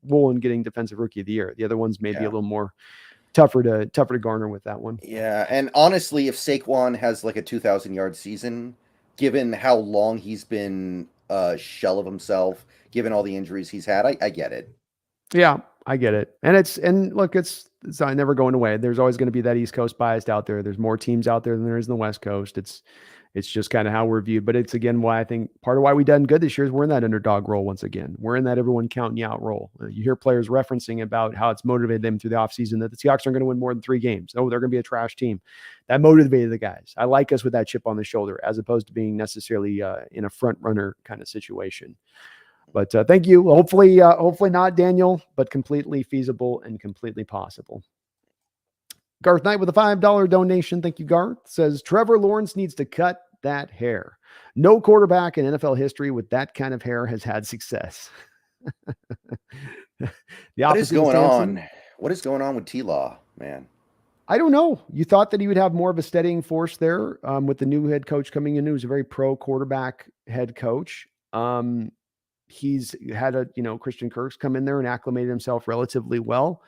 Woolen getting defensive rookie of the year. The other one's maybe a little more tougher to garner with that one. Yeah. And honestly, if Saquon has like a 2,000-yard season, given how long he's been a shell of himself, given all the injuries he's had, I get it. Yeah, I get it. And look, it's never going away. There's always going to be that East Coast bias out there. There's more teams out there than there is in the West Coast. It's just kind of how we're viewed. But it's again why I think part of why we done good this year is we're in that underdog role once again. We're in that everyone counting you out role. You hear players referencing about how it's motivated them through the offseason that the Seahawks aren't going to win more than 3 games. Oh, they're going to be a trash team. That motivated the guys. I like us with that chip on the shoulder as opposed to being necessarily in a front runner kind of situation. But thank you. Hopefully not Daniel, but completely feasible and completely possible. Garth Knight with a $5 donation. Thank you, Garth. Says Trevor Lawrence needs to cut that hair. No quarterback in NFL history with that kind of hair has had success. What is going on? What is going on with T-Law, man? I don't know. You thought that he would have more of a steadying force there with the new head coach coming in, who's a very pro quarterback head coach. He's had Christian Kirk's come in there and acclimated himself relatively well.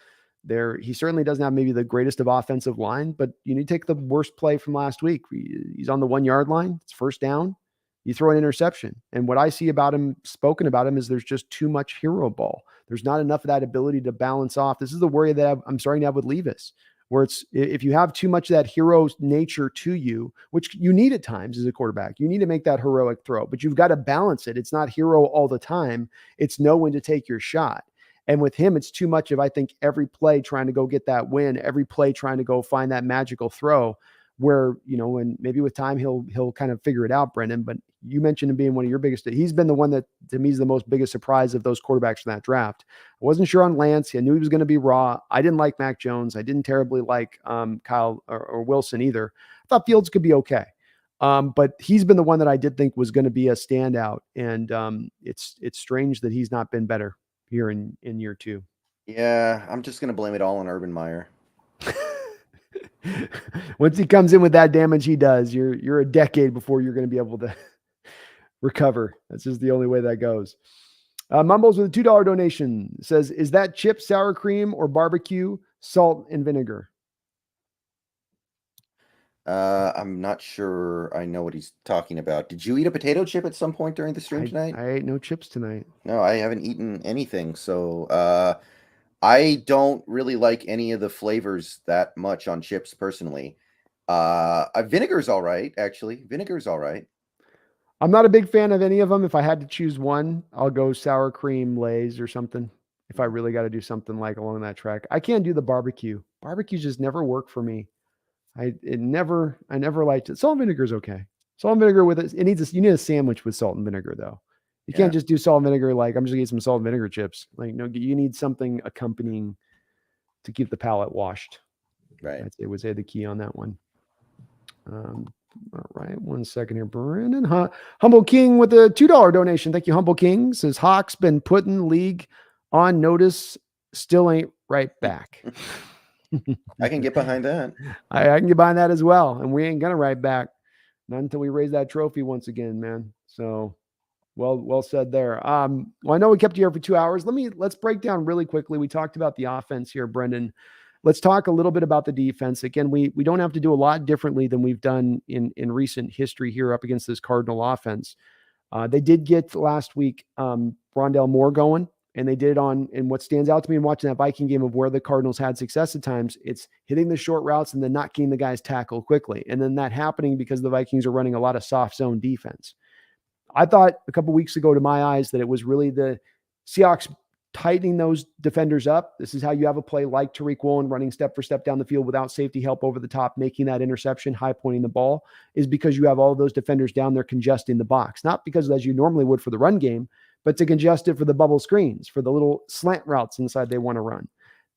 He certainly doesn't have maybe the greatest of offensive line, but you take the worst play from last week. He's on the 1-yard line. It's first down. You throw an interception. And what I see about him, spoken about him, is there's just too much hero ball. There's not enough of that ability to balance off. This is the worry that I'm starting to have with Levis, where it's if you have too much of that hero nature to you, which you need at times as a quarterback, you need to make that heroic throw, but you've got to balance it. It's not hero all the time. It's know when to take your shot. And with him, it's too much of, I think, every play trying to go get that win, every play trying to go find that magical throw where, and maybe with time he'll kind of figure it out, Brendan. But you mentioned him being one of your biggest. He's been the one that to me is the most biggest surprise of those quarterbacks from that draft. I wasn't sure on Lance. I knew he was going to be raw. I didn't like Mac Jones. I didn't terribly like Kyle or Wilson either. I thought Fields could be okay. But he's been the one that I did think was going to be a standout. And it's strange that he's not been better here in year 2. Yeah, I'm just going to blame it all on Urban Meyer. Once he comes in with that damage he does, you're a decade before you're going to be able to recover. That's just the only way that goes. Mumbles with a $2 donation says, is that chip sour cream or barbecue, salt, and vinegar? I'm not sure I know what he's talking about. Did you eat a potato chip at some point during the stream tonight? I ate no chips tonight. No, I haven't eaten anything. So I don't really like any of the flavors that much on chips personally. Vinegar's all right, actually. Vinegar's all right. I'm not a big fan of any of them. If I had to choose one, I'll go sour cream Lay's or something. If I really got to do something like along that track, I can't do the barbecue. Barbecues just never work for me. I never liked it. Salt and vinegar is okay. Salt and vinegar with it. You need a sandwich with salt and vinegar though. You can't just do salt and vinegar. Like I'm just gonna eat some salt and vinegar chips. Like no, you need something accompanying to keep the palate washed. Right. I'd say would say the key on that one. All right, 1 second here, Brandon. Humble King with a $2 donation. Thank you, Humble King. Says Hawks been putting league on notice. Still ain't right back. I can get behind that. I can get behind that as well. And we ain't gonna write back. Not until we raise that trophy once again, man. So well said there. Well, I know we kept you here for 2 hours. Let's break down really quickly. We talked about the offense here, Brendan. Let's talk a little bit about the defense. Again, we don't have to do a lot differently than we've done in recent history here up against this Cardinal offense. They did get last week Rondale Moore going. And they did and what stands out to me in watching that Viking game of where the Cardinals had success at times, it's hitting the short routes and then not getting the guys tackled quickly. And then that happening because the Vikings are running a lot of soft zone defense. I thought a couple weeks ago, to my eyes, that it was really the Seahawks tightening those defenders up. This is how you have a play like Tariq Woolen running step for step down the field without safety help over the top, making that interception, high pointing the ball, is because you have all those defenders down there congesting the box. Not because as you normally would for the run game, but to congest it for the bubble screens, for the little slant routes inside they want to run.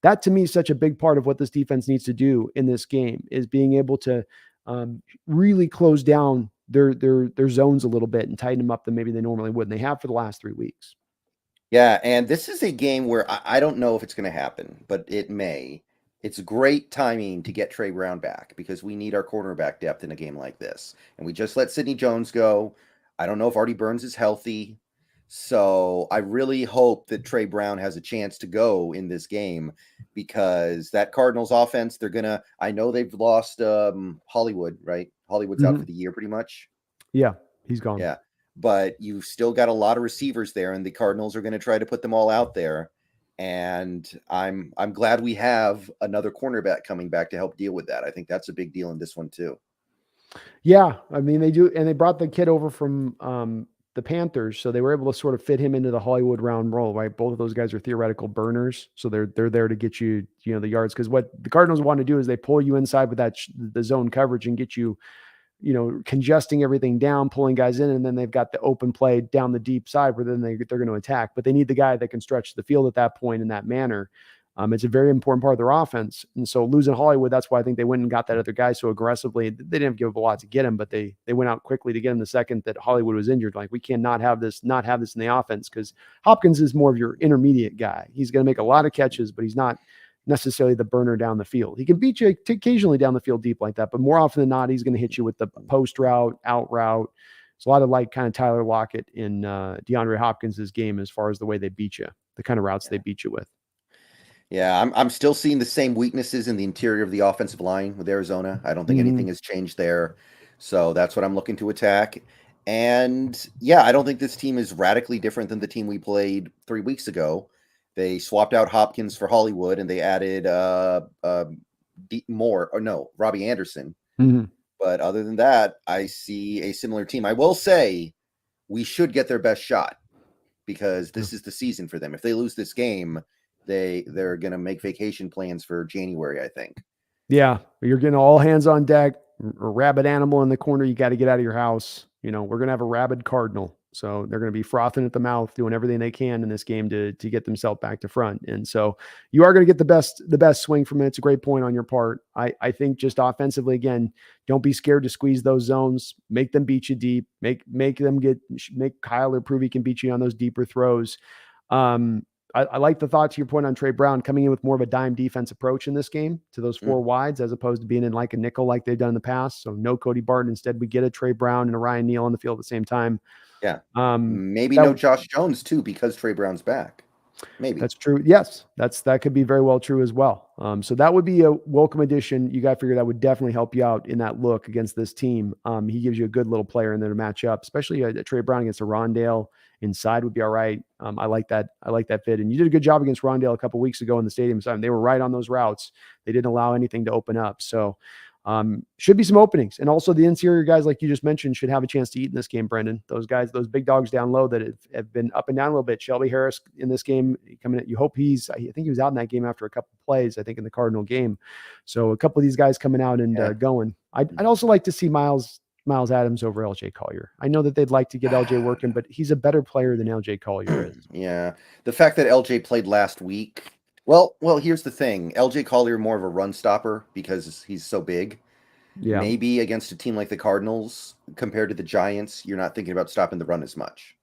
That to me is such a big part of what this defense needs to do in this game, is being able to really close down their zones a little bit and tighten them up than maybe they normally would. And they have for the last 3 weeks. Yeah, and this is a game where I don't know if it's going to happen, but it may. It's great timing to get Trey Brown back because we need our cornerback depth in a game like this. And we just let Sidney Jones go. I don't know if Artie Burns is healthy. So I really hope that Trey Brown has a chance to go in this game because that Cardinals offense, I know they've lost Hollywood, right? Hollywood's out for the year pretty much. Yeah, he's gone. Yeah. But you've still got a lot of receivers there, and the Cardinals are going to try to put them all out there. And I'm glad we have another cornerback coming back to help deal with that. I think that's a big deal in this one too. Yeah, I mean they do, and they brought the kid over from the Panthers, so they were able to sort of fit him into the Hollywood round role, right? Both of those guys are theoretical burners, so they're there to get you, the yards. Because what the Cardinals want to do is they pull you inside with the zone coverage and get you, congesting everything down, pulling guys in, and then they've got the open play down the deep side where then they're going to attack. But they need the guy that can stretch the field at that point in that manner. It's a very important part of their offense. And so losing Hollywood, that's why I think they went and got that other guy so aggressively. They didn't give up a lot to get him, but they went out quickly to get him the second that Hollywood was injured. Like, we cannot have this in the offense, because Hopkins is more of your intermediate guy. He's going to make a lot of catches, but he's not necessarily the burner down the field. He can beat you occasionally down the field deep like that, but more often than not, he's going to hit you with the post route, out route. It's a lot of like kind of Tyler Lockett in DeAndre Hopkins' game as far as the way they beat you, the kind of routes they beat you with. Yeah, I'm still seeing the same weaknesses in the interior of the offensive line with Arizona. I don't think anything has changed there. So that's what I'm looking to attack. And yeah, I don't think this team is radically different than the team we played 3 weeks ago. They swapped out Hopkins for Hollywood, and they added Robbie Anderson. But other than that, I see a similar team. I will say we should get their best shot because this is the season for them. If they lose this game, they're going to make vacation plans for January, I think. Yeah, you're getting all hands on deck. A rabid animal in the corner, you got to get out of your house. We're going to have a rabid Cardinal. So they're going to be frothing at the mouth, doing everything they can in this game to get themselves back to front. And so you are going to get the best swing from it. It's a great point on your part. I think just offensively, again, don't be scared to squeeze those zones, make them beat you deep, make Kyler prove he can beat you on those deeper throws. I like the thought to your point on Trey Brown coming in with more of a dime defense approach in this game to those four wides, as opposed to being in like a nickel like they've done in the past. So no Cody Barton. Instead, we get a Trey Brown and a Ryan Neal on the field at the same time. Yeah. Maybe no Josh Jones too, because Trey Brown's back. Maybe that's true. Yes, that could be very well true as well. So that would be a welcome addition. You got to figure that would definitely help you out in that look against this team. He gives you a good little player in there to match up, especially a Trey Brown against a Rondale inside would be all right. I like that. I like that fit. And you did a good job against Rondale a couple weeks ago in the stadium. So they were right on those routes. They didn't allow anything to open up. So should be some openings. And also the interior guys, like you just mentioned, should have a chance to eat in this game, Brendon. Those guys, those big dogs down low that have been up and down a little bit. Shelby Harris in this game coming in. You hope I think he was out in that game after a couple of plays, I think in the Cardinal game. So a couple of these guys coming out and going. I'd also like to see Miles Adams over LJ Collier. I know that they'd like to get LJ working, but he's a better player than LJ Collier is. Yeah. The fact that LJ played last week. Well, here's the thing. LJ Collier more of a run stopper because he's so big. Yeah. Maybe against a team like the Cardinals compared to the Giants, you're not thinking about stopping the run as much.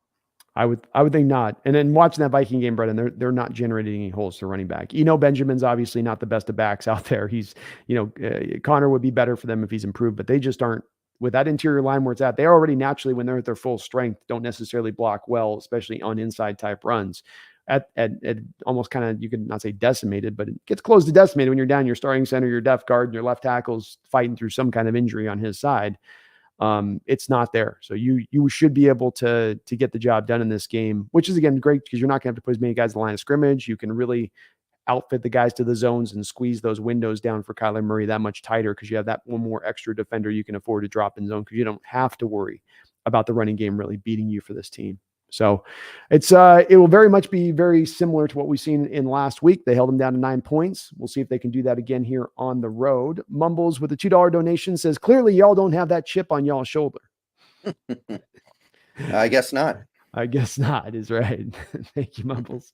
I would think not. And then watching that Viking game, Brendan, they're not generating any holes to running back. Benjamin's obviously not the best of backs out there. He's, Connor would be better for them if he's improved, but they just aren't. With that interior line where it's at, they already naturally, when they're at their full strength, don't necessarily block well, especially on inside type runs. At almost kind of, you could not say decimated, but it gets close to decimated when you're down your starting center, your depth guard, and your left tackle's fighting through some kind of injury on his side. It's not there. So you should be able to get the job done in this game, which is, again, great because you're not going to have to put as many guys in the line of scrimmage. You can really outfit the guys to the zones and squeeze those windows down for Kyler Murray that much tighter because you have that one more extra defender you can afford to drop in zone because you don't have to worry about the running game really beating you for this team. So it will very much be very similar to what we've seen in last week. They held them down to 9 points. We'll see if they can do that again here on the road. Mumbles with a $2 donation says, clearly y'all don't have that chip on y'all's shoulder. I guess not. I guess not is right. Thank you, Mumbles.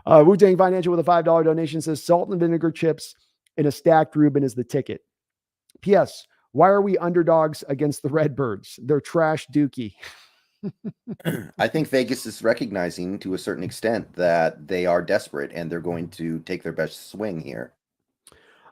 Wu-Tang Financial with a $5 donation says salt and vinegar chips and a stacked Reuben is the ticket. P.S. Why are we underdogs against the Redbirds? They're trash dookie. I think Vegas is recognizing to a certain extent that they are desperate and they're going to take their best swing here.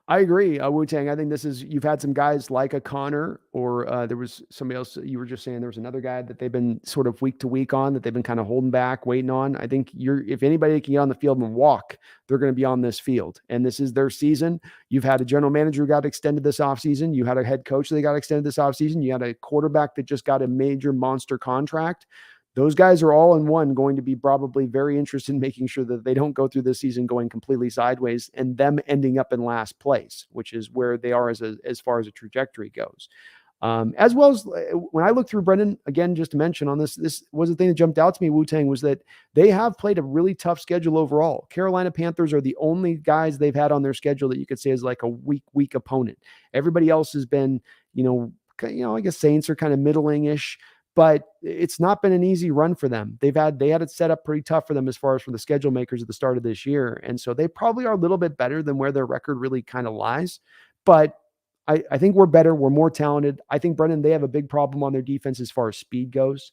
I agree, Wu-Tang. I think you've had some guys like a Connor, or there was somebody else you were just saying there was another guy that they've been sort of week to week on, that they've been kind of holding back, waiting on. I think if anybody can get on the field and walk, they're going to be on this field. And this is their season. You've had a general manager who got extended this offseason. You had a head coach that got extended this offseason. You had a quarterback that just got a major monster contract. Those guys are all in one going to be probably very interested in making sure that they don't go through this season going completely sideways and them ending up in last place, which is where they are as far as a trajectory goes. As well as when I look through Brendon, again, just to mention on this was the thing that jumped out to me, Wu-Tang, was that they have played a really tough schedule overall. Carolina Panthers are the only guys they've had on their schedule that you could say is like a weak opponent. Everybody else has been, I guess Saints are kind of middling-ish, but it's not been an easy run for them. They had it set up pretty tough for them as far as for the schedule makers at the start of this year. And so they probably are a little bit better than where their record really kind of lies. But I think we're better. We're more talented. I think, Brendon, they have a big problem on their defense as far as speed goes.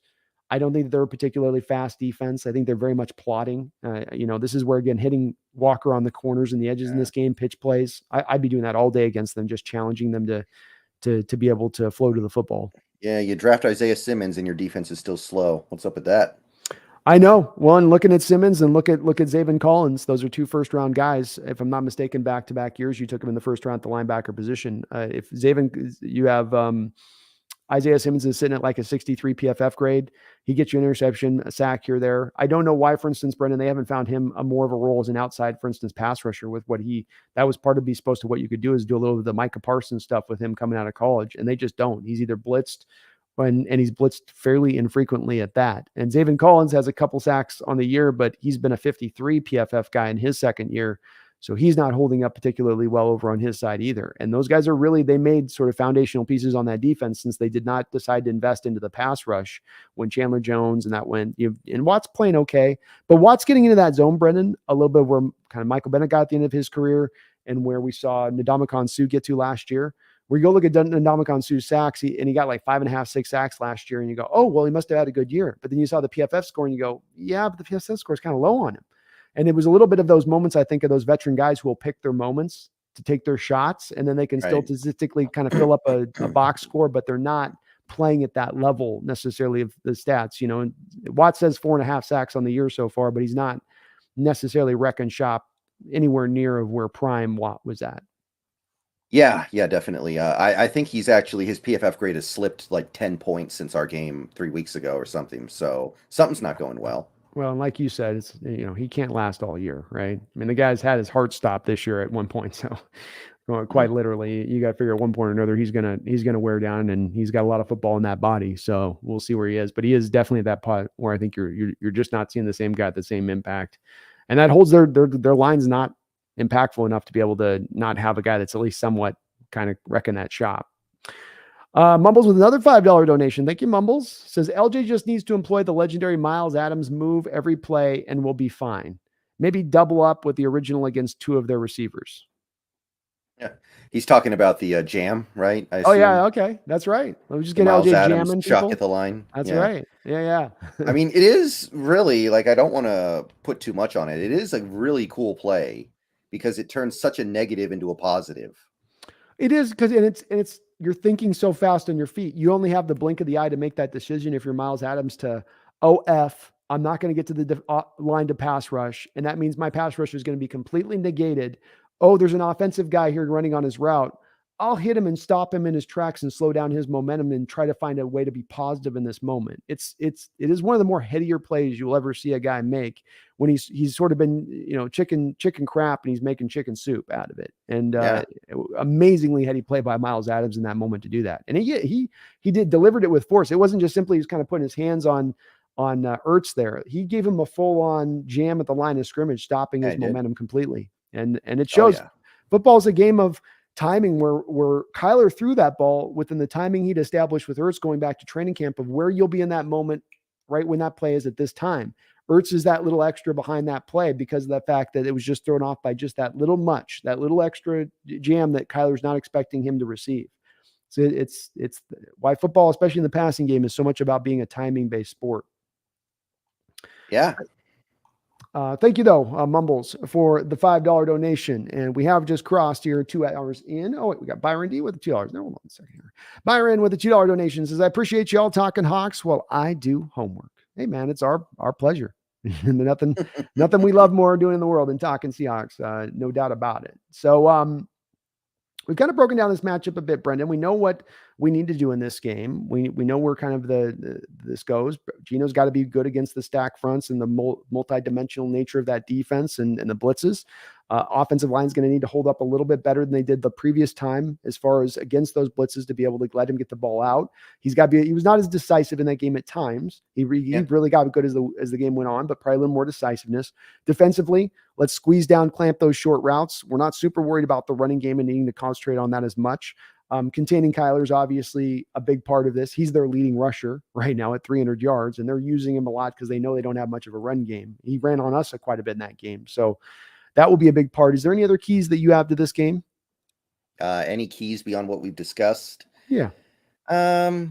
I don't think they're a particularly fast defense. I think they're very much plotting. This is where, again, hitting Walker on the corners and the edges in this game, pitch plays. I'd be doing that all day against them, just challenging them to be able to flow to the football. Yeah, you draft Isaiah Simmons and your defense is still slow. What's up with that? I know. One, looking at Simmons and look at Zaven Collins. Those are 2 first-round guys. If I'm not mistaken, back-to-back years, you took him in the first round at the linebacker position. If Zaven, you have Isaiah Simmons is sitting at like a 63 PFF grade. He gets you an interception, a sack here, there. I don't know why, for instance, Brendon, they haven't found him more of a role as an outside, for instance, pass rusher with that was part of supposed to what you could do is do a little of the Micah Parsons stuff with him coming out of college, and they just don't. He's either blitzed and he's blitzed fairly infrequently at that. And Zaven Collins has a couple sacks on the year, but he's been a 53 PFF guy in his second year. So he's not holding up particularly well over on his side either. And those guys they made sort of foundational pieces on that defense since they did not decide to invest into the pass rush when Chandler Jones and that went, and Watt's playing okay, but Watt's getting into that zone, Brendon, a little bit where kind of Michael Bennett got at the end of his career and where we saw Ndamukong Suh get to last year. Where you go look at Ndamukong Suh's sacks, and he got like 5.5, 6 sacks last year, and you go, oh, well, he must have had a good year. But then you saw the PFF score, and you go, yeah, but the PFF score is kind of low on him. And it was a little bit of those moments, I think, of those veteran guys who will pick their moments to take their shots, and then they can still statistically kind of fill up a box score, but they're not playing at that level necessarily of the stats. And Watt says 4.5 sacks on the year so far, but he's not necessarily wrecking shop anywhere near of where prime Watt was at. Yeah, definitely. I think his PFF grade has slipped like 10 points since our game 3 weeks ago or something. So something's not going well. Well, and like you said, it's he can't last all year, right? I mean, the guy's had his heart stopped this year at one point, so quite literally, you got to figure at one point or another he's gonna wear down, and he's got a lot of football in that body. So we'll see where he is, but he is definitely at that part where I think you're just not seeing the same guy at the same impact, and that holds their lines not impactful enough to be able to not have a guy that's at least somewhat kind of wrecking that shop. Mumbles with another $5 donation. Thank you, Mumbles. Says LJ just needs to employ the legendary Miles Adams move every play and we'll be fine. Maybe double up with the original against 2 of their receivers. Yeah, he's talking about the jam, right? Oh yeah, okay, that's right. Let me just get LJ jamming shock at the line. That's right. Yeah. I mean, it is really like, I don't want to put too much on it. It is a really cool play because it turns such a negative into a positive. It is, because it's you're thinking so fast on your feet. You only have the blink of the eye to make that decision if you're Miles Adams to, I'm not going to get to the line to pass rush, and that means my pass rush is going to be completely negated. Oh, there's an offensive guy here running on his route. I'll hit him and stop him in his tracks and slow down his momentum and try to find a way to be positive in this moment. It is one of the more headier plays you'll ever see a guy make when he's sort of been, chicken crap and he's making chicken soup out of it. And amazingly heady play by Miles Adams in that moment to do that. And he delivered it with force. It wasn't just simply he's kind of putting his hands on Ertz there. He gave him a full on jam at the line of scrimmage, stopping his momentum completely. And it shows football is a game of timing where Kyler threw that ball within the timing he'd established with Ertz going back to training camp of where you'll be in that moment right when that play is at this time. Ertz is that little extra behind that play because of the fact that it was just thrown off by just that little extra jam that Kyler's not expecting him to receive. So it's why football, especially in the passing game, is so much about being a timing-based sport. Yeah. Thank you, though, Mumbles, for the $5 donation. And we have just crossed here 2 hours in. Oh, wait, we got Byron D with the $2. No, hold on a second here. Byron with the $2 donation says, I appreciate you all talking Hawks while I do homework. Hey, man, it's our pleasure. nothing we love more doing in the world than talking Seahawks. No doubt about it. So, we've kind of broken down this matchup a bit, Brendan. We know what we need to do in this game. We know where kind of this goes. Geno's got to be good against the stack fronts and the multi-dimensional nature of that defense and the blitzes. Offensive line is going to need to hold up a little bit better than they did the previous time as far as against those blitzes to be able to let him get the ball out. He was not as decisive in that game at times. He really got good as the game went on, but probably a little more decisiveness. Defensively, let's squeeze down, clamp those short routes. We're not super worried about the running game and needing to concentrate on that as much. Containing Kyler is obviously a big part of this. He's their leading rusher right now at 300 yards, and they're using him a lot because they know they don't have much of a run game. He ran on us quite a bit in that game. So that will be a big part. Is there any other keys that you have to this game? Any keys beyond what we've discussed? Yeah. I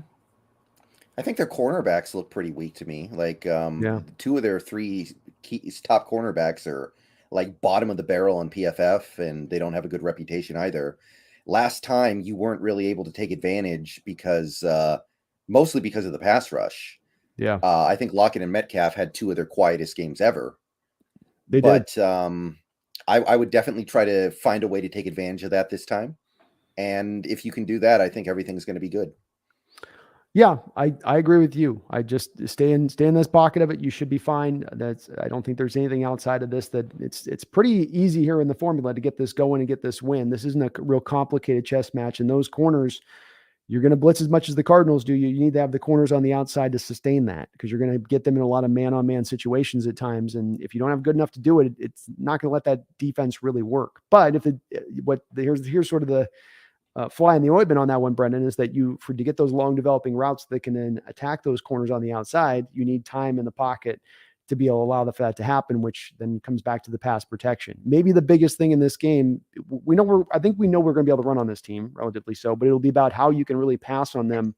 think their cornerbacks look pretty weak to me. Like, two of their three top cornerbacks are like bottom of the barrel on PFF, and they don't have a good reputation either. Last time you weren't really able to take advantage because mostly because of the pass rush. Yeah. I think Lockett and Metcalf had two of their quietest games ever. They did. But I would definitely try to find a way to take advantage of that this time. And if you can do that, I think everything's going to be good. Yeah, I agree with you. I just stay in this pocket of it. You should be fine. I don't think there's anything outside of this that it's pretty easy here in the formula to get this going and get this win. This isn't a real complicated chess match. And those corners, you're going to blitz as much as the Cardinals do. You need to have the corners on the outside to sustain that because you're going to get them in a lot of man-on-man situations at times. And if you don't have good enough to do it, it's not going to let that defense really work. But here's sort of the fly in the ointment on that one, Brendan, is that to get those long developing routes that can then attack those corners on the outside, you need time in the pocket to be able to allow that to happen, which then comes back to the pass protection. Maybe the biggest thing in this game, I think we know we're going to be able to run on this team relatively so, but it'll be about how you can really pass on them,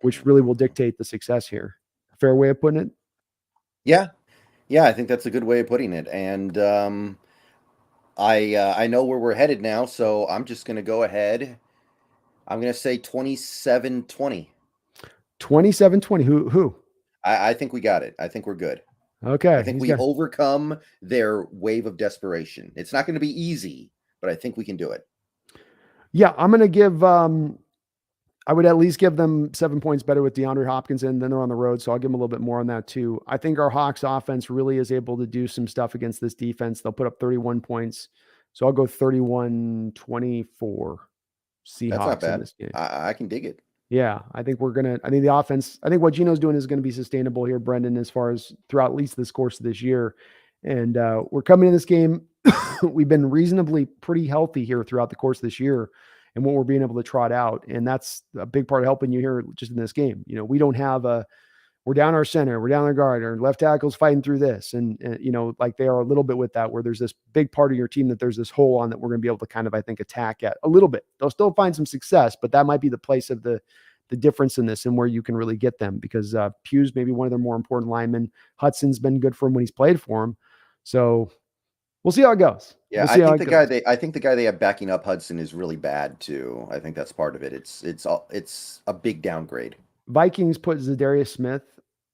which really will dictate the success here. Fair way of putting it? Yeah. Yeah, I think that's a good way of putting it. And I know where we're headed now, so I'm just going to go ahead. I'm going to say 27-20. 27-20. Who? I think we got it. I think we're good. Okay. I think we overcome their wave of desperation. It's not going to be easy, but I think we can do it. Yeah, I'm going to give I would at least give them 7 points better with DeAndre Hopkins in. Then they're on the road, so I'll give them a little bit more on that too. I think our Hawks offense really is able to do some stuff against this defense. They'll put up 31 points. So I'll go 31-24. Seahawks. That's not bad. In this game. I can dig it. Yeah, I think the offense, I think what Geno's doing is going to be sustainable here, Brendan, as far as throughout at least this course of this year. And we're coming in this game. We've been reasonably pretty healthy here throughout the course of this year and what we're being able to trot out. And that's a big part of helping you here just in this game. We don't have we're down our center, we're down our guard, our left tackle's fighting through this. And like they are a little bit with that, where there's this big part of your team that there's this hole on that we're going to be able to kind of, I think, attack at a little bit. They'll still find some success, but that might be the place of the difference in this and where you can really get them because Pugh's maybe one of their more important linemen. Hudson's been good for him when he's played for him. So we'll see how it goes. Yeah, I think the guy they have backing up Hudson is really bad too. I think that's part of it. It's a big downgrade. Vikings put Zadarius Smith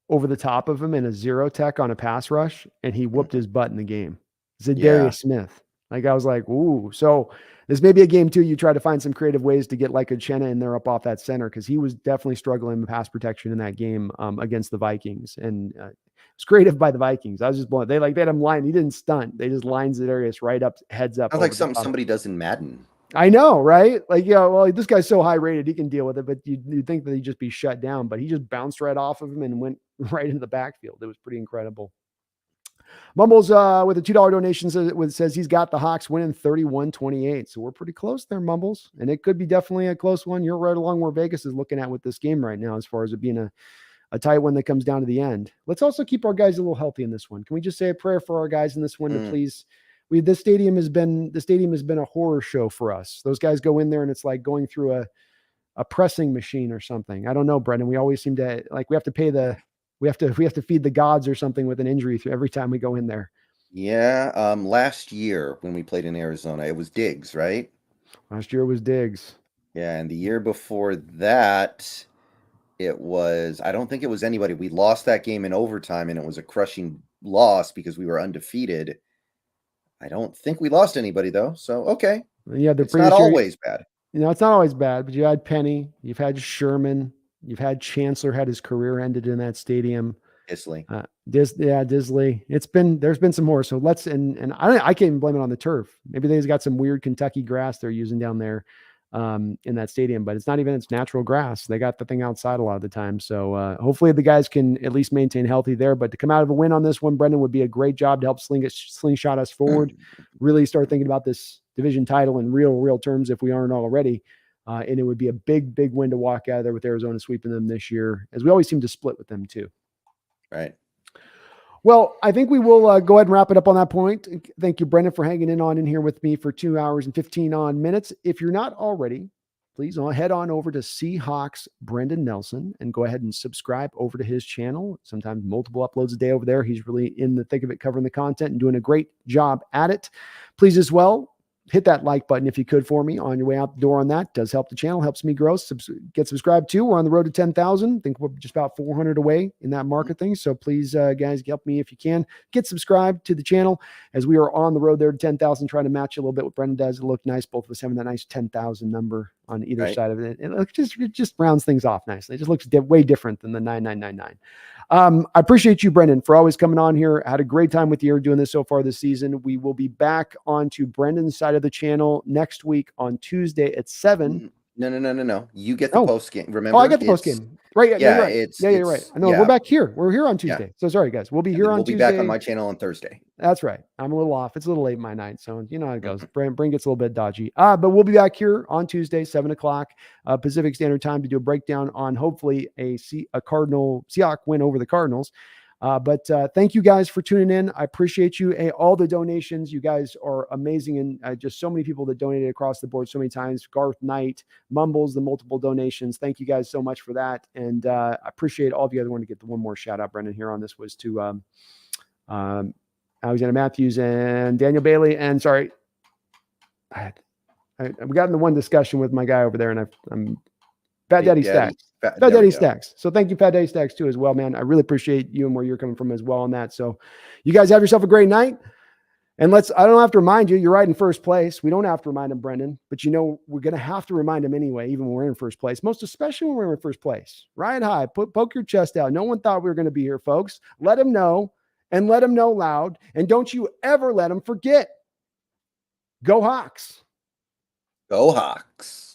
over the top of him in a zero tech on a pass rush, and he whooped his butt in the game. Zadarius Smith. Like, I was like, ooh. So this may be a game too. You try to find some creative ways to get like Uchenna in there up off that center, because he was definitely struggling with pass protection in that game against the Vikings. And it's creative by the Vikings. I was just blown. They had him line. He didn't stunt. They just lined Zadarius right up, heads up. Sounds like something somebody does in Madden. I know, right? Like, well, this guy's so high rated, he can deal with it, but you'd think that he'd just be shut down, but he just bounced right off of him and went right into the backfield. It was pretty incredible. Mumbles with a $2 donation says he's got the Hawks winning 31-28. So we're pretty close there, Mumbles. And it could be definitely a close one. You're right along where Vegas is looking at with this game right now, as far as it being a tight one that comes down to the end. Let's also keep our guys a little healthy in this one. Can we just say a prayer for our guys in this one to please? The stadium has been a horror show for us. Those guys go in there and it's like going through a pressing machine or something. I don't know, Brendan. We always seem to we have to feed the gods or something with an injury through every time we go in there. Yeah. Last year when we played in Arizona, it was Diggs, right? Last year was Diggs. Yeah, and the year before that, I don't think it was anybody. We lost that game in overtime, and it was a crushing loss because we were undefeated. I don't think we lost anybody, though. So, okay. Yeah, it's not always bad. It's not always bad, but you had Penny, you've had Sherman, you've had Chancellor had his career ended in that stadium. Disley. Disley. There's been some more. So and I can't even blame it on the turf. Maybe they've got some weird Kentucky grass they're using down there in that stadium, but it's not even its natural grass. They got the thing outside a lot of the time. So hopefully the guys can at least maintain healthy there. But to come out of a win on this one, Brendan, would be a great job to help slingshot us forward. Really start thinking about this division title in real terms if we aren't already. And it would be a big win to walk out of there with Arizona sweeping them this year, as we always seem to split with them too. Right. Well, I think we will go ahead and wrap it up on that point. Thank you, Brendan, for hanging in here with me for 2 hours and 15 minutes. If you're not already, please head on over to Seahawks Brendon Nelson and go ahead and subscribe over to his channel. Sometimes multiple uploads a day over there. He's really in the thick of it, covering the content and doing a great job at it. Please as well, hit that like button if you could for me on your way out the door on that. It does help the channel, helps me grow. Get subscribed too. We're on the road to 10,000. I think we're just about 400 away in that market thing. So please, guys, help me if you can. Get subscribed to the channel as we are on the road there to 10,000, trying to match a little bit what Brendan does. It look nice. Both of us having that nice 10,000 number on either side of it. It just rounds things off nicely. It just looks way different than the 9999. I appreciate you, Brendan, for always coming on here. I had a great time with you doing this so far this season. We will be back onto Brendan's side of the channel next week on Tuesday at 7. No. You get the post game. Remember? I got the post game. Right. Yeah, you're right. You're right. I know we're back here. We're here on Tuesday. Yeah. So sorry, guys. We'll be here on Tuesday. We'll be back on my channel on Thursday. That's right. I'm a little off. It's a little late my night. So you know how it goes. Brain gets a little bit dodgy. But we'll be back here on Tuesday, 7:00 Pacific Standard Time to do a breakdown on hopefully a Seahawks win over the Cardinals. But thank you guys for tuning in. I appreciate you. All the donations. You guys are amazing. And just so many people that donated across the board so many times. Garth Knight, Mumbles, the multiple donations. Thank you guys so much for that. And I appreciate all of you. I want to get the one more shout out, Brendan, here on this was to Alexander Matthews and Daniel Bailey. And sorry, I've gotten the one discussion with my guy over there, and I'm Fat Daddy Stacks. Fat Daddy Stacks. So thank you, Fat Daddy Stacks, too, as well, man. I really appreciate you and where you're coming from as well on that. So you guys have yourself a great night. And I don't have to remind you, you're right in first place. We don't have to remind him, Brendan, but we're going to have to remind him anyway, even when we're in first place, most especially when we're in first place. Ride high, poke your chest out. No one thought we were going to be here, folks. Let him know, and let him know loud. And don't you ever let him forget. Go Hawks. Go Hawks.